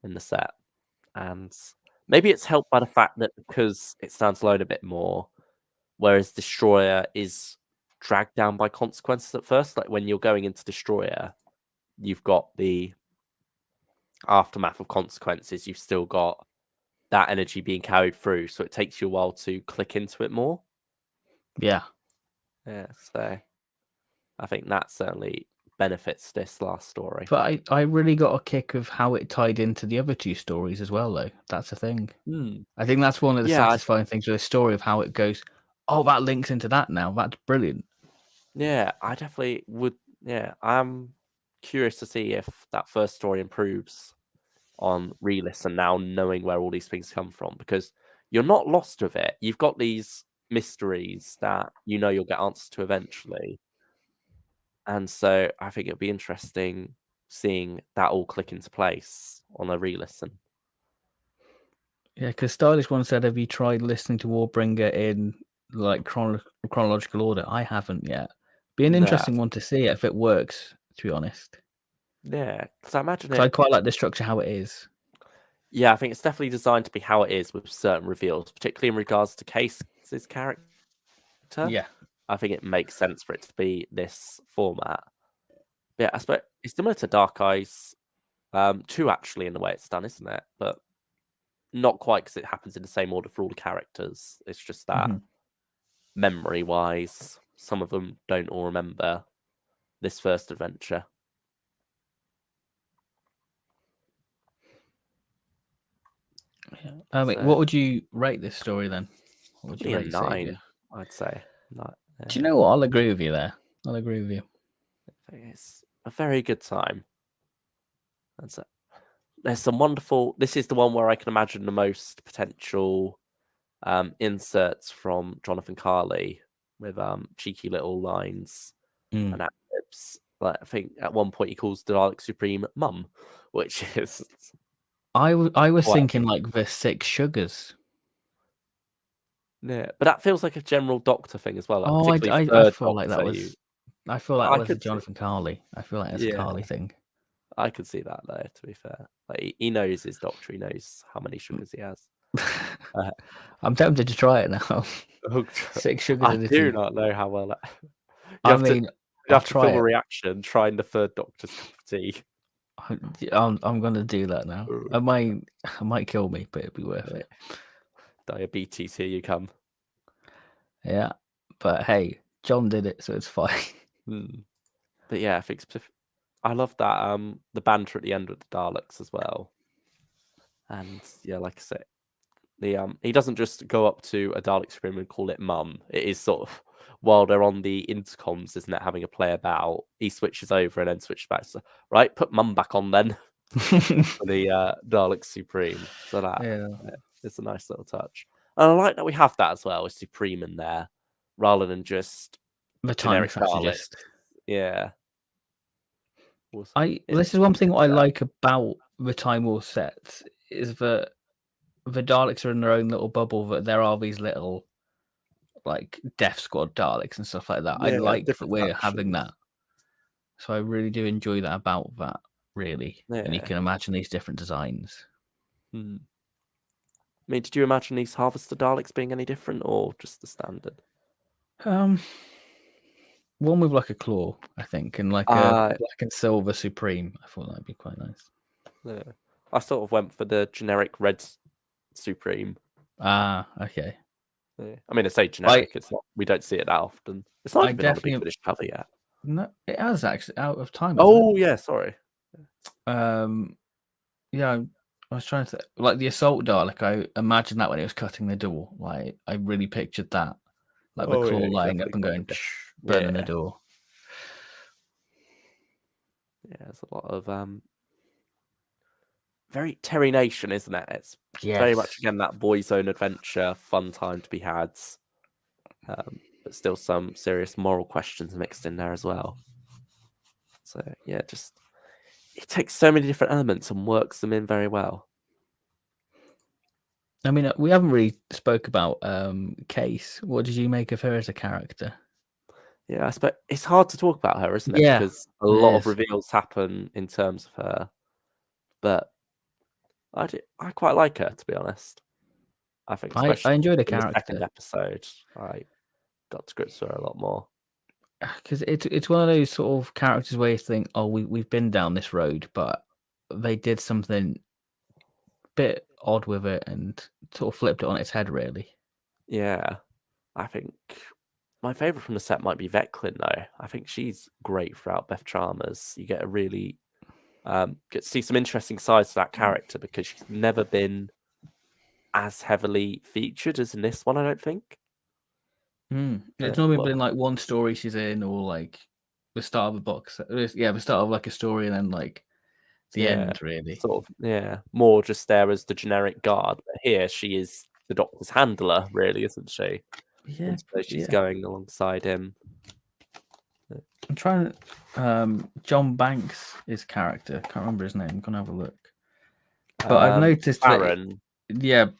in the set. And maybe it's helped by the fact that because it stands alone a bit more, whereas Destroyer is dragged down by consequences at first. Like when you're going into Destroyer, you've got the aftermath of consequences. You've still got that energy being carried through, so it takes you a while to click into it more. Yeah. Yeah, so I think that certainly benefits this last story. But I really got a kick of how it tied into the other two stories as well, though. That's the thing. I think that's one of the satisfying things with the story of how it goes. Oh, that links into that now. That's brilliant. Yeah, I definitely would. Yeah, I'm curious to see if that first story improves on re-listen now, knowing where all these things come from, because you're not lost with it. You've got these mysteries that you know you'll get answers to eventually. And so I think it'll be interesting seeing that all click into place on a re-listen. Yeah, because Stylish one said, "Have you tried listening to Warbringer in like chronological order?" I haven't yet. Be an No. interesting one to see if it works. To be honest, Yeah, because I imagine because I it. quite like the structure how it is. Yeah, I think it's definitely designed to be how it is with certain reveals, particularly in regards to Case's character. Yeah, I think it makes sense for it to be this format. But yeah, I suppose it's similar to Dark Eyes 2, actually, in the way it's done, isn't it? But not quite, because it happens in the same order for all the characters. It's just that memory-wise, some of them don't all remember this first adventure. What would you rate this story then? What would you Probably a rate Savior? 9, I'd say. Do you know what? I'll agree with you there. I'll agree with you. It's a very good time. That's it. there's some wonderful. This is the one where I can imagine the most potential inserts from Jonathan Carley with cheeky little lines and ad-libs. Like, I think at one point he calls the Dalek Supreme Mum, which is I was quite thinking like the 6 sugars. yeah, but that feels like a general Doctor thing as well. Like, Oh, particularly I third feel like that Doctor. was. I feel that I was a could see, Jonathan Carley. I feel like it's a yeah, Carley thing. I could see that though. To be fair, like he knows his Doctor. He knows how many sugars he has. I'm tempted to try it now. 6 sugars I in a do tea. not know how well that. I mean, You I'll have to try film a it. reaction trying the third Doctor's cup of tea. I'm gonna do that now. It might kill me, but it'll be worth it. Diabetes, here you come. Yeah, but hey, John did it, so it's fine. But yeah, I think I love that the banter at the end with the Daleks as well. And yeah, like I said, the he doesn't just go up to a Dalek Supreme and call it Mum. It is sort of while they're on the intercoms, isn't it, having a play about, he switches over and then switches back. So, right, put Mum back on then for the Dalek Supreme. So that it's a nice little touch. And I like that we have that as well, with Supreme in there, rather than just The generic time Dalek. just. Yeah. This is one thing I like about the Time War sets is that the Daleks are in their own little bubble. That there are these little like Death Squad Daleks and stuff like that. I like that we're having that. So I really do enjoy that about that. Really, and you can imagine these different designs. I mean, did you imagine these Harvester Daleks being any different, or just the standard? One with like a claw, I think, and like a black and silver Supreme. I thought that'd be quite nice. Yeah, I sort of went for the generic red Supreme. Okay. Yeah. I mean, I say generic. It's not. We don't see it that often. It's not even on the big British cover yet. No, it has actually Out of Time. Oh yeah, sorry. Yeah, I was trying to like the assault Dalek. I imagined that when it was cutting the door. Like I really pictured that, like the claw lighting up and going burning the door. Yeah, there's a lot of very Terry Nation, isn't it? It's very much again that boys' own adventure, fun time to be had, but still some serious moral questions mixed in there as well. So yeah, just it takes so many different elements and works them in very well. I mean, we haven't really spoke about Case. What did you make of her as a character? Yeah, I suppose it's hard to talk about her, isn't it? Yeah, because a lot of reveals happen in terms of her. But I quite like her, to be honest. I think I enjoyed the in the character. second episode, I got to grips with her a lot more. Because it's one of those sort of characters where you think, oh, we've been down this road, but they did something a bit odd with it and sort of flipped it on its head, really. Yeah, I think my favourite from the set might be Veclin, though. I think she's great throughout Beth Chalmers. You get a really get to see some interesting sides to that character because she's never been as heavily featured as in this one, I don't think. It's normally been like one story she's in, or like the start of a box. Yeah, the start of like a story, and then like the end, really. Sort of, more just there as the generic guard. But here she is the Doctor's handler, really, isn't she? Yeah, so she's going alongside him. I'm trying to. John Banks, his character. Can't remember his name. I'm gonna have a look. But I've noticed Aaron. that.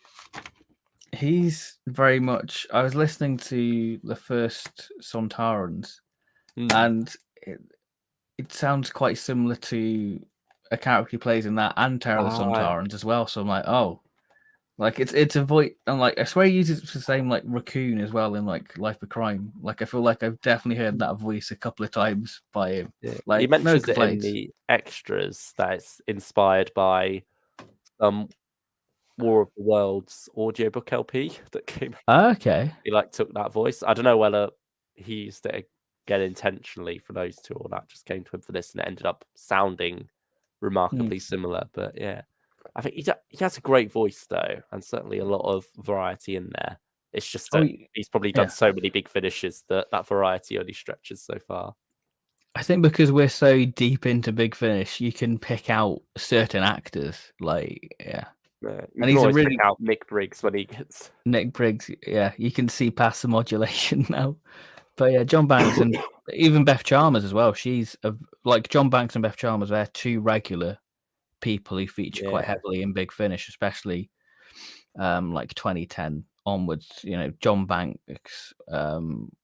He's very much. I was listening to the first Sontarans, and it sounds quite similar to a character he plays in that and Terror of the Sontarans as well. So I'm like, oh, like it's a voice. And like I swear he uses the same like raccoon as well in like Life of Crime. Like I feel like I've definitely heard that voice a couple of times by him. Yeah. Like he mentions it in the extras that it's inspired by War of the Worlds audiobook LP that came. Okay. He like took that voice. I don't know whether he used it again intentionally for those two, or that just came to him for this, and it ended up sounding remarkably similar. But yeah, I think he has a great voice though, and certainly a lot of variety in there. It's just that he's probably done so many big finishes that variety only stretches so far. I think because we're so deep into Big Finish, you can pick out certain actors. Like, yeah. You And can he's a always really pick out Nick Briggs when he gets. Nick Briggs. Yeah, you can see past the modulation now. But yeah, John Banks and even Beth Chalmers as well. She's like John Banks and Beth Chalmers. They're two regular people who feature quite Yeah. heavily in Big Finish, especially like 2010 onwards. You know, John Banks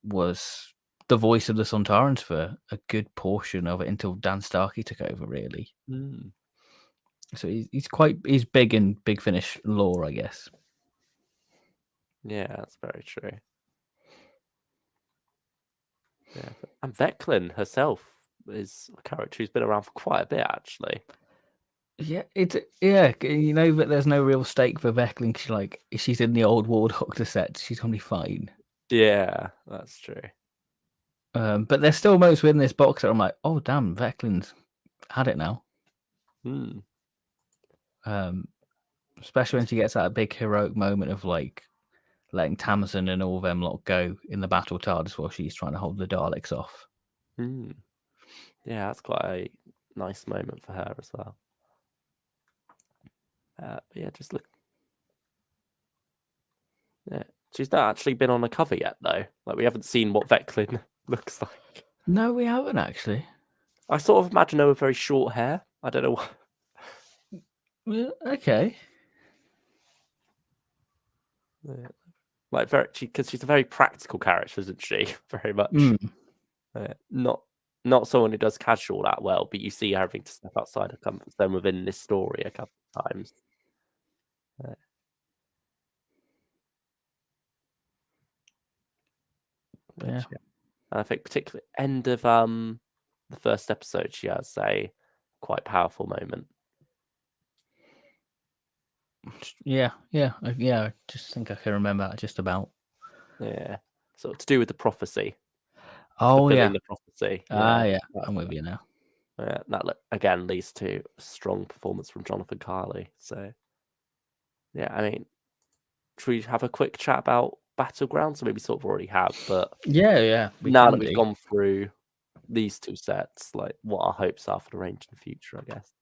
was the voice of the Sontarans for a good portion of it until Dan Starkey took over, really. Mm. So he's big in Big Finish lore, I guess. Yeah, that's very true. Yeah, and Veclin herself is a character who's been around for quite a bit, actually. Yeah, you know that there's no real stake for Vecklin. She's in the old War Doctor set. She's gonna be fine. Yeah, that's true. But there's still moments within this box that I'm like, oh damn, Veclin's had it now. Especially when she gets that big heroic moment of like letting Tamsin and all them lot go in the battle TARDIS while she's trying to hold the Daleks off. Yeah, that's quite a nice moment for her as well. But yeah, just look. Yeah, she's not actually been on a cover yet, though. Like, we haven't seen what Veclin looks like. No, we haven't actually. I sort of imagine her with very short hair. I don't know what. Well, okay. Yeah. Like, because she's a very practical character, isn't she? Very much. Not someone who does casual that well, but you see her having to step outside her comfort zone within this story a couple of times. Yeah. I think particularly end of the first episode, she has a quite powerful moment. Yeah. I just think I can remember that just about. Yeah, so to do with the prophecy. Oh yeah, fulfilling the prophecy. yeah. I'm with you now. That again leads to a strong performance from Jonathan Carley. So, yeah, I mean, should we have a quick chat about Battlegrounds? So maybe sort of already have, but Yeah. now that we've gone through these two sets, like what our hopes are for the range in the future, I guess.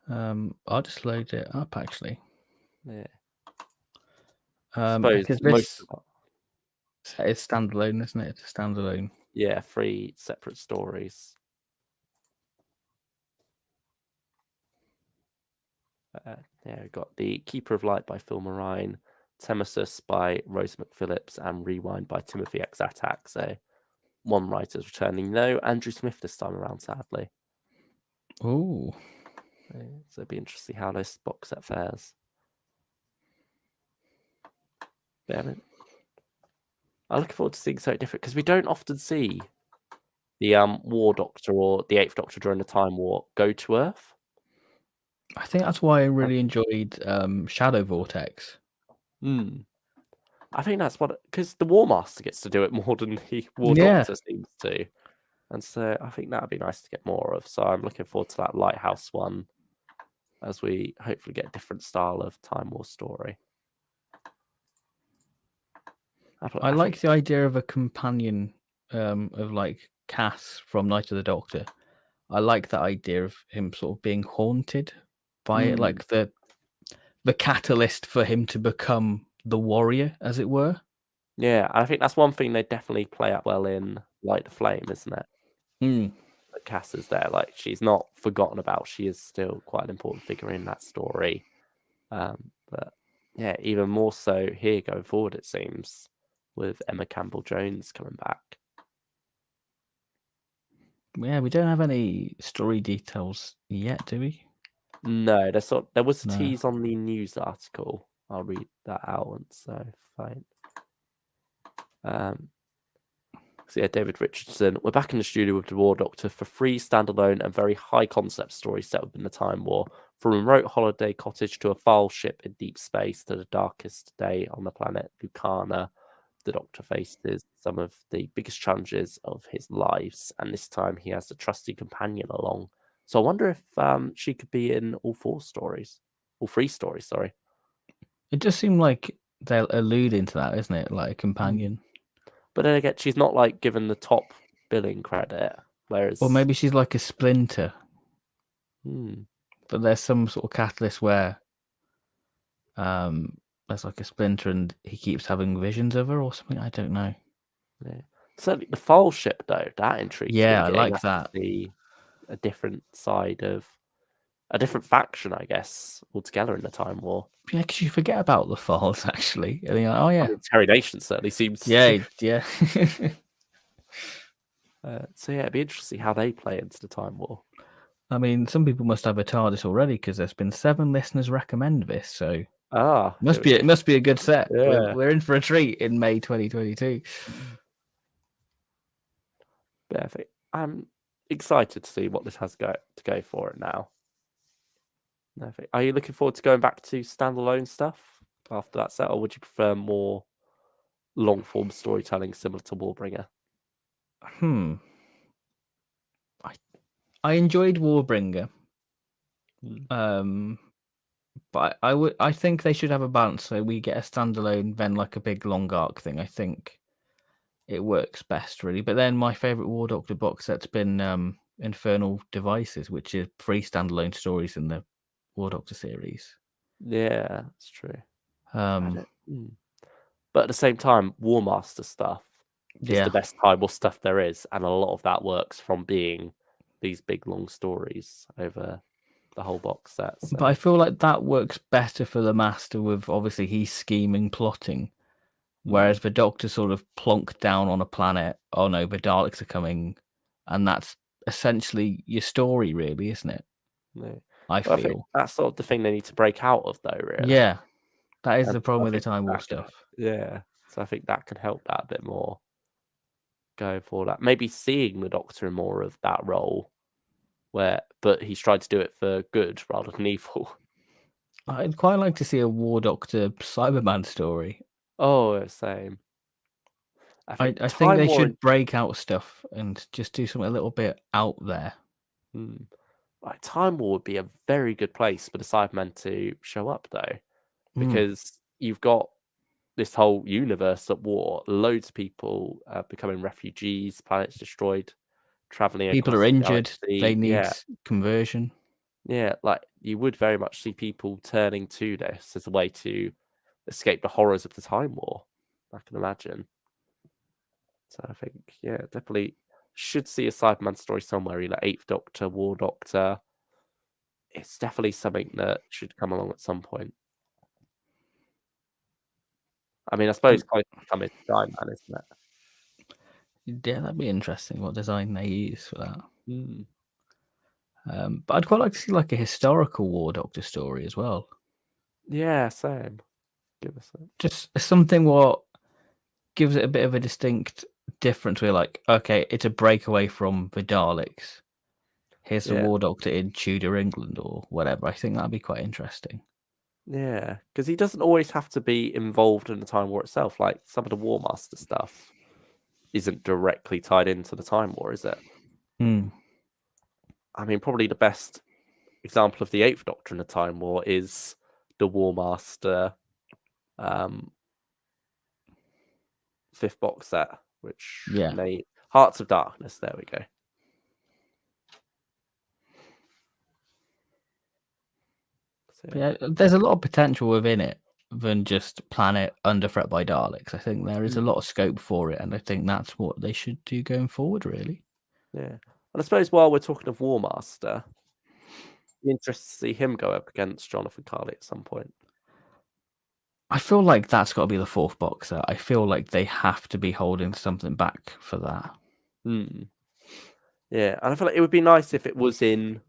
I'll just load it up actually. Yeah. Because this set is standalone, isn't it? It's a standalone. Yeah, 3 separate stories. We've got The Keeper of Light by Phil Morine, Temesis by Rose McPhillips, and Rewind by Timothy X. Attack. So, one writer's returning. No Andrew Smith this time around, sadly. Oh. So it'd be interesting how this box set fares. But, I mean, I'm looking forward to seeing something different because we don't often see the War Doctor or the 8th Doctor during the Time War go to Earth. I think that's why I really enjoyed Shadow Vortex. I think that's because the War Master gets to do it more than the War Doctor seems to. And so I think that would be nice to get more of. So I'm looking forward to that Lighthouse one as we hopefully get a different style of Time War story. I like the idea of a companion of like Cass from Night of the Doctor. I like that idea of him sort of being haunted by it, like the catalyst for him to become the warrior, as it were. Yeah, I think that's one thing they definitely play up well in Light the Flame, isn't it? That Cass is there, like she's not forgotten about. She is still quite an important figure in that story. But yeah, even more so here going forward, it seems, with Emma Campbell-Jones coming back. Yeah, we don't have any story details yet, do we? No, there was a tease on the news article. I'll read that out once I find. So yeah, David Richardson. We're back in the studio with the War Doctor for 3 standalone and very high concept stories set up in the Time War. From a remote holiday cottage to a foul ship in deep space to the darkest day on the planet Lucana, the Doctor faces some of the biggest challenges of his lives, and this time he has a trusty companion along. So I wonder if she could be in all 3 stories, sorry. It just seemed like they're alluding to that, isn't it? Like a companion. But then again, she's not like given the top billing credit. Whereas, Or maybe she's like a splinter, but there's some sort of catalyst where there's like a splinter and he keeps having visions of her or something. I don't know. yeah. Certainly the Foal ship though, that intrigues me. Yeah, I Getting like us to that. see a different side of a different faction, I guess, altogether in the Time War. Yeah, because you forget about the falls actually. And you're like, oh I yeah, mean, Terry certainly seems. yeah, yeah. So yeah, it'd be interesting to see how they play into the Time War. I mean, some people must have a TARDIS already because there's been 7 listeners recommend this, so it must be a good set. Yeah. We're in for a treat in May 2022. Perfect. I'm excited to see what this has to go for it now. Perfect. Are you looking forward to going back to standalone stuff after that set, or would you prefer more long form storytelling similar to Warbringer? I enjoyed Warbringer. But I think they should have a balance so we get a standalone then like a big long arc thing. I think it works best really. But then my favorite War Doctor box set's been Infernal Devices, which is 3 standalone stories in the War Doctor series. Yeah, that's true. But at the same time, War Master stuff is the best Time War stuff there is, and a lot of that works from being these big long stories over the whole box set. So. But I feel like that works better for the Master with obviously he's scheming, plotting, whereas the Doctor sort of plonked down on a planet. Oh no, the Daleks are coming, and that's essentially your story, really, isn't it? No. I think feel that's sort of the thing they need to break out of, though. Really, yeah, that is And the problem I with the think Time War that can- stuff. Yeah, so I think that can help that a bit more. Going for that, maybe seeing the Doctor in more of that role, but he's tried to do it for good rather than evil. I'd quite like to see a War Doctor Cyberman story. Oh, same. I think think they War should break out stuff and just do something a little bit out there. Like Time War would be a very good place for the Cybermen to show up, though, because you've got this whole universe at war, loads of people becoming refugees, planets destroyed, traveling People across are the injured. galaxy. They need conversion. Yeah, like you would very much see people turning to this as a way to escape the horrors of the Time War. I can imagine. So I think, yeah, definitely should see a Cyberman story somewhere, like Eighth Doctor, War Doctor. It's definitely something that should come along at some point. I mean, I suppose close to coming to Giant Man, isn't it? Yeah, that'd be interesting. What design they use for that. But I'd quite like to see like a historical War Doctor story as well. Yeah, same. Give us that. Just something what gives it a bit of a distinct difference. Where like, okay, it's a breakaway from the Daleks. Here's the War Doctor in Tudor England or whatever. I think that'd be quite interesting. Yeah, because he doesn't always have to be involved in the Time War itself. Like some of the War Master stuff isn't directly tied into the Time War, is it? I mean, probably the best example of the Eighth Doctor in the Time War is the War Master 5th box set, which Hearts of Darkness. There we go. So, yeah, there's a lot of potential within it than just planet under threat by Daleks. I think there is a lot of scope for it, and I think that's what they should do going forward, really. Yeah, and I suppose while we're talking of War Master, be interested to see him go up against Jonathan Carley at some point. I feel like that's got to be the 4th boxer. I feel like they have to be holding something back for that. Yeah, and I feel like it would be nice if it was in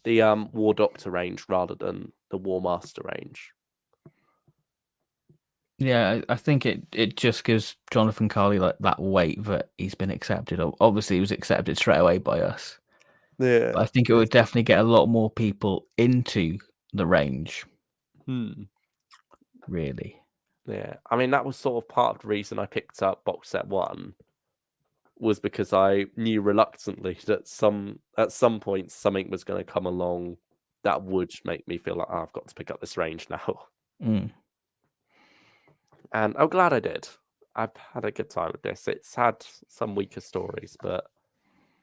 the War Doctor range rather than the War Master range. Yeah, I think it just gives Jonathan Carley like that weight that he's been accepted. Obviously, he was accepted straight away by us. Yeah, But I think it would definitely get a lot more people into the range. Really. Yeah, I mean that was sort of part of the reason I picked up box set 1 was because I knew reluctantly that at some point something was going to come along that would make me feel like I've got to pick up this range now. And I'm glad I did. I've had a good time with this. It's had some weaker stories, but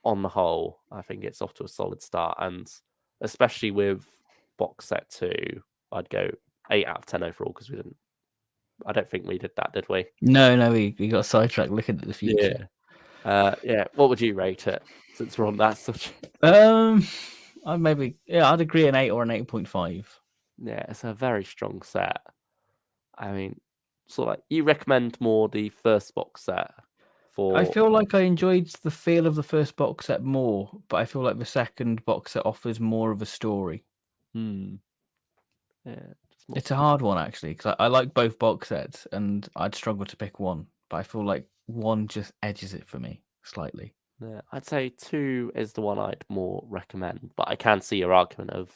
on the whole, I think it's off to a solid start, and especially with box set 2, I'd go 8 out of 10 overall because we didn't. I don't think we did that, did we? No, we got sidetracked looking at the future. Yeah. What would you rate it since we're on that subject? I'd agree an 8 or an 8.5. Yeah, it's a very strong set. I mean, so like you recommend more the first box set for. I feel like I enjoyed the feel of the first box set more, but I feel like the second box set offers more of a story. Yeah, It's a hard one actually because I like both box sets and I'd struggle to pick one, but I feel like one just edges it for me slightly. Yeah, I'd say 2 is the one I'd more recommend, but I can see your argument of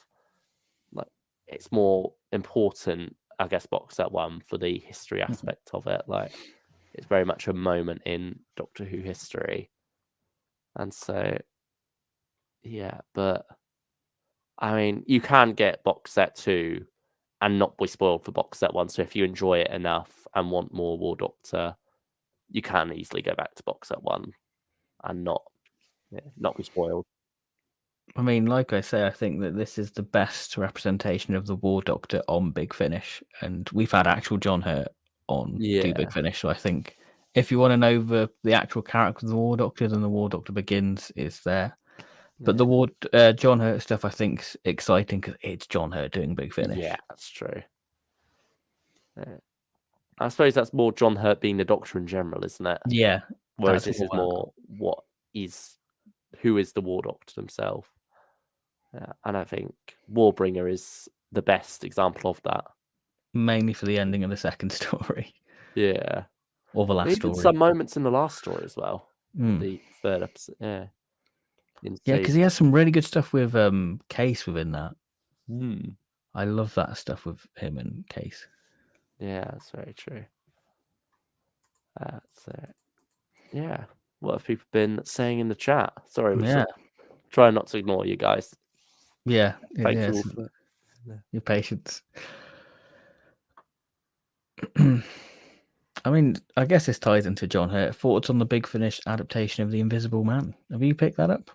like it's more important, I guess, box set 1 for the history aspect of it. Like it's very much a moment in Doctor Who history, and so yeah. But I mean, you can get box set 2 and not be spoiled for box set 1. So if you enjoy it enough and want more War Doctor, you can easily go back to box set 1 and not be spoiled. I mean, like I say, I think that this is the best representation of the War Doctor on Big Finish, and we've had actual John Hurt on Do Big Finish, so I think if you want to know the actual character of the War Doctor, then the War Doctor Begins is there. But the John Hurt stuff, I think, is exciting because it's John Hurt doing Big Finish. Yeah, that's true. Yeah. I suppose that's more John Hurt being the Doctor in general, isn't it? Yeah. Whereas this is more who is the War Doctor himself. And I think Warbringer is the best example of that. Mainly for the ending of the second story. Yeah. Or the last story. Some moments in the last story as well. The third episode. Yeah. Yeah, because he has some really good stuff with Case within that. I love that stuff with him and Case. Yeah, that's very true. Yeah. What have people been saying in the chat? Sorry, we're trying not to ignore you guys. Yeah. Thank you all for your patience. I mean, I guess this ties into John Hurt. Thoughts on the Big Finish adaptation of The Invisible Man? Have you picked that up?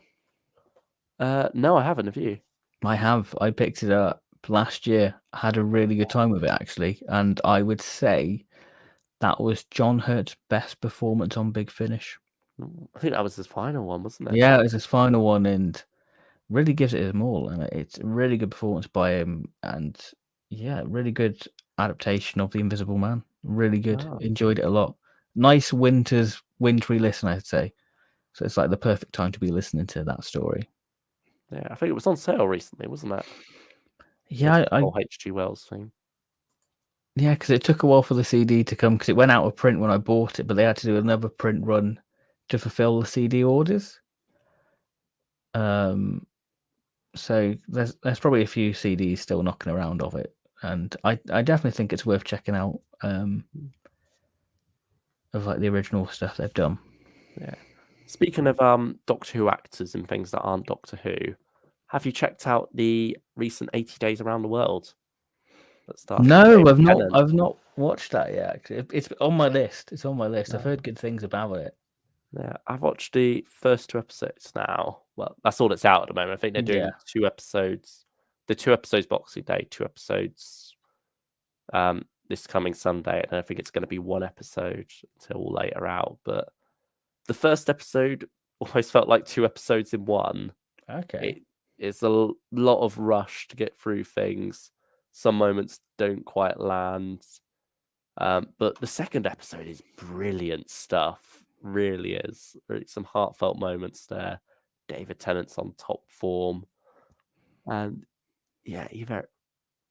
No, I haven't. Have you? I have. I picked it up last year. I had a really good time with it, actually. And I would say that was John Hurt's best performance on Big Finish. I think that was his final one, wasn't it? Yeah, it was his final one and really gives it his all. And it's a really good performance by him. And yeah, really good adaptation of The Invisible Man. Really good. Wow. Enjoyed it a lot. Nice wintry listen, I'd say. So it's like the perfect time to be listening to that story. Yeah, I think it was on sale recently, wasn't it? Yeah, the whole H.G. Wells thing. Yeah, because it took a while for the CD to come because it went out of print when I bought it, but they had to do another print run to fulfill the CD orders. So there's probably a few CDs still knocking around of it, and I definitely think it's worth checking out. Of like the original stuff they've done. Yeah. Speaking of Doctor Who actors and things that aren't Doctor Who, have you checked out the recent 80 Days Around the World? No, I've not watched that yet. It's on my list. It's on my list. No. I've heard good things about it. Yeah, I've watched the first 2 episodes now. Well, that's all that's out at the moment. I think they're doing 2 episodes. The 2 episodes Boxing Day, 2 episodes this coming Sunday, and I think it's going to be 1 episode until later out. But the first episode almost felt like 2 episodes in one. Okay. It's a lot of rush to get through things. Some moments don't quite land. But the second episode is brilliant stuff. Really is. Really some heartfelt moments there. David Tennant's on top form. And yeah,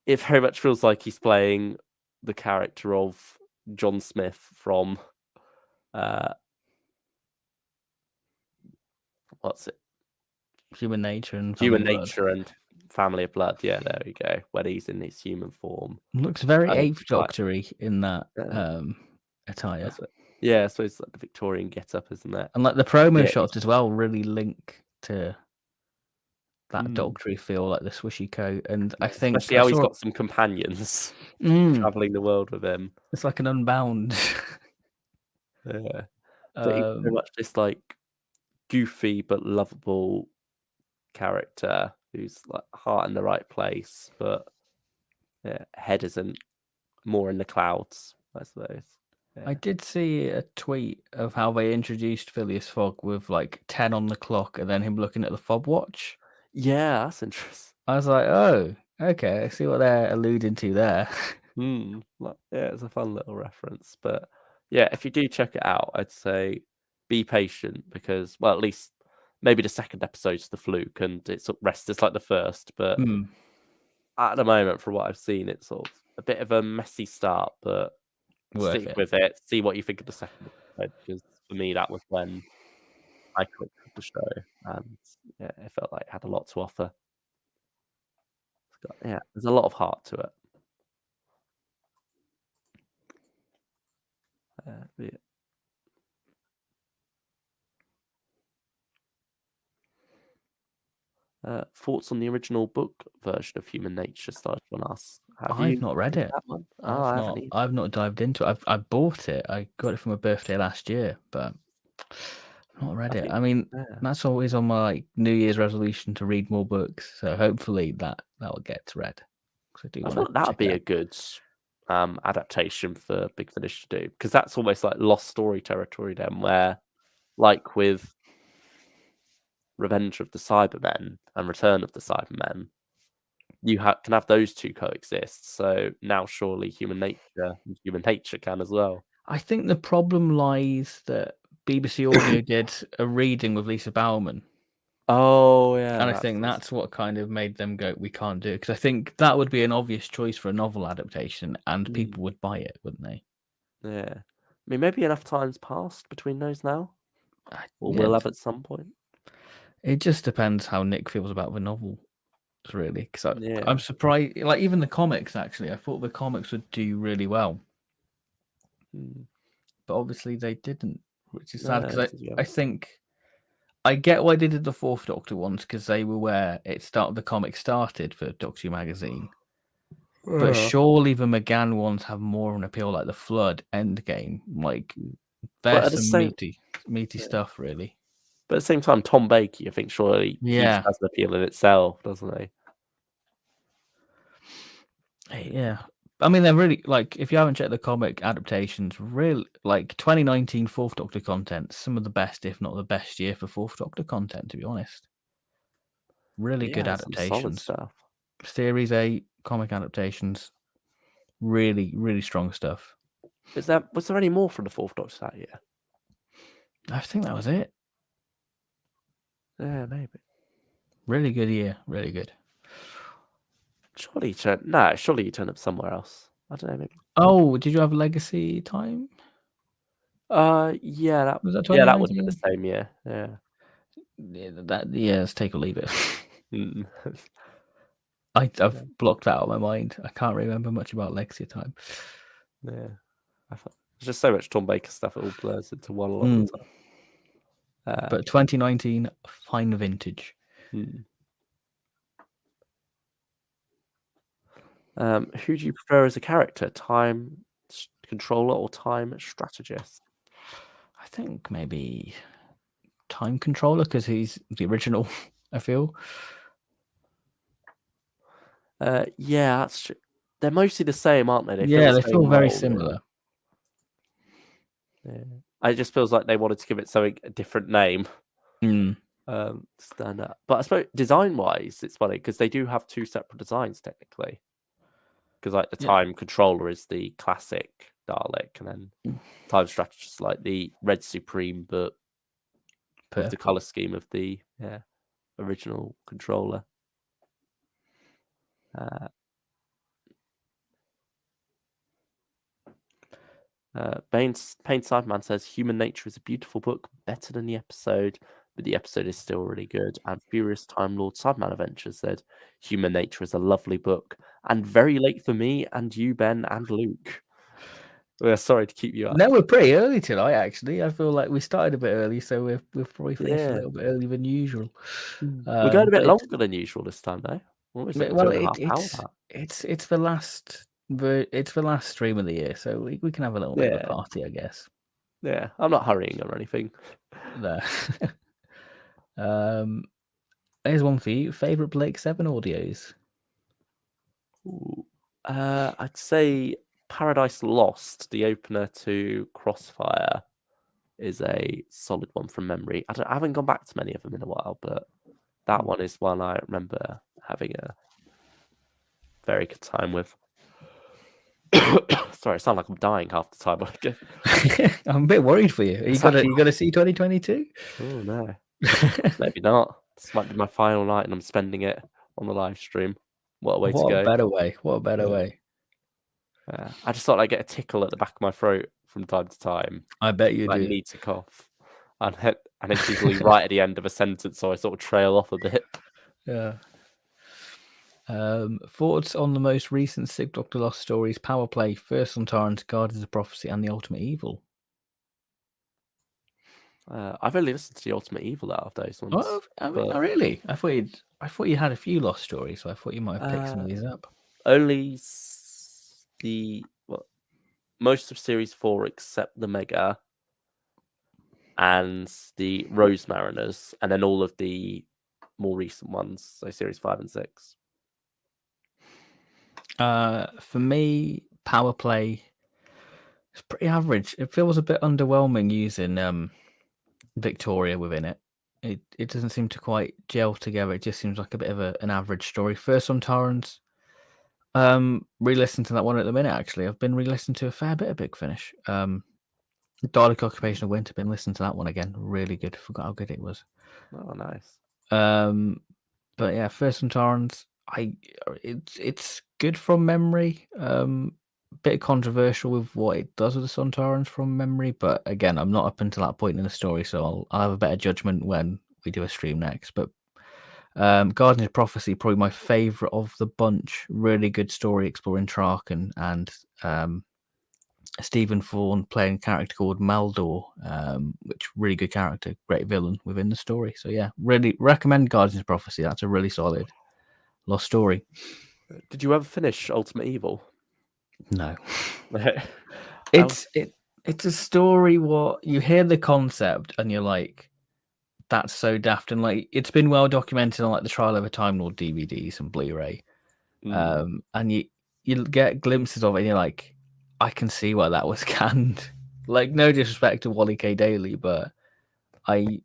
it very much feels like he's playing the character of John Smith from what's it? Human Nature and Family of Blood. Yeah, there we go. When he's in his human form. Looks very Eighth Doctor-y in that attire. Yeah, so it's like the Victorian get-up, isn't it? And like the promo shots as well really link to that Doctor-y feel, like the swishy coat. And I think especially how he's got some companions traveling the world with him. It's like an Unbound. Yeah. So he's very much this like goofy but lovable character who's like heart in the right place, but head isn't, more in the clouds, I suppose. I Yeah. did see a tweet of how they introduced Phileas Fogg with like 10 on the clock and then him looking at the fob watch. Yeah, that's interesting. I was like, oh, okay, I see what they're alluding to there. Yeah, it's a fun little reference. But yeah, if you do check it out, I'd say be patient because, well, at least maybe the second episode's the fluke and it's rest is like the first. But Hmm, at the moment, from what I've seen, it's sort of a bit of a messy start, but worth stick it. with it. See what you think of the second episode because for me, that was when I clicked with the show, and yeah, it felt like it had a lot to offer. Yeah, there's a lot of heart to it. Yeah. Thoughts on the original book version of Human Nature? Started on us. Have I've you not read read it. that one? Oh, I haven't either. I've not dived into it. I bought it. I got it for my birthday last year, but I've not read I it. think, I mean, yeah. that's always on my like New Year's resolution to read more books. So hopefully that will get read. Because I do I want feel to like that would check it be a out. good adaptation for Big Finish to do because that's almost like lost story territory then, where like with Revenge of the Cybermen and Return of the Cybermen, you can have those two coexist. So now surely human nature can as well. I think the problem lies that BBC Audio did a reading with Lisa Bowerman. Oh yeah, And I that's think also, that's what kind of made them go, we can't do it. Because I think that would be an obvious choice for a novel adaptation and mm, people would buy it, wouldn't they? yeah. I mean, maybe enough time's passed between those now, or Yeah, will have at some point. it just depends how Nick feels about the novel, really. Because I'm Yeah. surprised, like even the comics, actually, I thought the comics would do really well. Mm. But obviously they didn't, which is sad. No, Because this is I think I get why they did the Fourth Doctor ones, because they were where the comic started for Doctor Who magazine. But yeah. surely the McGann ones have more of an appeal, like the Flood Endgame. Like But there's at the some same, meaty yeah. stuff, really. But at the same time, Tom Baker, I think surely he Yeah, has an appeal in itself, doesn't he? yeah. I mean, they're really like if you haven't checked the comic adaptations, really like 2019 Fourth Doctor content, some of the best, if not the best year for Fourth Doctor content. To be honest, really good Yeah, some solid adaptations. stuff. Series 8 comic adaptations, really strong stuff. Was there any more from the Fourth Doctor that year? I think that was it. Yeah, maybe. Really good year, really good. Surely you turn up somewhere else. I don't know, maybe. Oh, did you have Legacy Time? Yeah, Was that that would have been the 2019? same year. Yeah. Yeah, let's take or leave it. Mm. I've Yeah. blocked that out of my mind. I can't remember much about Legacy Time. Yeah. There's just so much Tom Baker stuff, it all blurs into one a lot of Mm. the time. But 2019, fine vintage. Hmm. Who do you prefer as a character? Time controller or time strategist? I think maybe Time Controller because he's the original. I feel. Yeah, that's true. They're mostly the same, aren't they? They fill Yeah, the they same feel very role, really. similar. Yeah. It just feels like they wanted to give it something a different name. Mm. Stand up. But I suppose design-wise, it's funny because they do have two separate designs technically. Because like the Yeah. time controller is the classic Dalek, and then Mm. time strategist is like the Red Supreme, but with the Purple. color scheme of the original controller. Pain Sideman says Human Nature is a beautiful book, better than the episode, but the episode is still really good. And Furious Time Lord Sideman Adventures said Human Nature is a lovely book and very late for me and you, Ben and Luke. We're sorry to keep you up. No, we're pretty early tonight. Actually, I feel like we started a bit early, so we've probably finished a Yeah. little bit earlier than usual. We're going a But bit longer than usual this time, though. Almost like a well, 2.5 hour mark. it's the last stream of the year, so we can have a little bit of a Yeah. party, I guess. Yeah. I'm not hurrying or anything. No. Here's one for you. Favorite Blake 7 audios? Ooh. I'd say Paradise Lost, the opener to Crossfire, is a solid one from memory. I haven't gone back to many of them in a while, but that one is one I remember having a very good time with. Sorry, I sound like I'm dying half the time. I'm a bit worried for you. Are you gonna see 2022? Oh no, maybe not. This might be my final night, and I'm spending it on the live stream. What a way to What go! a better way! What a better way! I just thought I'd get a tickle at the back of my throat from time to time. I bet you I do. need to cough, and it's usually right at the end of a sentence, so I sort of trail off a bit. Yeah. Thoughts on the most recent Sixth Doctor Lost stories: Power Play, First on Torrent, Guardians of Prophecy, and the Ultimate Evil. I've only listened to the Ultimate Evil out of those ones. Oh, I mean, oh, really? I thought you had a few lost stories, so I thought you might have picked some of these up. Only most of Series 4 except the Mega and the Rose Mariners, and then all of the more recent ones, so Series 5 and 6. For me, Power Play is pretty average. It feels a bit underwhelming using Victoria within it. It doesn't seem to quite gel together. It just seems like a bit of an average story. First on Torrents, re-listening to that one at the minute. Actually, I've been re-listening to a fair bit of Big Finish. Dalek Occupation of Winter. Been listening to that one again. Really good. Forgot how good it was. Oh, nice. But yeah, First on Torrents. It's good from memory. Bit controversial with what it does with the Sontarans from memory, but again, I'm not up until that point in the story, so I'll have a better judgment when we do a stream next. But Guardians of Prophecy, probably my favourite of the bunch. Really good story exploring Trark and Stephen Thorne playing a character called Maldor, which really good character, great villain within the story. So yeah, really recommend Guardians of Prophecy. That's a really solid lost story. Did you ever finish Ultimate Evil? No. It's a story what you hear the concept and you're like, that's so daft, and like it's been well documented on like the Trial of a Time Lord DVDs and Blu-ray. And you get glimpses of it and you're like, I can see why that was canned. Like, no disrespect to Wally K. Daly, but I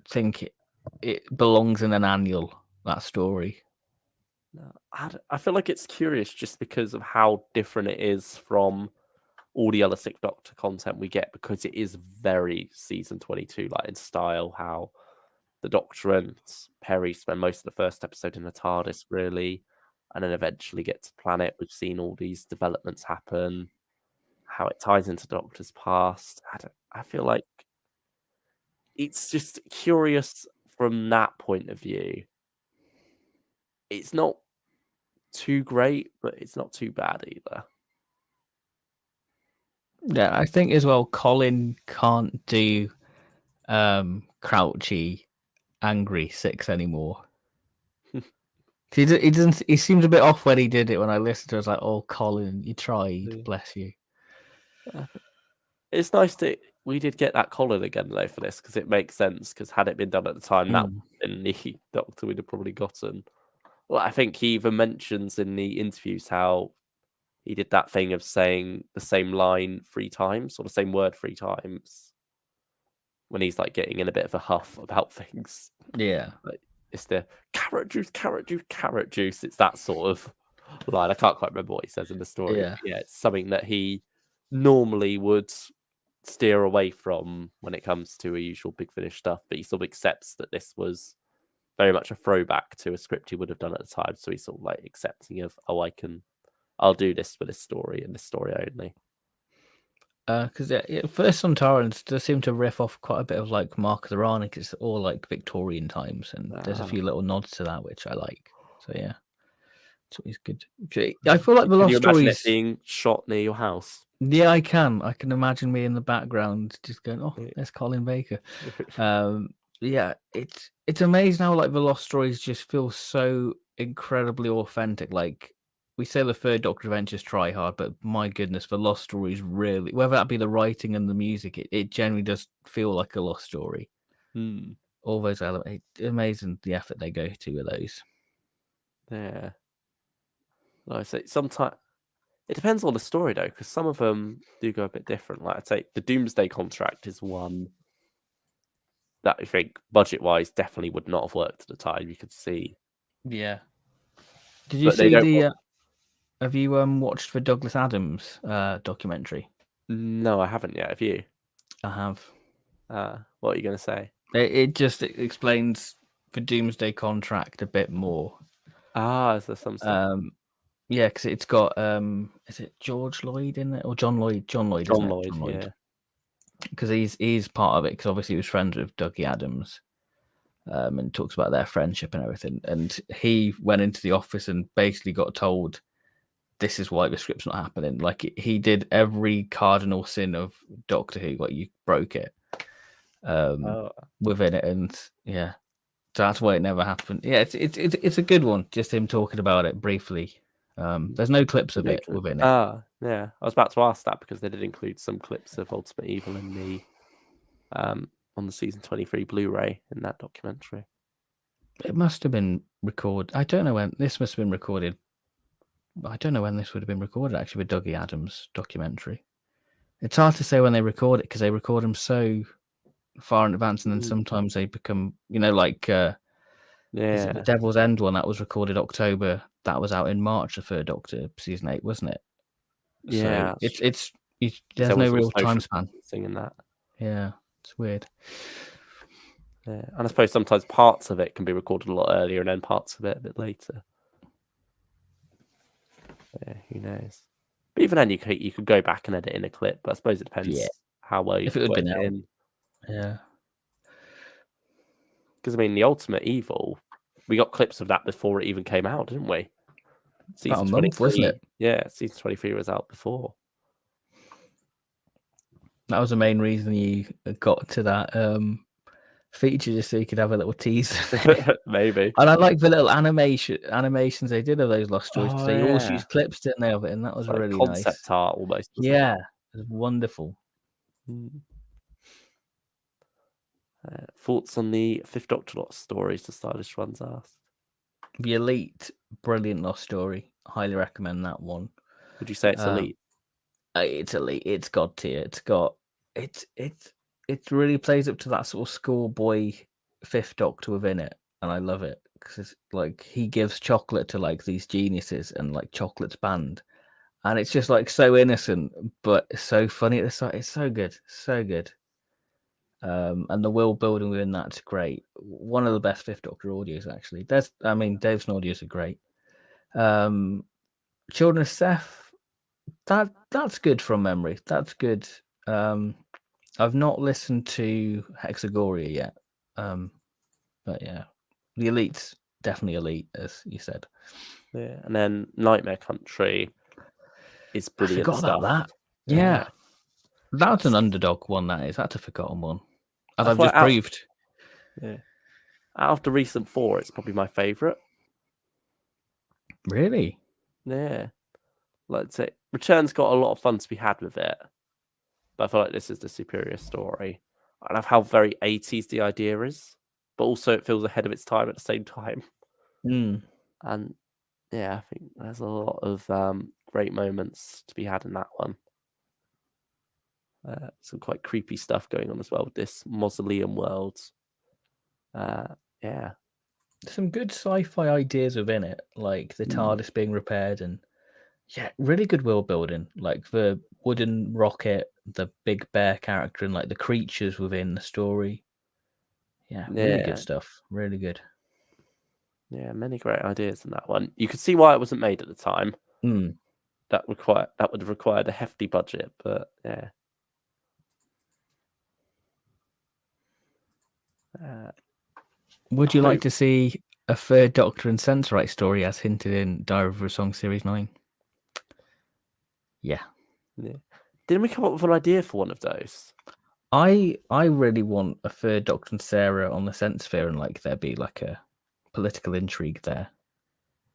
think it belongs in an annual, that story. I feel like it's curious just because of how different it is from all the other Sixth Doctor content we get, because it is very season 22 like in style, how the Doctor and Perry spend most of the first episode in the TARDIS really, and then eventually get to planet. We've seen all these developments happen, how it ties into Doctor's past. I feel like it's just curious from that point of view. It's not too great, but it's not too bad either. Yeah, I think as well, Colin can't do crouchy, angry 6 anymore. He doesn't. He seems a bit off when he did it. When I listened to it, I was like, "Oh, Colin, you tried. Bless you." It's nice that we did get that Colin again though for this, because it makes sense. Because had it been done at the time, that in the Doctor we'd have probably gotten. Well, I think he even mentions in the interviews how he did that thing of saying the same line 3 times, or the same word 3 times, when he's like getting in a bit of a huff about things. Yeah. Like, it's the carrot juice, carrot juice, carrot juice. It's that sort of line. I can't quite remember what he says in the story. Yeah. Yeah, it's something that he normally would steer away from when it comes to a usual Big Finish stuff, but he sort of accepts that this was very much a throwback to a script he would have done at the time. So he's sort of like accepting of, oh, I'll do this for this story and this story only. Because First on Torrents does seem to riff off quite a bit of like Mark of the Ranic. It's all like Victorian times, and there's a few little nods to that which I like. So yeah, it's always good. I feel like the lost Can you imagine stories it being shot near your house? Yeah, I can. I can imagine me in the background just going, "Oh, there's Colin Baker." Yeah, it's amazing how like the lost stories just feel so incredibly authentic. Like we say the third Doctor Adventures try hard, but my goodness, the lost stories really, whether that be the writing and the music, it generally does feel like a lost story. all those elements. Amazing the effort they go to with those. Yeah. Like I say, sometimes it depends on the story though, because some of them do go a bit different. Like I'd say the Doomsday Contract is one that I think budget-wise definitely would not have worked at the time. You could see, Yeah. Did you but they see don't. the? Have you watched the Douglas Adams documentary? No, I haven't yet. Have you? I have. What are you going to say? It just explains the Doomsday Contract a bit more. Is there some stuff? Yeah, because it's got is it George Lloyd in it or John Lloyd? John Lloyd, John isn't it? Lloyd, John Lloyd. yeah. Because he's part of it. Because obviously he was friends with Dougie Adams, and talks about their friendship and everything. And he went into the office and basically got told, "This is why the script's not happening." Like he did every cardinal sin of Doctor Who. Like you broke it within it, and yeah. So that's why it never happened. Yeah, it's a good one. Just him talking about it briefly. There's no clips of it within it. Yeah. I was about to ask that because they did include some clips of Ultimate Evil in the on the season 23 Blu-ray in that documentary. It must have been recorded. I don't know when this must have been recorded. I don't know when this would have been recorded actually with Dougie Adams documentary. It's hard to say when they record it because they record them so far in advance, and then sometimes they become, like is it the Devil's End one that was recorded October? That was out in March, the Third Doctor season 8, wasn't it? Yeah, so there's no real time span. In that. Yeah, it's weird. Yeah, and I suppose sometimes parts of it can be recorded a lot earlier, and then parts of it a bit later. Yeah, who knows? But even then, you could go back and edit in a clip. But I suppose it depends how well you put it in. Yeah. Because I mean, the Ultimate Evil, we got clips of that before it even came out, didn't we? Season 23, wasn't it? Yeah, season 23 was out before. That was the main reason you got to that feature, just so you could have a little tease. Maybe. And I like the little animations they did of those lost stories because they always used clips, didn't they, of it? And that was really nice. Concept art almost. Yeah, it was wonderful. Thoughts on the Fifth Doctor Lost stories? The Stylish Ones asked. The Elite, brilliant lost story. Highly recommend that one. Would you say it's elite? It's elite. It's god tier. It really plays up to that sort of schoolboy Fifth Doctor within it, and I love it because it's like he gives chocolate to like these geniuses, and like chocolate's banned, and it's just like so innocent but so funny at the side. It's so good, so good. And the world building within that's great. One of the best Fifth Doctor audios, actually. Dave's audios are great. Children of Seth, that's good from memory. That's good. I've not listened to Hexagoria yet. But yeah, the Elite's definitely elite, as you said. Yeah, and then Nightmare Country is brilliant. I forgot about that. Yeah. That's an underdog one, that is. That's a forgotten one. As I've just proved. Yeah. Out of the recent 4, it's probably my favourite. Really? Yeah. Let's say Return's got a lot of fun to be had with it. But I feel like this is the superior story. I love how very 80s the idea is, but also it feels ahead of its time at the same time. And yeah, I think there's a lot of great moments to be had in that one. Some quite creepy stuff going on as well with this mausoleum world. Yeah. Some good sci-fi ideas within it, like the TARDIS being repaired, and yeah, really good world building, like the wooden rocket, the big bear character, and like the creatures within the story. Yeah, really good stuff. Really good. Yeah, many great ideas in that one. You could see why it wasn't made at the time. That would have required a hefty budget, but yeah. Would you like to see a Third Doctor and Sensorite story as hinted in Diary of a Song Series 9? Yeah. Didn't we come up with an idea for one of those? I really want a Third Doctor and Sarah on the Sense Sphere, and like there be like a political intrigue there.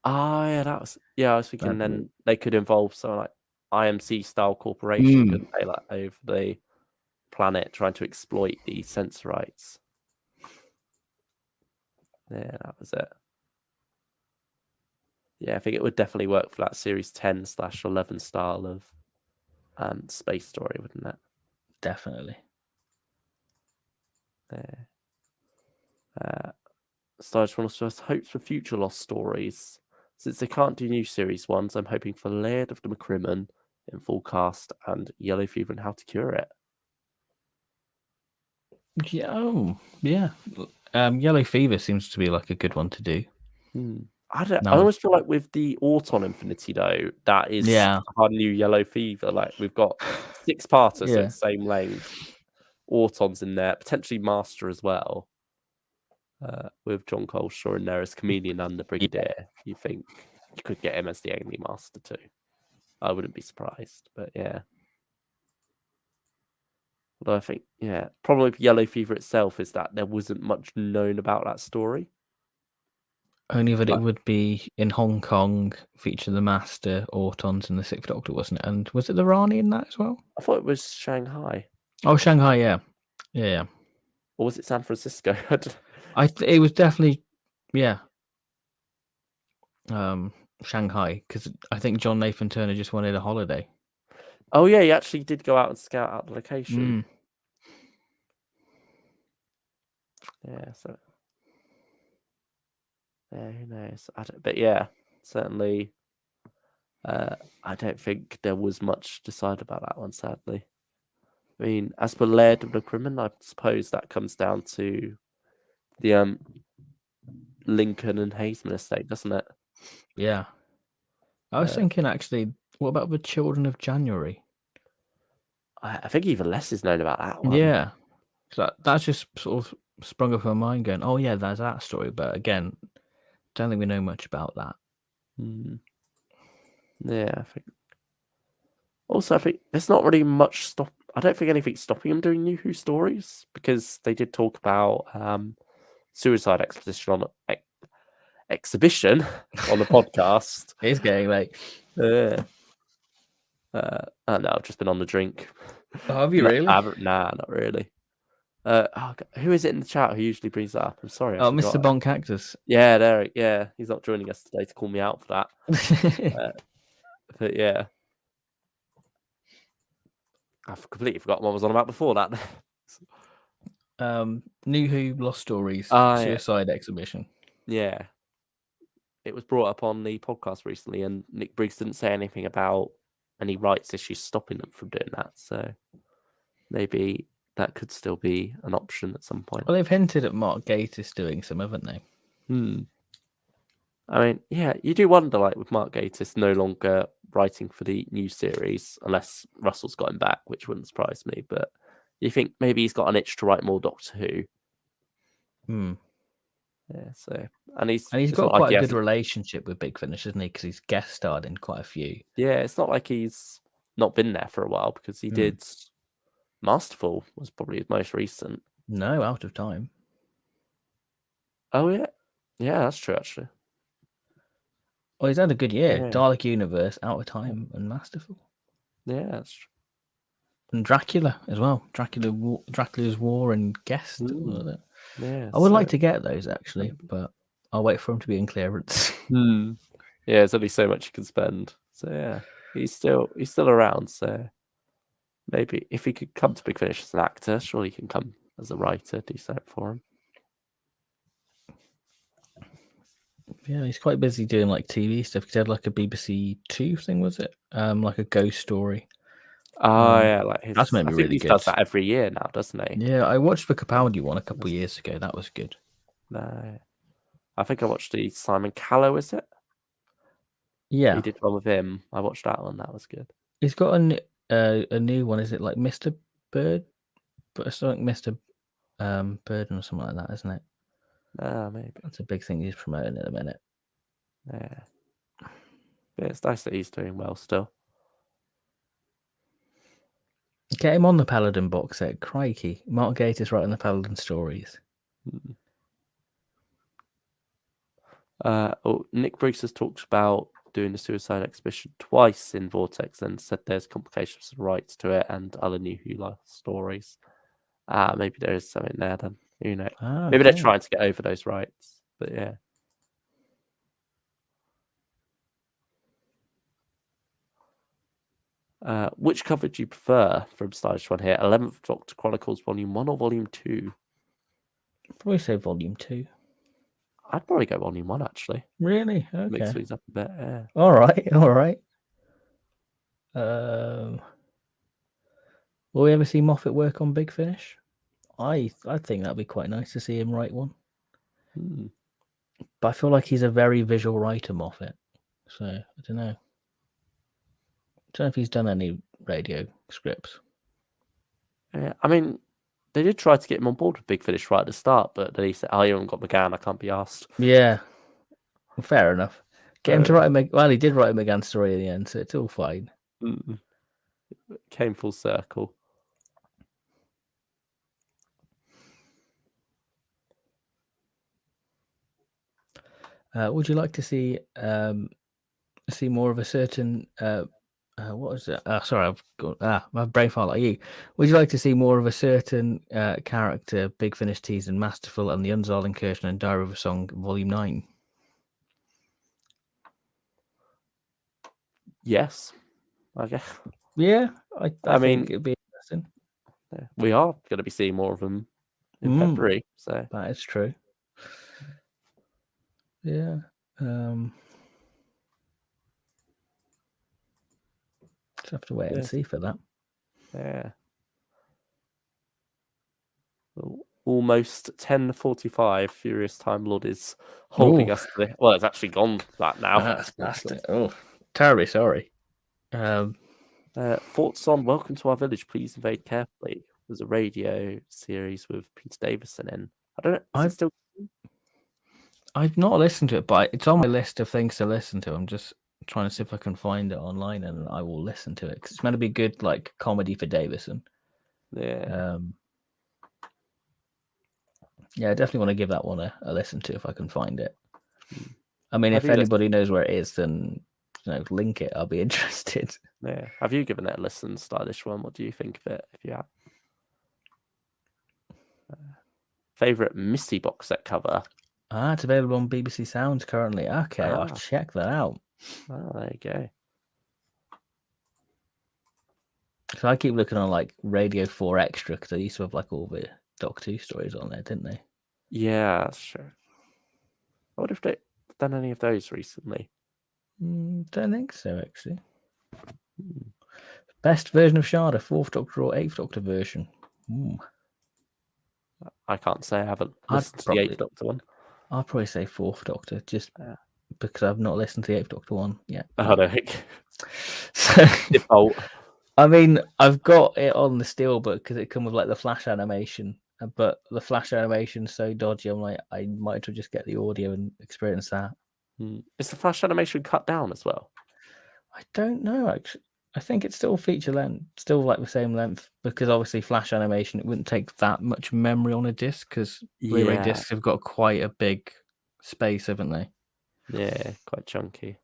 Yeah, I was thinking then they could involve something like IMC style corporation, couldn't they, like over the planet trying to exploit the Sensorites. Yeah, that was it. Yeah, I think it would definitely work for that Series 10/11 style of space story, wouldn't it? Definitely. Yeah. So I just want to express hopes for future Lost stories. Since they can't do new series ones, I'm hoping for Laird of the McCrimmon in full cast and Yellow Fever and How to Cure It. Yeah. Oh, yeah. Yellow Fever seems to be like a good one to do. I Now, almost feel like with the Auton Infinity though, that is yeah, our new Yellow Fever. Like we've got 6-parters, so yeah. it's same length. Auton's in there, potentially Master as well. With John Coleshaw in there as Chameleon and the Brigadier. You think you could get him as the Enemy Master too. I wouldn't be surprised, but yeah. Although I think, yeah, problem with Yellow Fever itself is that there wasn't much known about that story. Only that it Like, would be in Hong Kong, feature the Master, Autons, and the Sixth Doctor, wasn't it? And was it the Rani in that as well? I thought it was Shanghai. Oh, Shanghai, yeah. Yeah. Or was it San Francisco? It was definitely, yeah. Shanghai, because I think John Nathan Turner just wanted a holiday. Oh, yeah, he actually did go out and scout out the location. Yeah, so. Yeah, who knows? But yeah, certainly. I don't think there was much to decide about that one, sadly. I mean, as for Laird of the Crimin, I suppose that comes down to the Lincoln and Hazeman estate, doesn't it? Yeah. I was thinking, actually, what about the Children of January? I think even less is known about that one. Yeah. That's just sort of sprung up in my mind going, oh, yeah, there's that story. But again, don't think we know much about that. Yeah, I think. Also, I think there's not really much I don't think anything's stopping them doing New Who stories because they did talk about Suicide Exhibition on the podcast. It's getting late. No, I've just been on the drink. Oh, have you really? Nah, not really. Who is it in the chat who usually brings that up? I'm sorry. Oh, Mr. Bon Cactus. Yeah, there. Yeah, he's not joining us today to call me out for that. But yeah, I've completely forgotten what I was on about before that. New Who Lost Stories Suicide Exhibition. Yeah, it was brought up on the podcast recently, and Nick Briggs didn't say anything about any rights issues stopping them from doing that. So maybe that could still be an option at some point. Well, they've hinted at Mark Gatiss doing some, haven't they? I mean, yeah, you do wonder, like, with Mark Gatiss no longer writing for the new series, unless Russell's got him back, which wouldn't surprise me. But you think maybe he's got an itch to write more Doctor Who. Yeah, so and he's got quite a good relationship with Big Finish, isn't he? Because he's guest starred in quite a few. Yeah, it's not like he's not been there for a while because he did. Masterful was probably his most recent. No, Out of Time. Oh yeah, that's true actually. Well, he's had a good year. Yeah. Dalek Universe, Out of Time, and Masterful. Yeah, that's true. And Dracula as well. Dracula's War and Guest. Yeah, I would like to get those actually, but I'll wait for them to be in clearance. Yeah, there's only so much you can spend. So yeah, he's still around. So maybe if he could come to Big Finish as an actor, surely he can come as a writer, do something for him. Yeah, he's quite busy doing like TV stuff. He had like a BBC Two thing, was it? Like a ghost story. Yeah, like his. That's maybe really good. He does that every year now, doesn't he? Yeah, I watched the Capaldi one a couple of years ago. That was good. No, I think I watched the Simon Callow. Is it? Yeah, he did one with him. I watched that one. That was good. He's got a new one. Is it like Mr. Bird? But it's like Mr. Burden or something like that, isn't it? Maybe. That's a big thing he's promoting at the minute. Yeah. But it's nice that he's doing well still. Get him on the Paladin box set. Crikey. Mark Gatiss writing the Paladin stories. Nick Briggs has talked about doing the Suicide Exhibition twice in Vortex and said there's complications and rights to it and other New Who life stories. Maybe there is something there then. Who knows? Maybe they're trying to get over those rights. But yeah. Which cover do you prefer from Stylish One here? 11th Doctor Chronicles Volume 1 or Volume 2? Probably say volume 2. I'd probably go Volume 1, actually. Really? Okay. Mix things up a bit, yeah. All right. Will we ever see Moffat work on Big Finish? I think that'd be quite nice to see him write one. But I feel like he's a very visual writer, Moffat. So I don't know. I don't know if he's done any radio scripts. Yeah, I mean, they did try to get him on board with Big Finish right at the start, but then he said, "Oh, you haven't got McGann. I can't be asked." Yeah, fair enough. Get him to write a well, he did write a McGann story in the end, so it's all fine. Came full circle. Would you like to see more of a certain what was it? Sorry, I've got my brain fart like you. Would you like to see more of a certain character? Big Finish tease and Masterful and the Unzal Incursion and Diary of a Song, Volume 9. Yes, I guess. Yeah, I mean, think it'd be interesting. We are going to be seeing more of them in February, so that is true. Yeah. Just have to wait and see for that. Yeah. Almost 10:45. Furious Time Lord is holding us to the. Well, it's actually gone that now. That's bastard. Oh, terribly sorry. Thoughts on Welcome to Our Village? Please invade carefully. There's a radio series with Peter Davison in. I don't know. Is it still? I've not listened to it, but it's on my list of things to listen to. I'm just trying to see if I can find it online, and I will listen to it because it's meant to be good, like comedy for Davison. Yeah. Yeah, I definitely want to give that one a listen to if I can find it. I mean, if anybody knows where it is, then link it. I'll be interested. Yeah. Have you given it a listen, Stylish One? What do you think of it? If you have. Favorite Misty box set cover? It's available on BBC Sounds currently. Okay, I'll check that out. Oh, there you go. So I keep looking on like Radio 4 Extra because they used to have like all the Doctor Who stories on there, didn't they? Yeah, that's true. I wonder if they've done any of those recently. Don't think so, actually. Best version of Shada, 4th Doctor or 8th Doctor version? I can't say I haven't listened to the 8th Doctor one. I'll probably say 4th Doctor, just because I've not listened to the 8th Doctor one yet. Oh, no. So, default. I mean, I've got it on the Steelbook because it comes with like the Flash animation, but the Flash animation's so dodgy. I'm like, I might as well just get the audio and experience that. Is the Flash animation cut down as well? I don't know, actually. I think it's still feature length, still like the same length, because obviously Flash animation, it wouldn't take that much memory on a disc because Blu-ray discs have got quite a big space, haven't they? Yeah, quite chunky.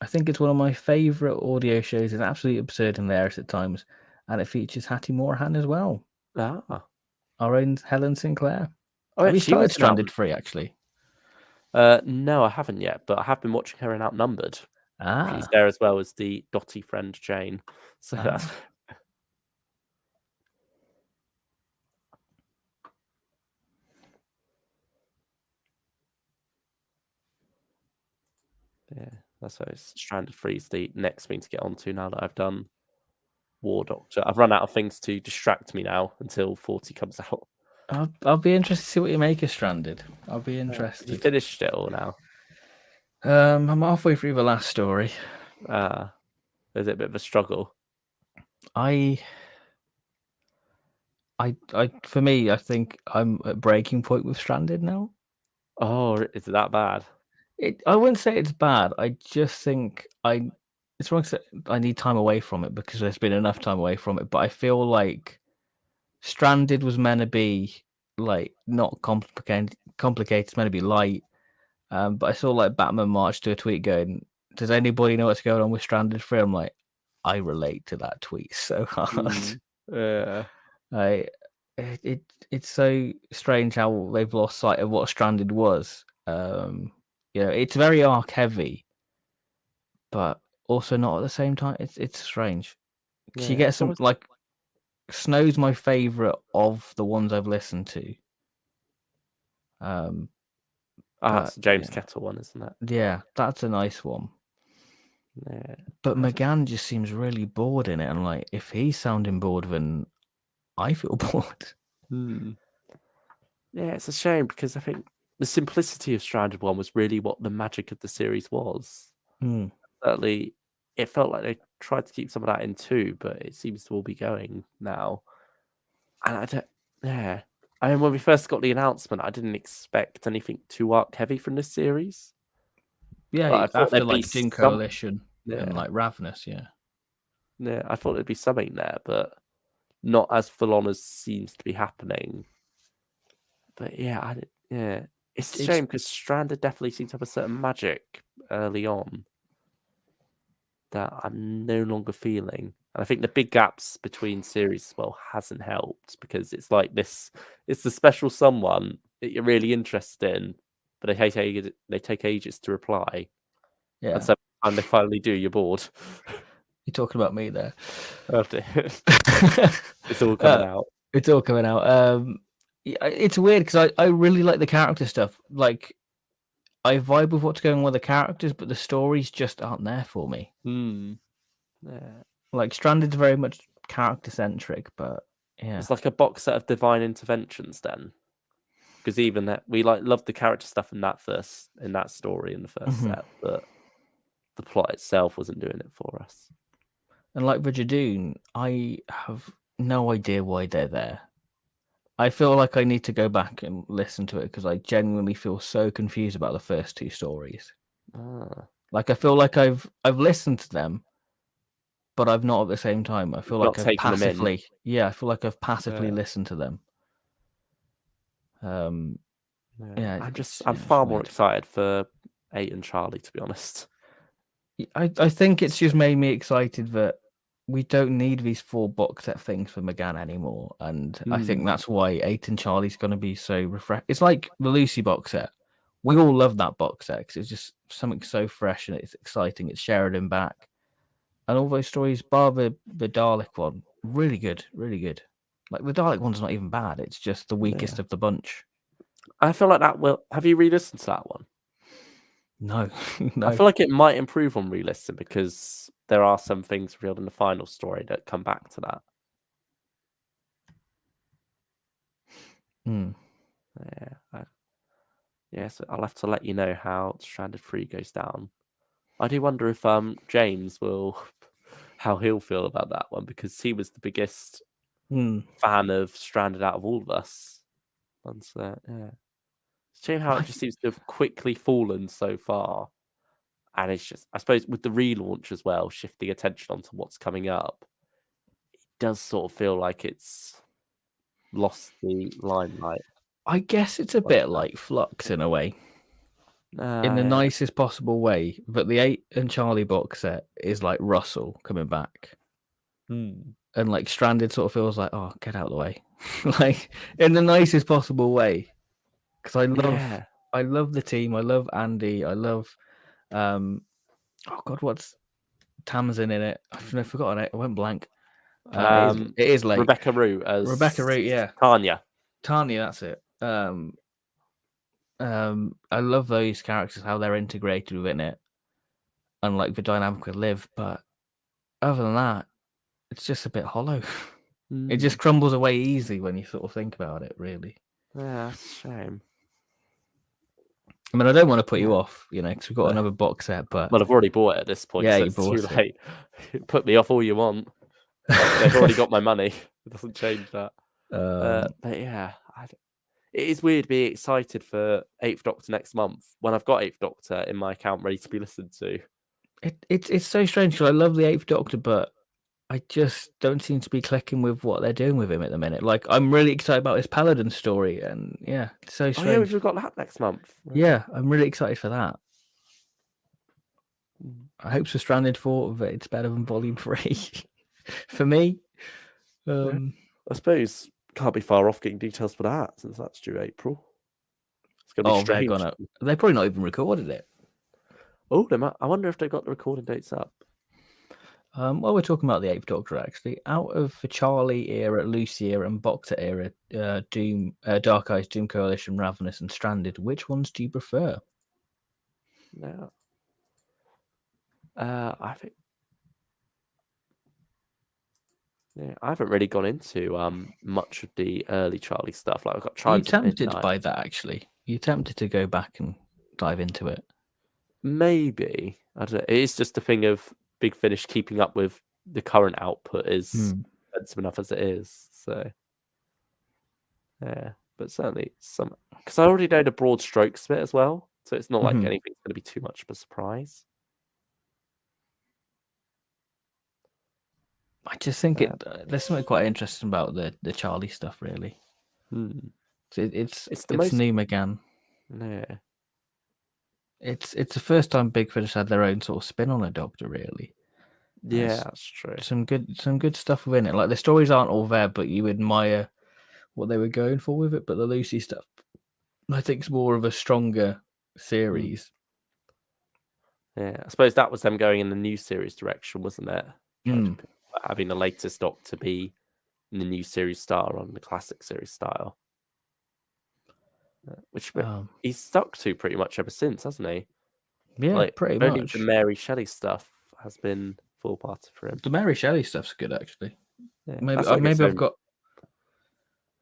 I think it's one of my favourite audio shows. It's absolutely absurd and hilarious at times, and it features Hattie Moorhan as well. Our own Helen Sinclair. Have you started Stranded 3, actually? No, I haven't yet, but I have been watching her in Outnumbered. She's there as well as the Dotty friend Jane. So that's... Yeah, that's why Stranded 3 is the next thing to get onto now that I've done War Doctor. I've run out of things to distract me now until 40 comes out. I'll be interested to see what you make of Stranded. I'll be interested. You finished it all now? I'm halfway through the last story. Is it a bit of a struggle? For me, I think I'm at breaking point with Stranded now. Oh, is it that bad? I wouldn't say it's bad. I just think it's wrong to say I need time away from it because there's been enough time away from it. But I feel like Stranded was meant to be like not complicated. It's meant to be light. But I saw like Batman March to a tweet going, "Does anybody know what's going on with Stranded 3?" I'm like, I relate to that tweet so hard. it's so strange how they've lost sight of what Stranded was. It's very arc heavy, but also not at the same time. It's strange. Yeah, You get it's some almost like Snow's my favorite of the ones I've listened to. it's the James yeah, Kettle one, isn't it? yeah, that's a nice one. Yeah, But McGann just seems really bored in it, and like if he's sounding bored, then I feel bored. Yeah, it's a shame because I think the simplicity of Stranded One was really what the magic of the series was. Certainly, it felt like they tried to keep some of that in too, but it seems to all be going now. And I don't, yeah. I mean, when we first got the announcement, I didn't expect anything too arc heavy from this series. Yeah, Like, I thought after there'd be like Dune some, Coalition and like Ravenous, yeah. yeah, I thought there'd be something there, but not as full on as seems to be happening. But yeah, it's a shame because Stranded definitely seemed to have a certain magic early on that I'm no longer feeling. And I think the big gaps between series as well hasn't helped because it's like this, it's the special someone that you're really interested in, but they take ages to reply. Yeah. And so when they finally do, you're bored. You're talking about me there. It's all coming out. It's all coming out. It's weird because I really like the character stuff. Like, I vibe with what's going on with the characters, but the stories just aren't there for me. Yeah. Like, Stranded's very much character centric, but yeah, It's like a box set of divine interventions then. Because even that we love the character stuff in that story in the first set, but the plot itself wasn't doing it for us. And like Dune, I have no idea why they're there. I feel like I need to go back and listen to it because I genuinely feel so confused about the first two stories. Like I feel like I've listened to them, but I've not at the same time. I feel like I've passively, I feel like I've passively listened to them. I'm far more excited for 8 and Charlie, to be honest. I think it's just made me excited that we don't need these 4 box set things for McGann anymore, and I think that's why 8 and Charlie's going to be so refresh. It's like the Lucy box set. We all love that box set because it's just something so fresh and it's exciting. It's Sheridan back, and all those stories, bar the Dalek one, really good, really good. Like the Dalek one's not even bad. It's just the weakest of the bunch. I feel like that will. Have you re-listened to that one? No, no. I feel like it might improve on re-listen because there are some things revealed in the final story that come back to that. So I'll have to let you know how Stranded 3 goes down. I do wonder if James will, how he'll feel about that one because he was the biggest fan of Stranded out of all of us. And so, it's a shame how it just seems to have quickly fallen so far. And it's just, I suppose, with the relaunch as well, shifting attention onto what's coming up, it does sort of feel like it's lost the limelight. I guess it's a bit like Flux in a way. In the nicest possible way, but the 8 and Charlie box set is like Russell coming back. And like Stranded sort of feels like, oh, get out of the way. Like in the nicest possible way. Because I love the team. I love Andy. I love oh god, what's Tamsin in it? I've forgotten it. I went blank. It is late. Rebecca Root as yeah. Tanya, that's it. I love those characters, how they're integrated within it, and like the dynamic with Liv. But other than that, it's just a bit hollow. It just crumbles away easy when you sort of think about it. Really. Yeah, that's a shame. I mean, I don't want to put you off, because we've got another box set. But I've already bought it at this point. Yeah, so it's too late. Put me off all you want. They've already got my money. It doesn't change that. But yeah, it is weird being excited for 8th Doctor next month when I've got 8th Doctor in my account ready to be listened to. It's so strange because I love the 8th Doctor, but I just don't seem to be clicking with what they're doing with him at the minute. Like, I'm really excited about his Paladin story, and yeah, it's so strange. Oh yeah, we've got that next month. Yeah, I'm really excited for that. I hope so. Stranded 4, but it's better than Volume 3 for me. I suppose Can't be far off getting details for that since that's due April. It's gonna be Oh, they're strange. gonna. They probably not even recorded it. Oh, they might. I wonder if they got the recording dates up. Well, we're talking about the Eighth Doctor actually. Out of the Charlie era, Lucy era, and Bocta era, Doom, Dark Eyes, Doom Coalition, Ravenous, and Stranded, which ones do you prefer? No. I think. Yeah, I haven't really gone into much of the early Charlie stuff. Like I've got Are you Chimes at tempted Midnight. by that actually? Are you tempted to go back and dive into it? Maybe. I don't know. It is just a thing of Big Finish keeping up with the current output is expensive enough as it is. So yeah, but certainly some because I already know the broad strokes of it as well. So it's not like anything's going to be too much of a surprise. I just think there's something quite interesting about the Charlie stuff, really. So it's new McGann. Yeah. It's the first time Big Finish had their own sort of spin on a Doctor, really. Yeah, that's true. Some good stuff within it. Like the stories aren't all there, but you admire what they were going for with it. But the Lucy stuff, I think, is more of a stronger series. Yeah, I suppose that was them going in the new series direction, wasn't it? Having the latest Doctor be in the new series style on the classic series style, which he's stuck to pretty much ever since, hasn't he? Yeah, like, pretty only much. The Mary Shelley stuff has been full part for him. The Mary Shelley stuff's good, actually. Yeah, maybe I've got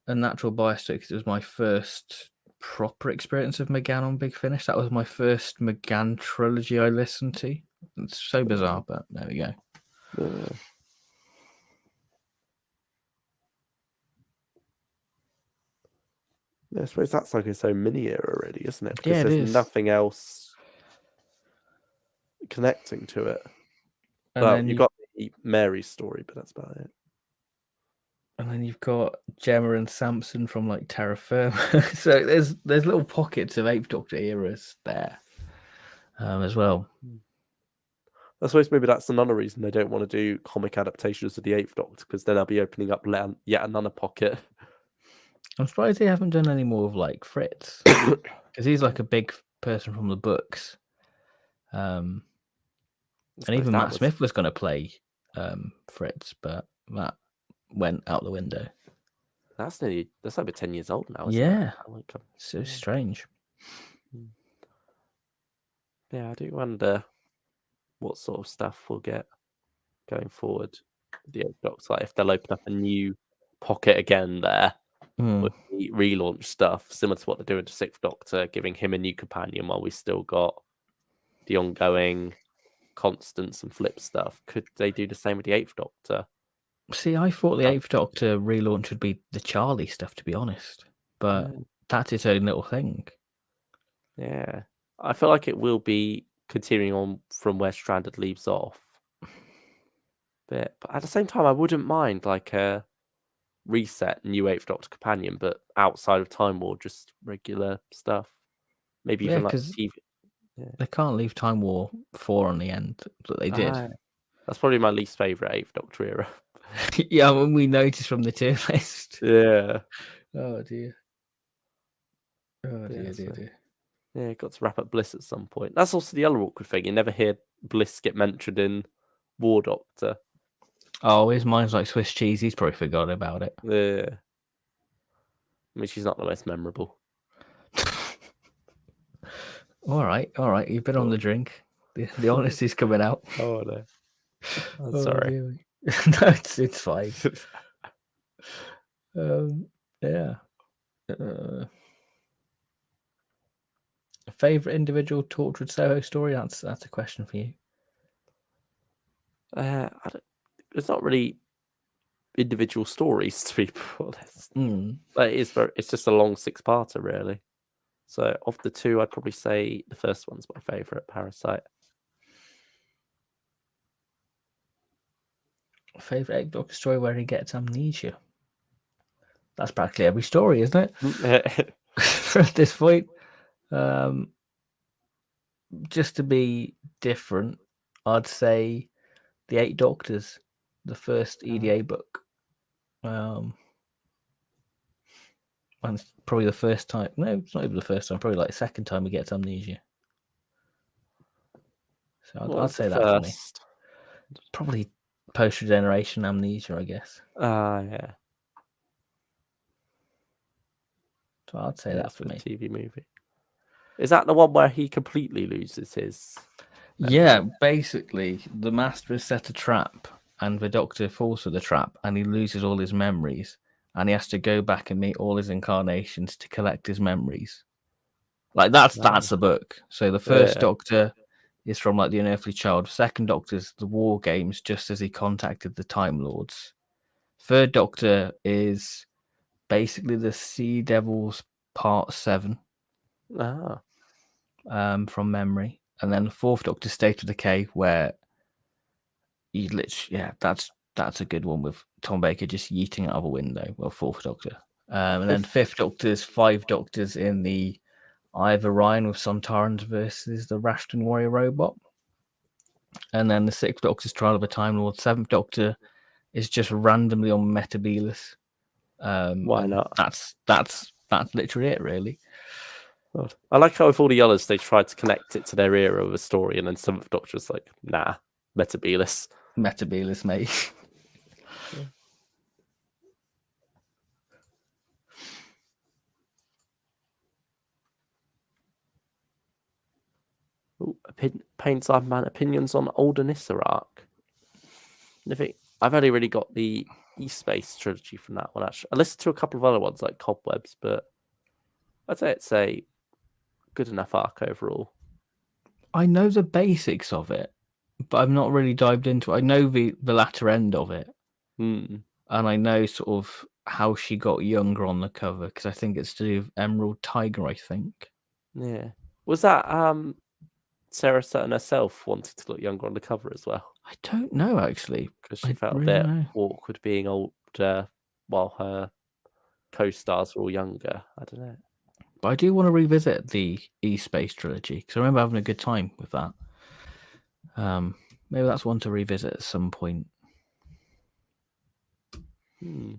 a natural bias to it because it was my first proper experience of McGann on Big Finish. That was my first McGann trilogy I listened to. It's so bizarre, but there we go. Yeah, I suppose that's like its own mini era, really, isn't it? Because Yeah, there's nothing else connecting to it. And well, then you've got the Mary's story, but that's about it. And then you've got Gemma and Samson from like Terra Firma. So there's little pockets of Eighth Doctor eras there as well. I suppose maybe that's another reason they don't want to do comic adaptations of the Eighth Doctor, because then they'll be opening up yet another pocket. I'm surprised they haven't done any more of like Fritz, because he's like a big person from the books. And even Matt Smith was going to play Fritz, but that went out the window. That's over 10 years old now, isn't it? So strange. Yeah, I do wonder what sort of stuff we'll get going forward. The Eighth Doctor, like if they'll open up a new pocket again there, with the relaunch stuff, similar to what they're doing to Sixth Doctor, giving him a new companion while we still got the ongoing Constance and Flip stuff. Could they do the same with the Eighth Doctor? See, I thought the Eighth Doctor relaunch would be the Charlie stuff, to be honest, but that's its own little thing. Yeah, I feel like it will be continuing on from where Stranded leaves off. But at the same time, I wouldn't mind like a reset new Eighth Doctor companion, but outside of Time War, just regular stuff. Maybe even like TV. Yeah. They can't leave Time War 4 on the end, but they did. That's probably my least favourite Eighth Doctor era. Yeah, when we noticed from the tier list. Yeah. Oh dear. Oh dear. Yeah, got to wrap up Bliss at some point. That's also the other awkward thing. You never hear Bliss get mentioned in War Doctor. Oh, his mind's like Swiss cheese. He's probably forgot about it. Yeah. I mean, she's not the most memorable. All right. You've been on the drink. The honesty's coming out. Oh no. I'm sorry. No, it's fine. Yeah. Favorite individual Tortured Soho story? That's a question for you. It's not really individual stories, to be honest. But it's just a long 6-parter, really. So of the two, I'd probably say the first one's my favourite, Parasite. Favorite Eighth Doctor story where he gets amnesia. That's practically every story, isn't it? At this point, just to be different, I'd say the 8 Doctors, the first EDA book. And it's probably the first time. No, it's not even the first time. Probably like the second time he gets amnesia. So I'd say that for me. First? Probably post-regeneration amnesia, I guess. Yeah. So I'd say that for the me. TV movie. Is that the one where he completely loses his memory? Yeah, basically, the Master has set a trap, and the Doctor falls for the trap, and he loses all his memories, and he has to go back and meet all his incarnations to collect his memories. Like that's the book. So the first Doctor is from like the Unearthly Child. The second Doctor is the War Games, just as he contacted the Time Lords. Third Doctor is basically the Sea Devils Part 7. From memory. And then the fourth Doctor, State of Decay, where he literally, that's a good one with Tom Baker just yeeting out of a window. Well, fourth Doctor. And then fifth Doctor's 5 Doctors in the Eye of Orion with Sontarans versus the Rashton Warrior robot. And then the sixth Doctor's Trial of a Time Lord. Seventh Doctor is just randomly on Metabelus. Why not? That's literally it, really. God. I like how with all the others they tried to connect it to their era of a story, and then some of the Doctor's like, nah, Metabelus. Metabelus, mate. Yeah. Ooh, Paints Iron Man opinions on Old Anissa arc. I've only really got the E-Space trilogy from that one, actually. I listened to a couple of other ones like Cobwebs, but I'd say it's a good enough arc overall. I know the basics of it, but I've not really dived into it. I know the latter end of it. And I know sort of how she got younger on the cover, because I think it's to do with Emerald Tiger, I think. Yeah. Was that Sarah Sutton herself wanted to look younger on the cover as well? I don't know, actually. Because she felt a bit awkward being older while her co-stars were all younger. I don't know. But I do want to revisit the E-Space trilogy, because I remember having a good time with that. Maybe that's one to revisit at some point. Yeah,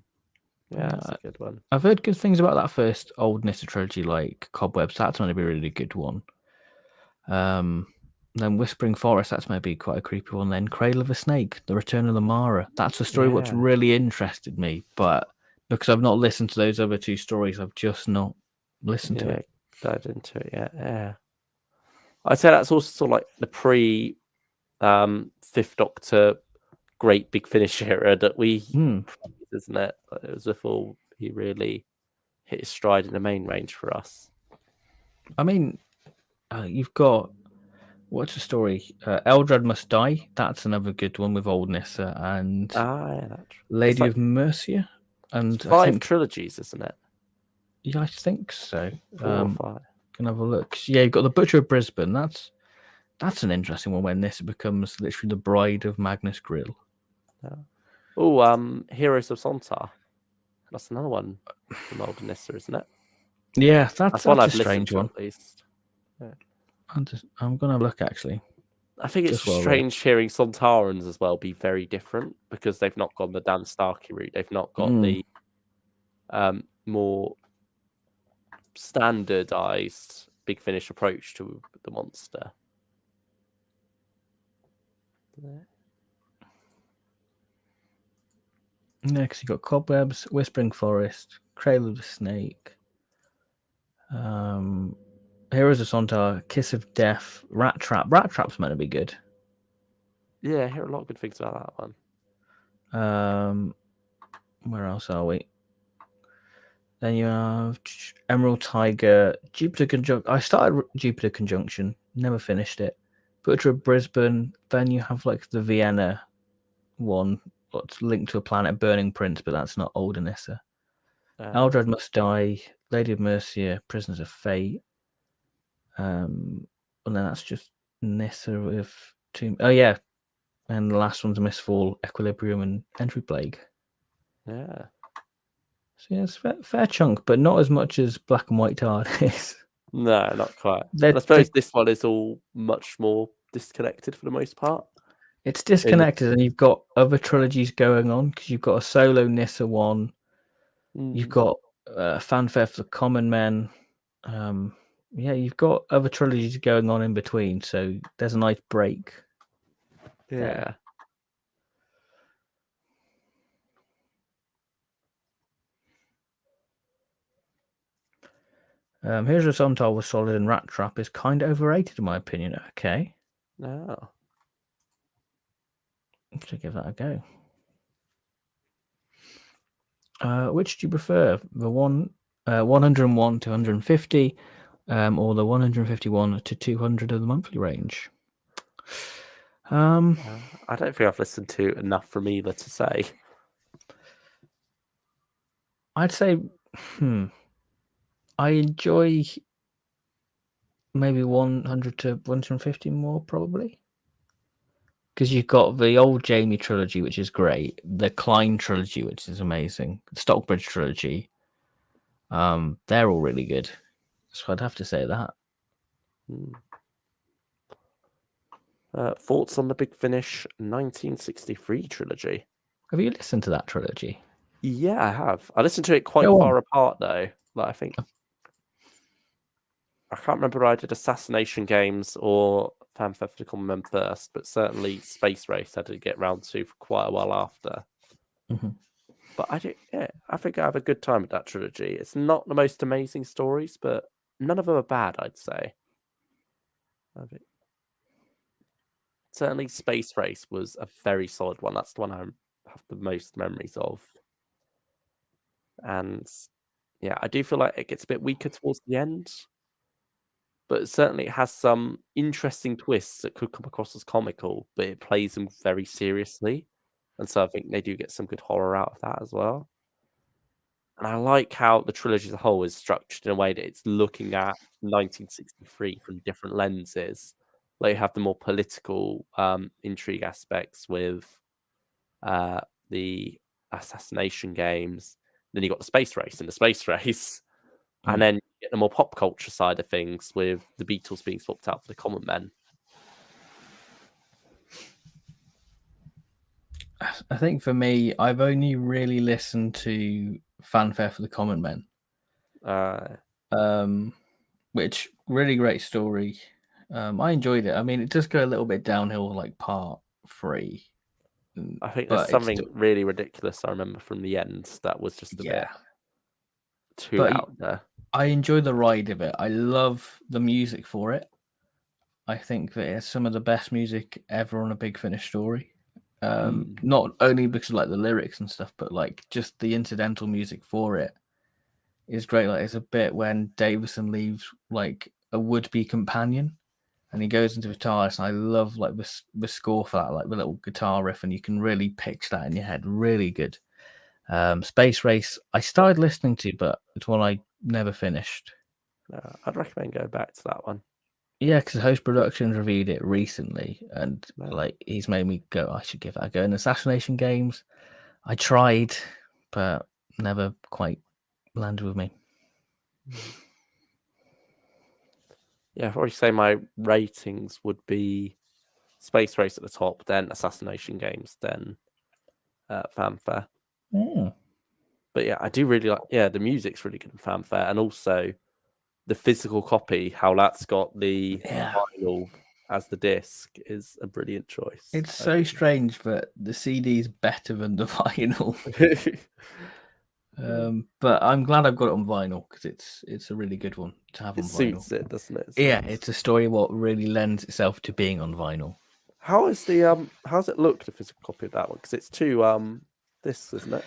that's a good one. I've heard good things about that first Old Nissa trilogy, like Cobwebs. That's going to be a really good one. Then Whispering Forest, that's maybe quite a creepy one. Then Cradle of a Snake, The Return of the Mara. That's a story which really interested me, but because I've not listened to those other two stories, I've just not listened to it. Dived into it yet. Yeah. I'd say that's also sort of like the pre Fifth Doctor Great Big Finish era that we isn't it? It was before he really hit his stride in the main range for us. I mean, you've got, what's the story? Eldrad Must Die. That's another good one with Old Nissa and Lady of Mercia. And 5 I think trilogies, isn't it? Yeah, I think so. 4 or 5. Can have a look. Yeah, you've got the Butcher of Brisbane. That's an interesting one when Nissa becomes literally the bride of Magnus Grill. Oh, Heroes of Sontar. That's another one from Old Nissa, isn't it? Yeah, that's a strange one. At least. Yeah. I'm gonna look actually. I think it's strange hearing Sontarans as well be very different because they've not gone the Dan Starkey route. They've not got the more standardized Big Finish approach to the monster. Next, you got Cobwebs, Whispering Forest, Cradle of the Snake, Heroes of Sontar, Kiss of Death, Rat Trap. Rat Trap's meant to be good. Yeah, I hear a lot of good things about that one. Where else are we? Then you have Emerald Tiger, Jupiter Conjunction. I started Jupiter Conjunction, never finished it. Butcher of Brisbane. Then you have like the Vienna one, what's linked to a planet, Burning Prince, but that's not Old Anissa. Eldrad Must Die, Lady of Mercia, Prisoners of Fate. And then that's just Nissa with two. Oh yeah, and the last one's Mistfall, Equilibrium, and Entry Plague. Yeah. So yeah, it's a fair chunk, but not as much as Black and White TARDIS. No, not quite. I suppose this one is all much more disconnected for the most part. It's disconnected, and you've got other trilogies going on because you've got a solo Nissa one. You've got fanfare for the common men. Yeah, you've got other trilogies going on in between, so there's a nice break. Yeah. Here's a Suntal was solid and Rat Trap is kind of overrated in my opinion. Okay, No. so give that a go. Which do you prefer? The 101 to 150, or the 151 to 200 of the monthly range? I don't think I've listened to enough from either to say. I'd say, I enjoy maybe 100 to 150 more probably. Because you've got the old Jamie trilogy, which is great, the Klein trilogy, which is amazing, the Stockbridge trilogy. They're all really good. So I'd have to say that. Thoughts on the Big Finish 1963 trilogy? Have you listened to that trilogy? Yeah, I have. I listened to it quite Go far on. apart though. Like I think I can't remember whether I did Assassination Games or Fanfare for the Common Men first, but certainly Space Race I did get round to for quite a while after. But I think I have a good time with that trilogy. It's not the most amazing stories, but none of them are bad, I'd say. Certainly Space Race was a very solid one. That's the one I have the most memories of. And yeah, I do feel like it gets a bit weaker towards the end. But certainly it has some interesting twists that could come across as comical, but it plays them very seriously. And so I think they do get some good horror out of that as well. And I like how the trilogy as a whole is structured in a way that it's looking at 1963 from different lenses. Like you have the more political intrigue aspects with the assassination games. Then you got the space race and the space race. And then you get the more pop culture side of things with the Beatles being swapped out for the common men. I think for me, I've only really listened to Fanfare for the Common Men. Which really great story. I enjoyed it. I mean, it does go a little bit downhill, like part 3. I think there's something really ridiculous I remember from the end that was just a bit too out there. I enjoy the ride of it. I love the music for it. I think that it's some of the best music ever on a Big Finish story. Not only because of like the lyrics and stuff, but like just the incidental music for it is great. Like it's a bit when Davison leaves like a would-be companion and he goes into the TARDIS, and I love like the score for that, like the little guitar riff, and you can really picture that in your head. Really good. Space Race, I started listening to, but it's one I never finished. I'd recommend going back to that one. Yeah, because Host Productions reviewed it recently, and like he's made me go, I should give that a go. And Assassination Games, I tried, but never quite landed with me. Yeah, I'd probably say my ratings would be Space Race at the top, then Assassination Games, then Fanfare. But yeah, I do really like. Yeah, the music's really good in Fanfare, and also the physical copy, how that's got the vinyl as the disc, is a brilliant choice. It's so strange that the CD is better than the vinyl. But I'm glad I've got it on vinyl because it's a really good one to have on vinyl. It suits it, doesn't it? Yeah, it's a story what really lends itself to being on vinyl. How's it look, the physical copy of that one? Because it's 2 discs, isn't it?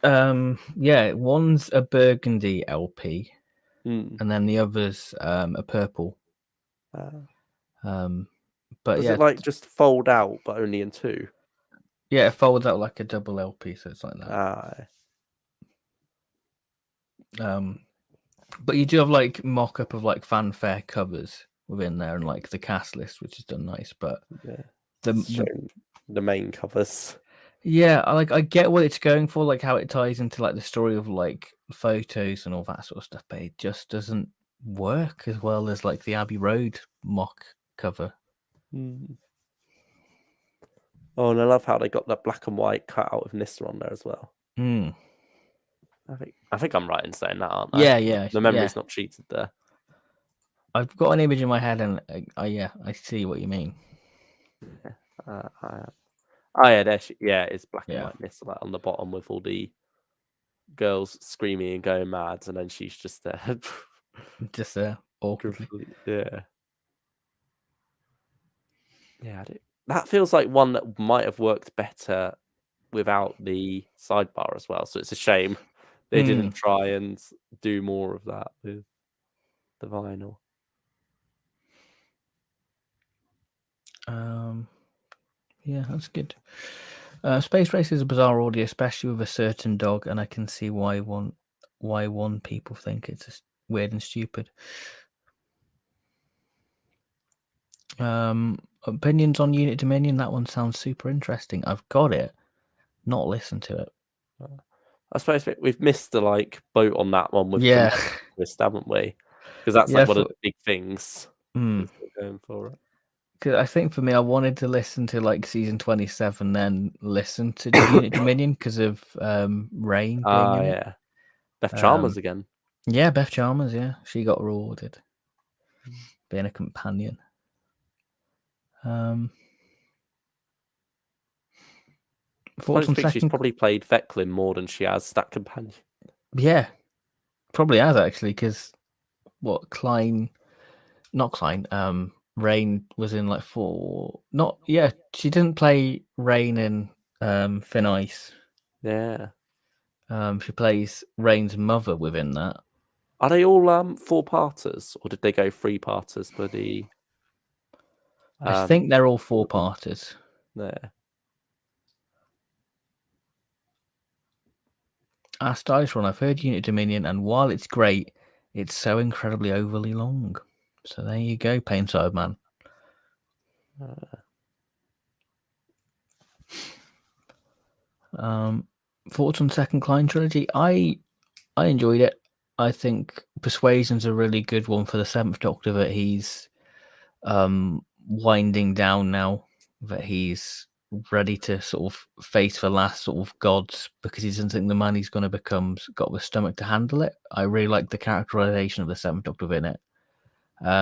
Yeah. One's a burgundy LP, and then the other's a purple. But does yeah, it like just fold out, but only in 2? Yeah, it folds out like a double LP, so it's like that. But you do have like mock-up of like fanfare covers within there, and like the cast list, which is done nice. But the main covers. Yeah, I get what it's going for, like how it ties into like the story of like photos and all that sort of stuff, but it just doesn't work as well as like the Abbey Road mock cover. Oh, and I love how they got that black and white cut out of Nissa on there as well. I think I'm right in saying that, aren't I? Yeah. The memory's not cheated there. I've got an image in my head, and I see what you mean. Oh yeah, it's black and Yeah. white. It's like on the bottom with all the girls screaming and going mad, and then she's just there. Just awkwardly. Yeah. Yeah, that feels like one that might have worked better without the sidebar as well. So it's a shame they didn't try and do more of that with the vinyl. Yeah, that's good. Space Race is a bizarre audio, especially with a certain dog, and I can see why one people think it's just weird and stupid. Opinions on Unit Dominion. That one sounds super interesting. I've got it, not listened to it. I suppose we've missed the boat on that one with Yeah, twist, haven't we? Because that's one of the big things they're going for. Because I think for me, I wanted to listen to season 27, then listen to Unit Dominion because of Rain being in it. Yeah, Beth Chalmers again. Yeah, Beth Chalmers. Yeah, she got rewarded being a companion. I think she's probably played Veclin more than she has that companion. Yeah, probably has actually, because Rain was in 4. She didn't play Rain in Thin Ice. Yeah. She plays Rain's mother within that. Are they all 4-parters, or did they go 3-parters for the? I think they're all 4-parters. Yeah. Our stylish one. I've heard Unit Dominion, and while it's great, it's so incredibly overly long. So there you go, Painside Man. Thoughts on Second Klein trilogy? I enjoyed it. I think Persuasion's a really good one for the 7th Doctor, that he's winding down now, that he's ready to sort of face the last sort of gods, because he doesn't think the man he's going to become's got the stomach to handle it. I really like the characterization of the 7th Doctor within it.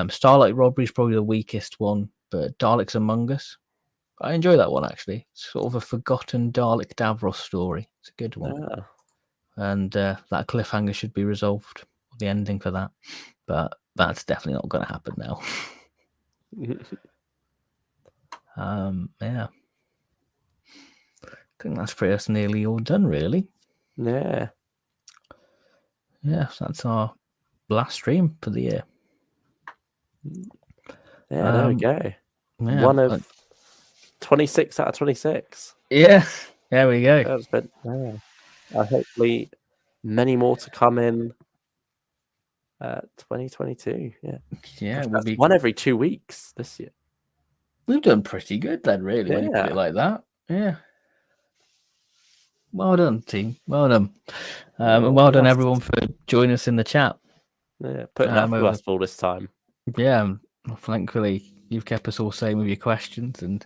Starlight Robbery is probably the weakest one, but Daleks Among Us, I enjoy that one actually. It's sort of a forgotten Dalek Davros story. It's a good one. Yeah. And that cliffhanger should be resolved, the ending for that. But that's definitely not going to happen now. Yeah. I think that's pretty much nearly all done, really. Yeah. Yeah, that's our last stream for the year. Yeah, there we go. Yeah, one of 26 out of 26. Yeah, there we go. That's been, hopefully many more to come in 2022. Yeah, we'll be one every 2 weeks this year. We've done pretty good then, really, when you put it like that. Yeah. Well done, team. Well done. And well done, everyone, for joining us in the chat. Yeah, putting up with us all this time. Yeah, thankfully, you've kept us all sane with your questions and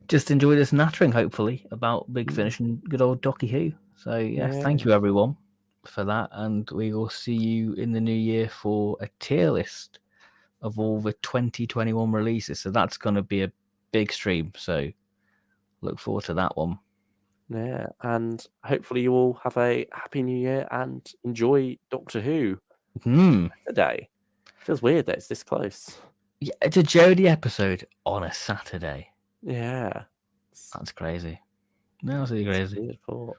just enjoyed us nattering, hopefully, about Big Finish and good old Docky Who. So, thank you, everyone, for that. And we will see you in the new year for a tier list of all the 2021 releases. So that's going to be a big stream. So look forward to that one. Yeah, and hopefully you all have a happy new year and enjoy Doctor Who today. Feels weird that it's this close. Yeah, it's a Jodie episode on a Saturday. Yeah. That's crazy. That's really crazy. Beautiful.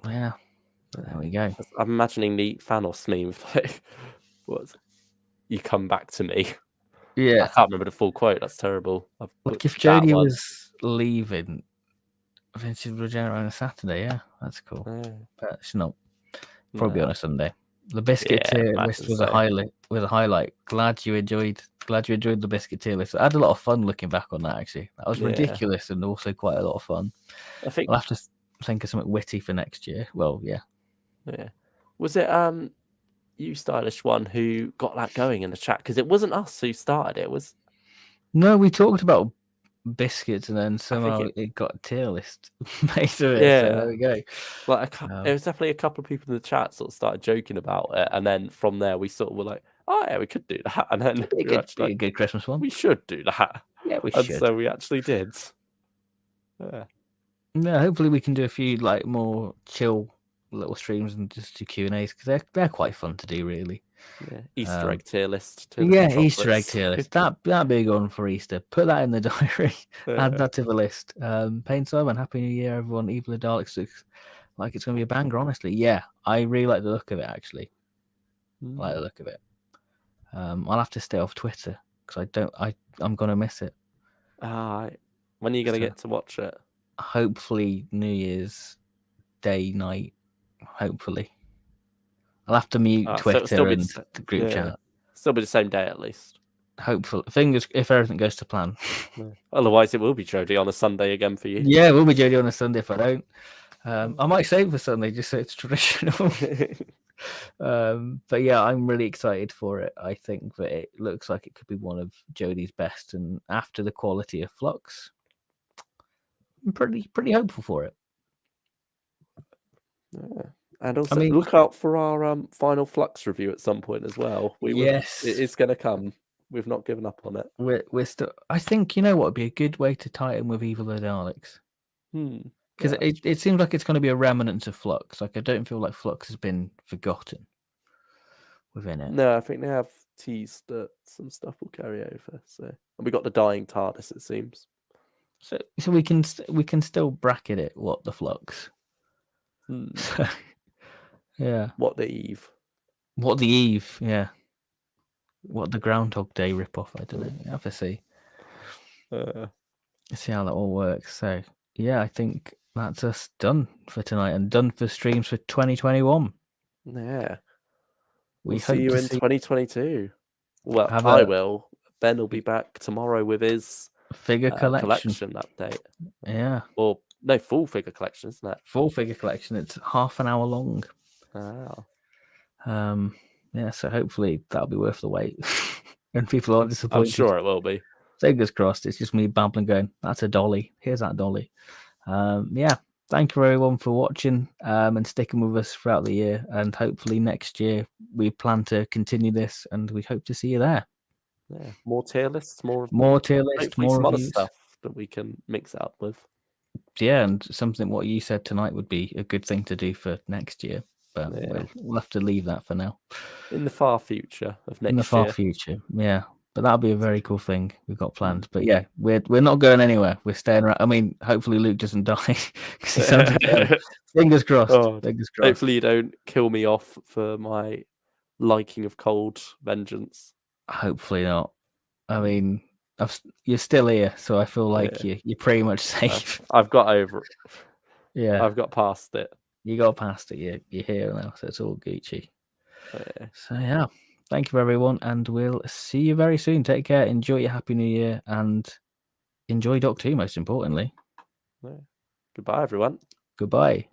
Yeah. There we go. I'm imagining the Thanos meme. What? You come back to me. Yeah. I can't remember the full quote. That's terrible. Look, if Jodie was leaving, then she'd regenerate on a Saturday. Yeah, that's cool. But she's not. Probably on a Sunday. The biscuit tier list was a highlight. Glad you enjoyed the biscuit tier list. I had a lot of fun looking back on that. Actually, that was ridiculous and also quite a lot of fun. I think I'll have to think of something witty for next year. Well, yeah. Yeah. Was it you, Stylish One, who got that going in the chat? Because it wasn't us who started it. Was no, we talked about biscuits, and then somehow it- it got a tier list made of it. Yeah. So there we go. Like it was definitely a couple of people in the chat sort of started joking about it, and then from there we sort of were like, "Oh yeah, we could do that," and then It'd we were actually be a like, good Christmas one. "We should do that," Yeah, we and should. so we actually did. Yeah. Yeah, hopefully we can do a few like more chill little streams and just do Q&As because they're quite fun to do, really. Yeah, Easter egg tier list. Yeah, Easter egg tier list. That big one for Easter. Put that in the diary. Add that to the list. Pain Simon, Happy New Year, everyone. Evil of Daleks looks like it's going to be a banger, honestly. Yeah, I really like the look of it, actually. I like the look of it. I'll have to stay off Twitter because I'm going to miss it. When are you going to get to watch it? Hopefully New Year's Day, night. Hopefully. I'll have to mute Twitter and the group chat. Still be the same day at least. Hopefully, fingers if everything goes to plan. Otherwise, it will be Jodie on a Sunday again for you. Yeah, it will be Jodie on a Sunday if I don't. I might save for Sunday just so it's traditional. But yeah, I'm really excited for it. I think that it looks like it could be one of Jodie's best, and after the quality of Flux, I'm pretty hopeful for it. Yeah. And also, look out for our final Flux review at some point as well. Yes, it is going to come. We've not given up on it. We're still. I think, you know what would be a good way to tie in with Evil of the Daleks. Because it seems like it's going to be a remnant of Flux. Like I don't feel like Flux has been forgotten within it. No, I think they have teased that some stuff will carry over. So, and we got the dying TARDIS, it seems. So we can still bracket it. What the Flux? So, yeah. What the Eve? What the Eve? Yeah. What the Groundhog Day ripoff? I don't know. You have to see. See how that all works. So yeah, I think that's us done for tonight and done for streams for 2021. Yeah. We'll see you in 2022. Well, I will. Ben will be back tomorrow with his figure collection update. Yeah. Or no, full figure collection, isn't it? Full figure collection. It's half an hour long. Wow. Yeah, so hopefully that'll be worth the wait. And people aren't disappointed. I'm sure it will be. Fingers crossed. It's just me babbling going, that's a dolly. Here's that dolly. Yeah. Thank you everyone for watching and sticking with us throughout the year. And hopefully next year we plan to continue this and we hope to see you there. Yeah. More tier lists, more tier lists, more some reviews. other stuff that we can mix it up with. Yeah, and something what you said tonight would be a good thing to do for next year. But we'll have to leave that for now. In the far future of next year. In the far future, yeah. But that'll be a very cool thing we've got planned. But yeah, we're not going anywhere. We're staying around. I mean, hopefully Luke doesn't die. Fingers crossed. Fingers crossed. Hopefully you don't kill me off for my liking of cold vengeance. Hopefully not. I mean, you're still here, so I feel like you're pretty much safe. I've got over it. Yeah. I've got past it. You got past it. You're here now, so it's all Gucci. So yeah. Thank you, everyone, and we'll see you very soon. Take care, enjoy your Happy New Year, and enjoy Doctor Who, most importantly. Goodbye, everyone. Goodbye.